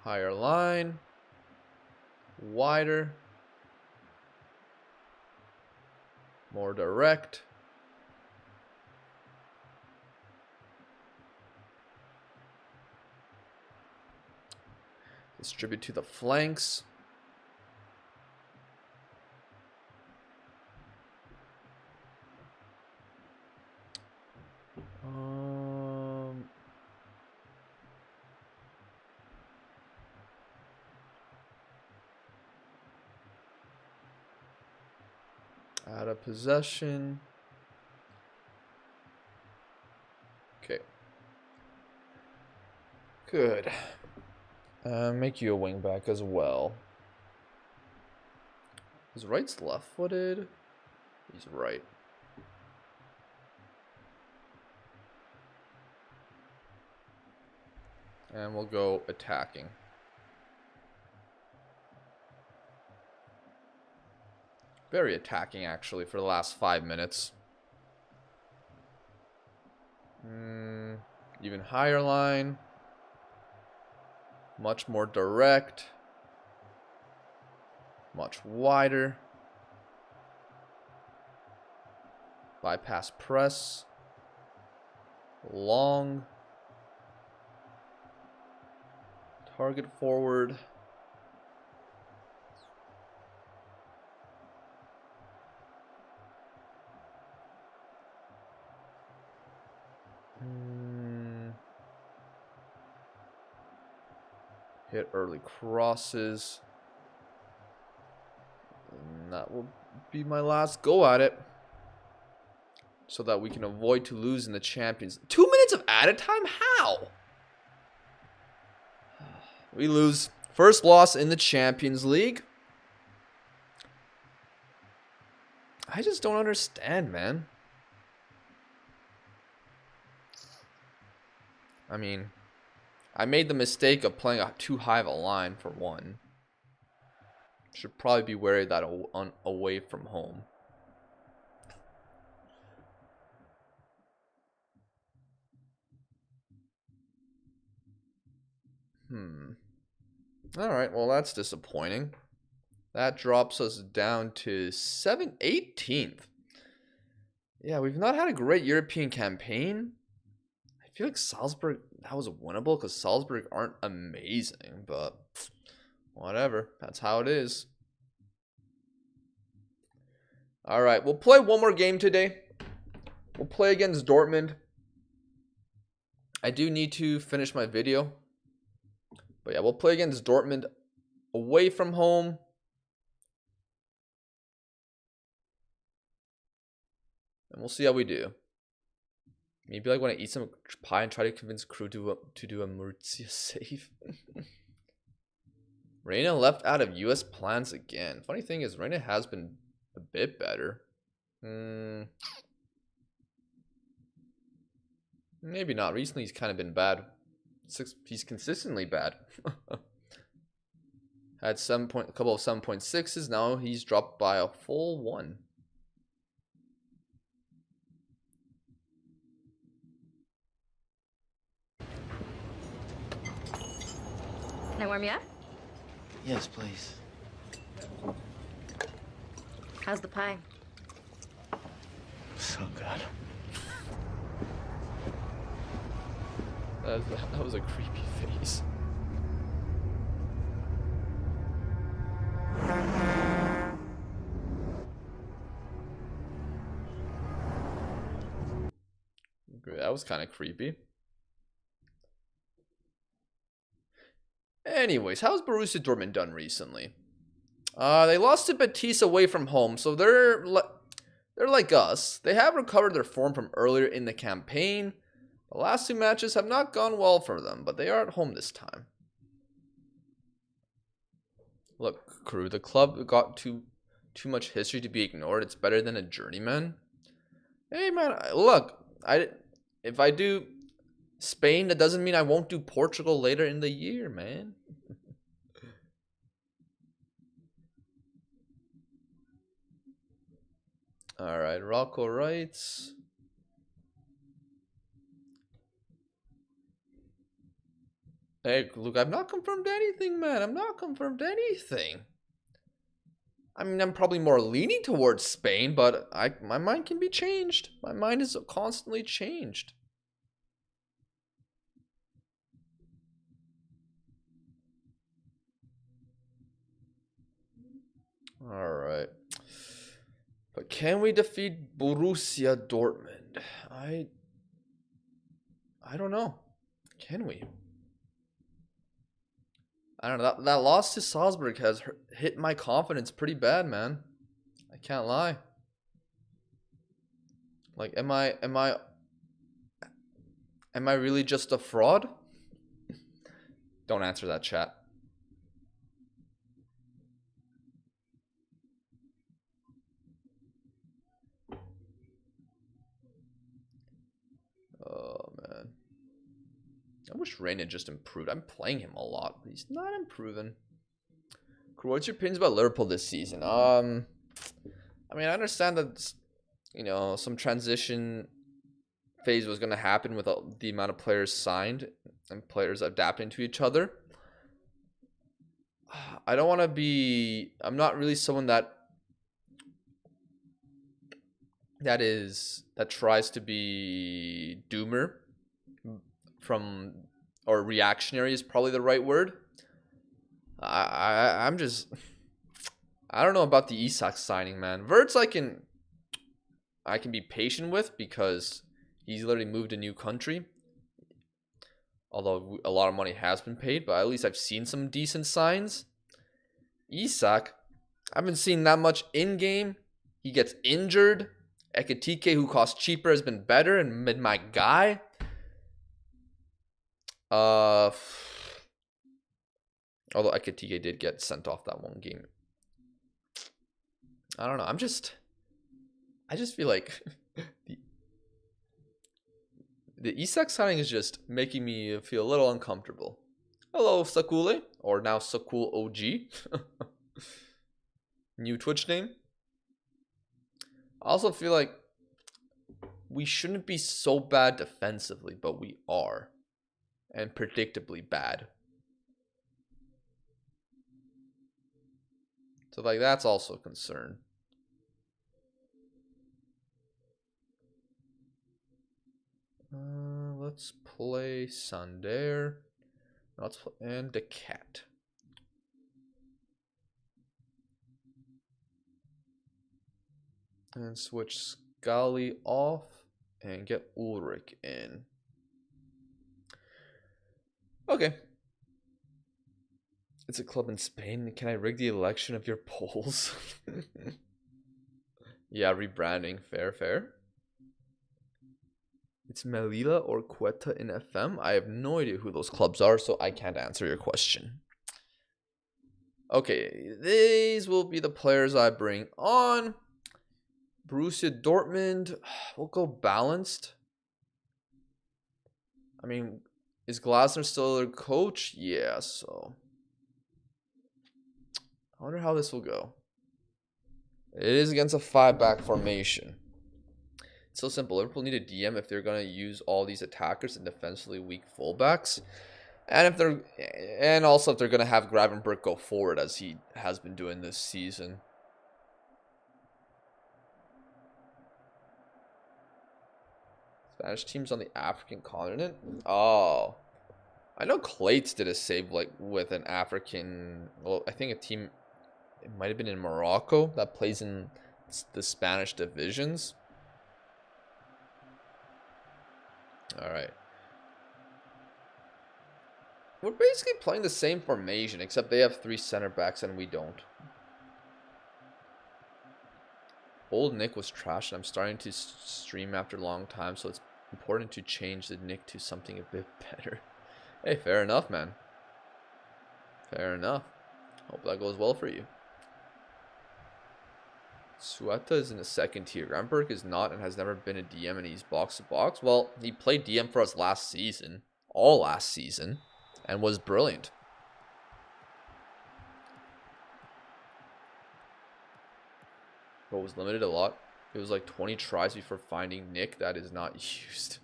S1: Higher line. Wider. More direct. Distribute to the flanks. Out of possession. Okay. Good. Make you a wing back as well. Is Wright's left-footed? He's right. And we'll go attacking. Very attacking, actually, for the last 5 minutes. Even higher line. Much more direct. Much wider. Bypass press. Long. Target forward. Hit early crosses. And that will be my last go at it. So that we can avoid to lose in the Champions. 2 minutes of added time? How? We lose. First loss in the Champions League. I just don't understand, man. I mean, I made the mistake of playing too high of a line for one. Should probably be wary that away from home. Alright, well that's disappointing. That drops us down to 18th. Yeah, we've not had a great European campaign. I feel like Salzburg, that was winnable because Salzburg aren't amazing, but whatever. That's how it is. All right, we'll play one more game today. We'll play against Dortmund. I do need to finish my video. But yeah, we'll play against Dortmund away from home. And we'll see how we do. Maybe like when I eat some pie and try to convince crew to do a Murcia save. Reina left out of US plans again. Funny thing is, Reina has been a bit better. Maybe not. Recently, he's kind of been bad. He's consistently bad. Had a couple of 7.6s. Now he's dropped by a full 1.
S4: Can I warm you up?
S5: Yes, please.
S4: How's the pie?
S5: So good.
S1: That was a creepy face. That was kind of creepy. Anyways, how's Borussia Dortmund done recently? They lost to Betis away from home, so they're like us. They have recovered their form from earlier in the campaign. The last 2 matches have not gone well for them, but they are at home this time. Look, crew, the club got too much history to be ignored. It's better than a journeyman. Hey, man, look, if I do Spain, that doesn't mean I won't do Portugal later in the year, man. All right, Rocco writes. Hey, look, I've not confirmed anything, man. I'm not confirmed anything. I mean, I'm probably more leaning towards Spain, but my mind can be changed. My mind is constantly changed. All right. But can we defeat Borussia Dortmund? I don't know. Can we? I don't know. That loss to Salzburg has hit my confidence pretty bad, man. I can't lie. Like, am I really just a fraud? Don't answer that, chat. Oh, man. I wish Rain had just improved. I'm playing him a lot, but he's not improving. What's your opinions about Liverpool this season? I mean, I understand that, you know, some transition phase was going to happen with the amount of players signed and players adapting to each other. I don't want to be... I'm not really someone that tries to be doomer or reactionary is probably the right word. I'm just... I don't know about the Isak signing, man. Wirtz I can be patient with because he's literally moved a new country. Although a lot of money has been paid, but at least I've seen some decent signs. Isak, I haven't seen that much in-game. He gets injured. Ekitike, who costs cheaper, has been better and been my guy. Although Ekitike did get sent off that one game. I don't know. I just feel like the Isak signing is just making me feel a little uncomfortable. Hello, Sakule, or now Sakul OG. New Twitch name. I also feel like we shouldn't be so bad defensively, but we are. And predictably bad. So, like, that's also a concern. Let's play Sander. And the cat. And switch Scally off and get Ulrich in. Okay. It's a club in Spain. Can I rig the election of your polls? Yeah, rebranding. Fair, fair. It's Melilla or Quetta in FM. I have no idea who those clubs are, so I can't answer your question. Okay, these will be the players I bring on. Borussia Dortmund. We'll go balanced. I mean, is Glasner still their coach? Yeah, so I wonder how this will go. It is against a 5-back formation. It's so simple. Liverpool need a DM if they're going to use all these attackers and defensively weak fullbacks. And also if they're going to have Gravenberch go forward as he has been doing this season. Spanish teams on the African continent? Oh. I know Clates did a save like with an African, well, I think a team, it might have been in Morocco that plays in the Spanish divisions. All right. We're basically playing the same formation, except they have 3 center backs and we don't. Old Nick was trash, and I'm starting to stream after a long time, so it's important to change the Nick to something a bit better. Hey, fair enough, man. Fair enough. Hope that goes well for you. Sueta is in the 2nd tier. Gravenberch is not and has never been a DM, and he's box to box. Well, he played DM for us last season, all last season, and was brilliant. But was limited a lot. It was like 20 tries before finding Nick. That is not used.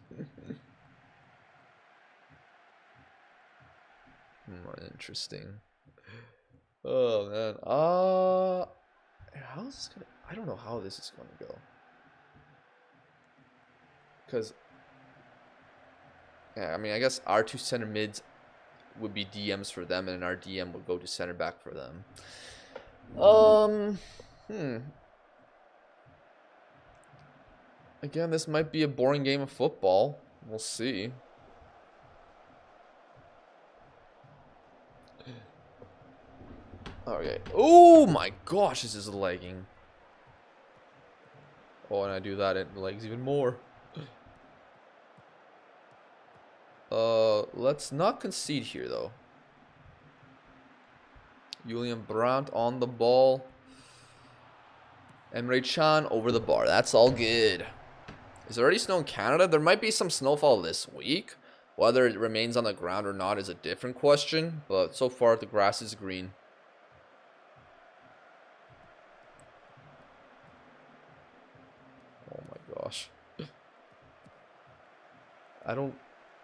S1: Interesting. Oh man. How's this gonna? I don't know how this is gonna go. Because, yeah, I mean, I guess our 2 center mids would be DMs for them, and our DM would go to center back for them. Again, this might be a boring game of football. We'll see. Okay. Oh my gosh, this is lagging. Oh, and I do that, it lags even more. Let's not concede here, though. Julian Brandt on the ball. Emre Can over the bar. That's all good. Is there already snow in Canada? There might be some snowfall this week. Whether it remains on the ground or not is a different question. But so far, the grass is green. Oh my gosh. I don't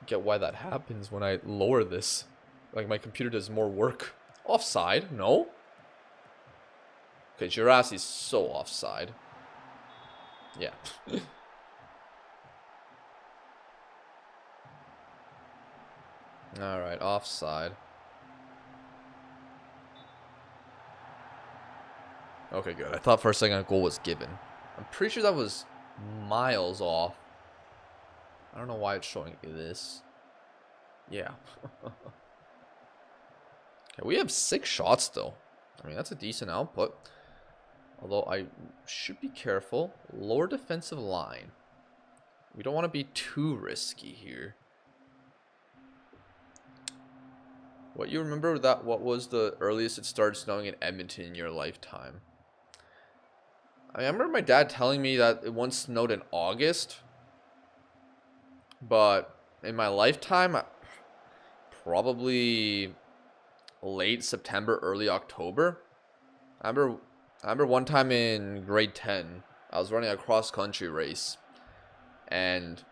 S1: get why that happens when I lower this. Like, my computer does more work. Offside? No? Okay, Jurassi's so offside. Yeah. Alright, offside. Okay, good. I thought for a second a goal was given. I'm pretty sure that was miles off. I don't know why it's showing me this. Yeah. Okay, we have 6 shots though. I mean, that's a decent output. Although I should be careful. Lower defensive line. We don't want to be too risky here. What you remember that? What was the earliest it started snowing in Edmonton in your lifetime? I remember my dad telling me that it once snowed in August. But in my lifetime, probably late September, early October. I remember one time in grade 10, I was running a cross-country race. And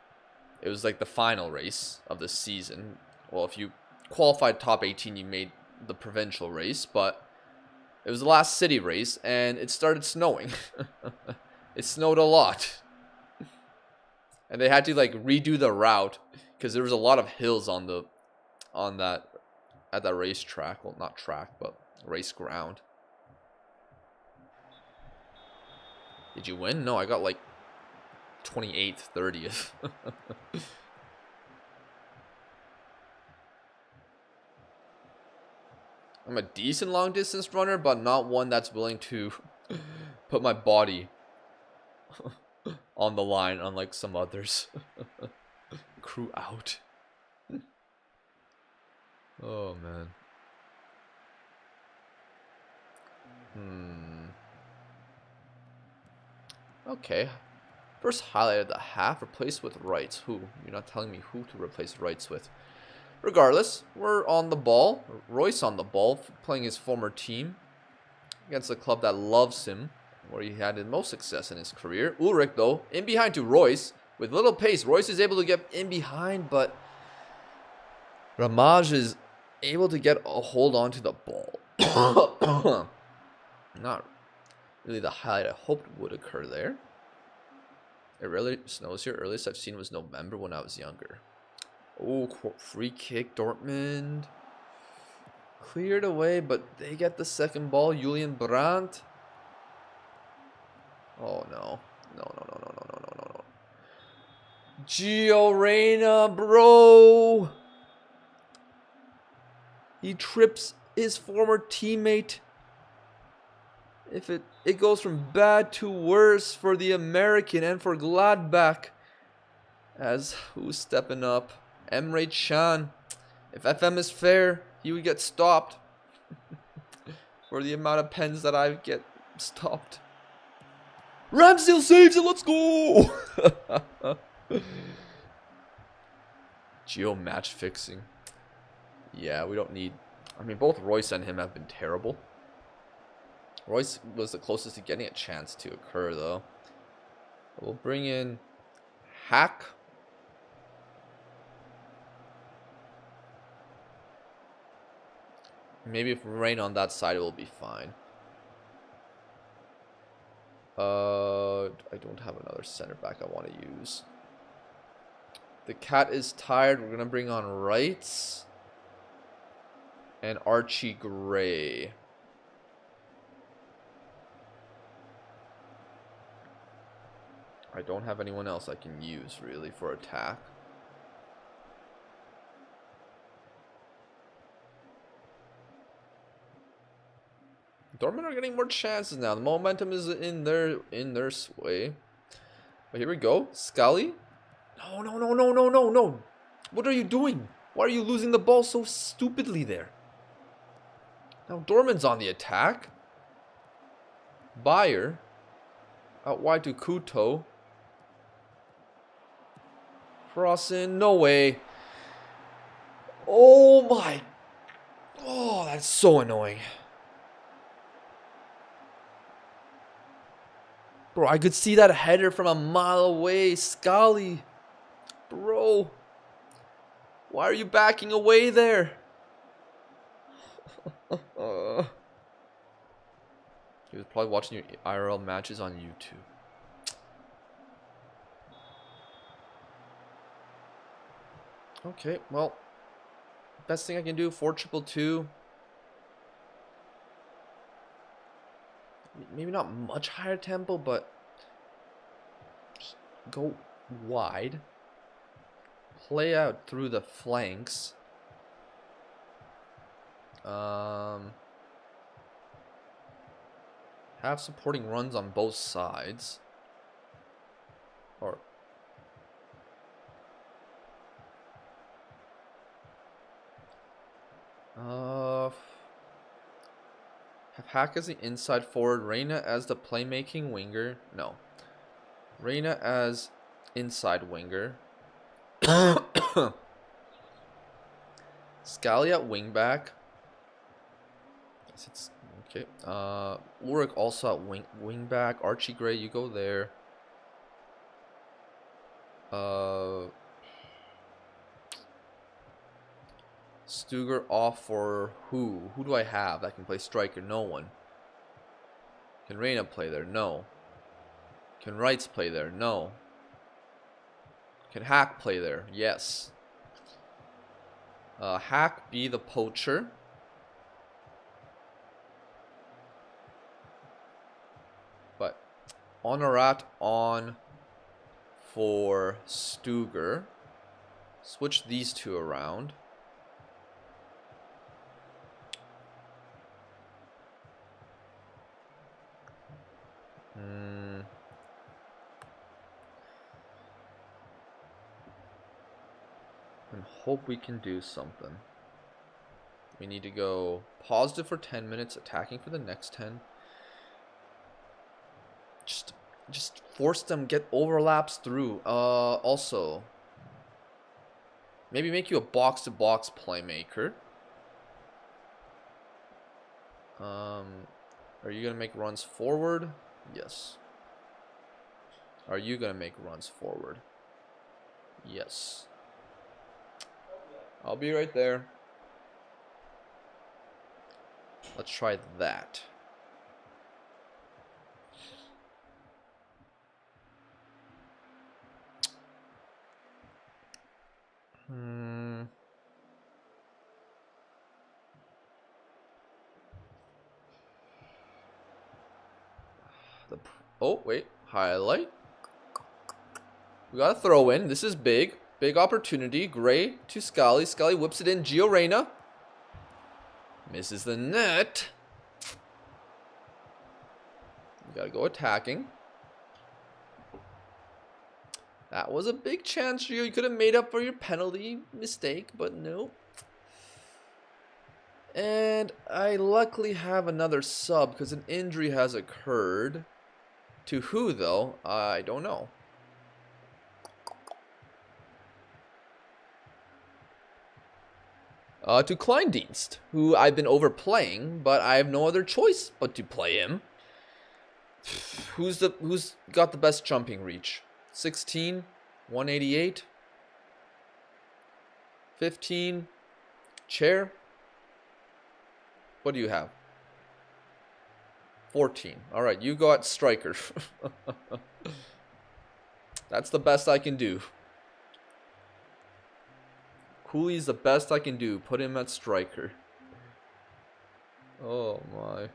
S1: it was like the final race of the season. Well, if you qualified top 18, you made the provincial race. But it was the last city race, and it started snowing. It snowed a lot. And they had to like redo the route because there was a lot of hills at that racetrack. Well, not track, but race ground. Did you win? No, I got like 28th, 30th. I'm a decent long distance runner, but not one that's willing to put my body on the line, unlike some others. Crew out. Oh, man. Okay. First highlight of the half, replaced with rights. Who? You're not telling me who to replace rights with. Regardless, we're on the ball. Royce on the ball, playing his former team against a club that loves him, where he had the most success in his career. Ulrich, though, in behind to Royce. With little pace, Royce is able to get in behind, but Ramaj is able to get a hold on to the ball. Not really the highlight I hoped would occur there. It really snows here. Earliest I've seen was November when I was younger. Oh, free kick, Dortmund. Cleared away, but they get the second ball. Julian Brandt. Oh, no. No. Gio Reyna, bro. He trips his former teammate. If it goes from bad to worse for the American and for Gladbach. As who's stepping up? Emre Can. If FM is fair, he would get stopped. For the amount of pens that I get stopped. Ramsdale saves it, let's go! Geo match fixing. Yeah, we don't need... I mean, both Royce and him have been terrible. Royce was the closest to getting a chance to occur, though. We'll bring in Hack. Maybe if we rain on that side, it will be fine. I don't have another center back I want to use. The cat is tired. We're going to bring on Wrights. And Archie Gray. I don't have anyone else I can use, really, for attack. Dortmund are getting more chances now. The momentum is in their sway. But here we go. Scully. No. What are you doing? Why are you losing the ball so stupidly there? Now Dortmund's on the attack. Bayer. Out wide to Kuto. Cross in. No way. Oh my. Oh, that's so annoying. Bro, I could see that header from a mile away. Scully. Bro. Why are you backing away there? He was probably watching your IRL matches on YouTube. Okay, well. Best thing I can do, 4-2-2. Maybe not much higher tempo, but just go wide. Play out through the flanks. Have supporting runs on both sides. Or have Hack as the inside forward, Reyna as the playmaking winger. No. Reyna as inside winger. Scally at wingback. It's okay. Ulrich also at wingback. Archie Gray, you go there. Stuger off for who? Who do I have that can play striker? No one. Can Reyna play there? No. Can Wrights play there? No. Can Hack play there? Yes. Hack be the poacher. But Honorat on for Stuger. Switch these two around. And hope we can do something. We need to go positive for 10 minutes, attacking for the next 10. Just force them, get overlaps through. Also, maybe make you a box-to-box playmaker. Are you gonna make runs forward? Yes. Are you gonna make runs forward? Yes. I'll be right there. Let's try that. Oh, wait. Highlight. We got a throw in. This is big. Big opportunity. Gray to Scally. Scally whips it in. Gio Reyna. Misses the net. You gotta go attacking. That was a big chance, Gio. You could have made up for your penalty mistake, but no. And I luckily have another sub because an injury has occurred. To who, though? I don't know. To Kleindienst, who I've been overplaying, but I have no other choice but to play him. Who's got the best jumping reach? 16, 188, 15, chair. What do you have? 14. All right, you got striker. That's the best I can do. Cooley's the best I can do. Put him at striker. Oh my.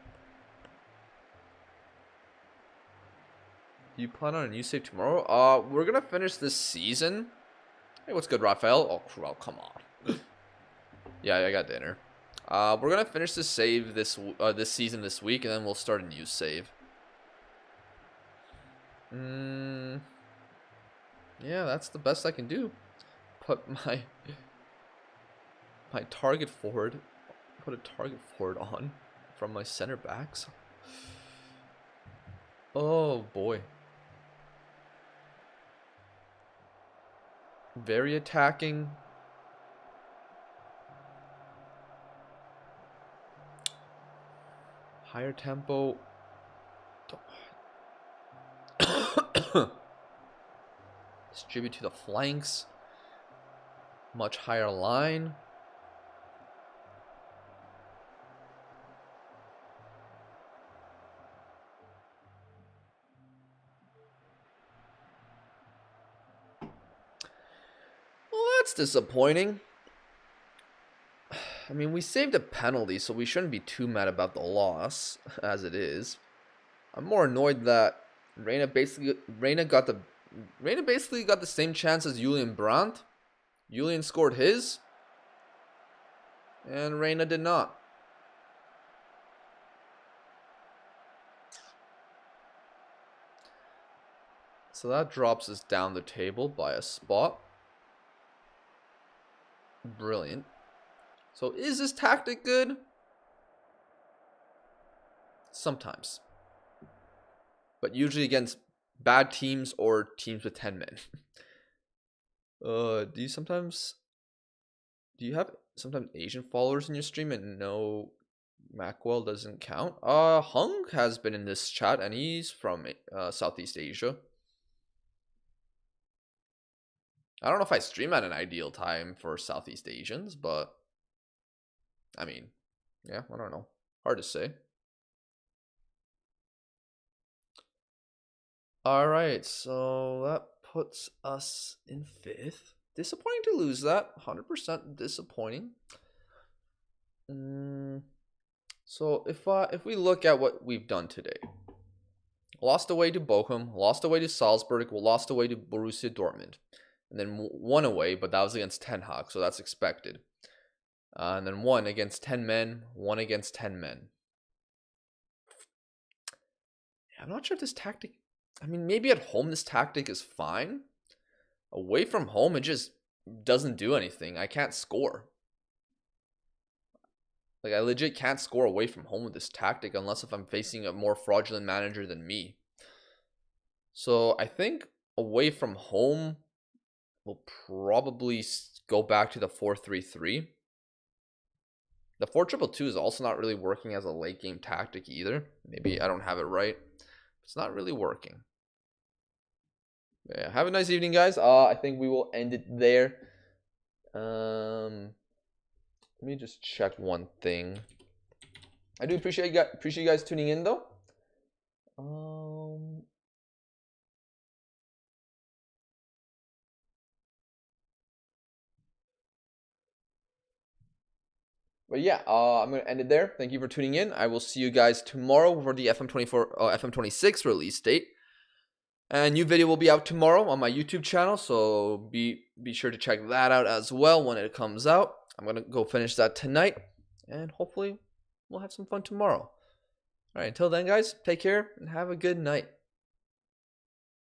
S1: Do you plan on a new save tomorrow? We're gonna finish this season. Hey, what's good, Raphael? Oh, come on. Yeah, I got dinner. We're gonna finish this save this season this week, and then we'll start a new save. Yeah, that's the best I can do. Put my target forward. Put a target forward on from my center backs. Oh boy. Very attacking. Higher tempo. Distribute to the flanks. Much higher line. Well, that's disappointing. I mean, we saved a penalty, so we shouldn't be too mad about the loss, as it is. I'm more annoyed that Reyna basically got the same chance as Julian Brandt. Julian scored his, and Reyna did not. So that drops us down the table by a spot. Brilliant. So is this tactic good? Sometimes. But usually against bad teams or teams with 10 men. Do you have sometimes Asian followers in your stream and no Macwell doesn't count? Hung has been in this chat and he's from Southeast Asia. I don't know if I stream at an ideal time for Southeast Asians, but I mean, yeah, I don't know. Hard to say. Alright, so that puts us in 5th. Disappointing to lose that. 100% disappointing. So if we look at what we've done today. lost away to Bochum, lost away to Salzburg, lost away to Borussia Dortmund, and then won away, but that was against Ten Hag, so that's expected. And then won against 10 men, won against 10 men. Yeah, I'm not sure if this tactic, I mean, maybe at home this tactic is fine. Away from home, it just doesn't do anything. I can't score. Like, I legit can't score away from home with this tactic unless if I'm facing a more fraudulent manager than me. So I think away from home, we'll probably go back to the 4-3-3. The 4-2-2 is also not really working as a late game tactic either. Maybe I don't have it right. It's not really working. Yeah, have a nice evening, guys. I think we will end it there. Let me just check one thing. I do appreciate you guys tuning in though. But yeah, I'm gonna end it there. Thank you for tuning in. I will see you guys tomorrow for the FM26 release date. And new video will be out tomorrow on my YouTube channel, so be sure to check that out as well when it comes out. I'm gonna go finish that tonight, and hopefully we'll have some fun tomorrow. All right, until then, guys, take care and have a good night.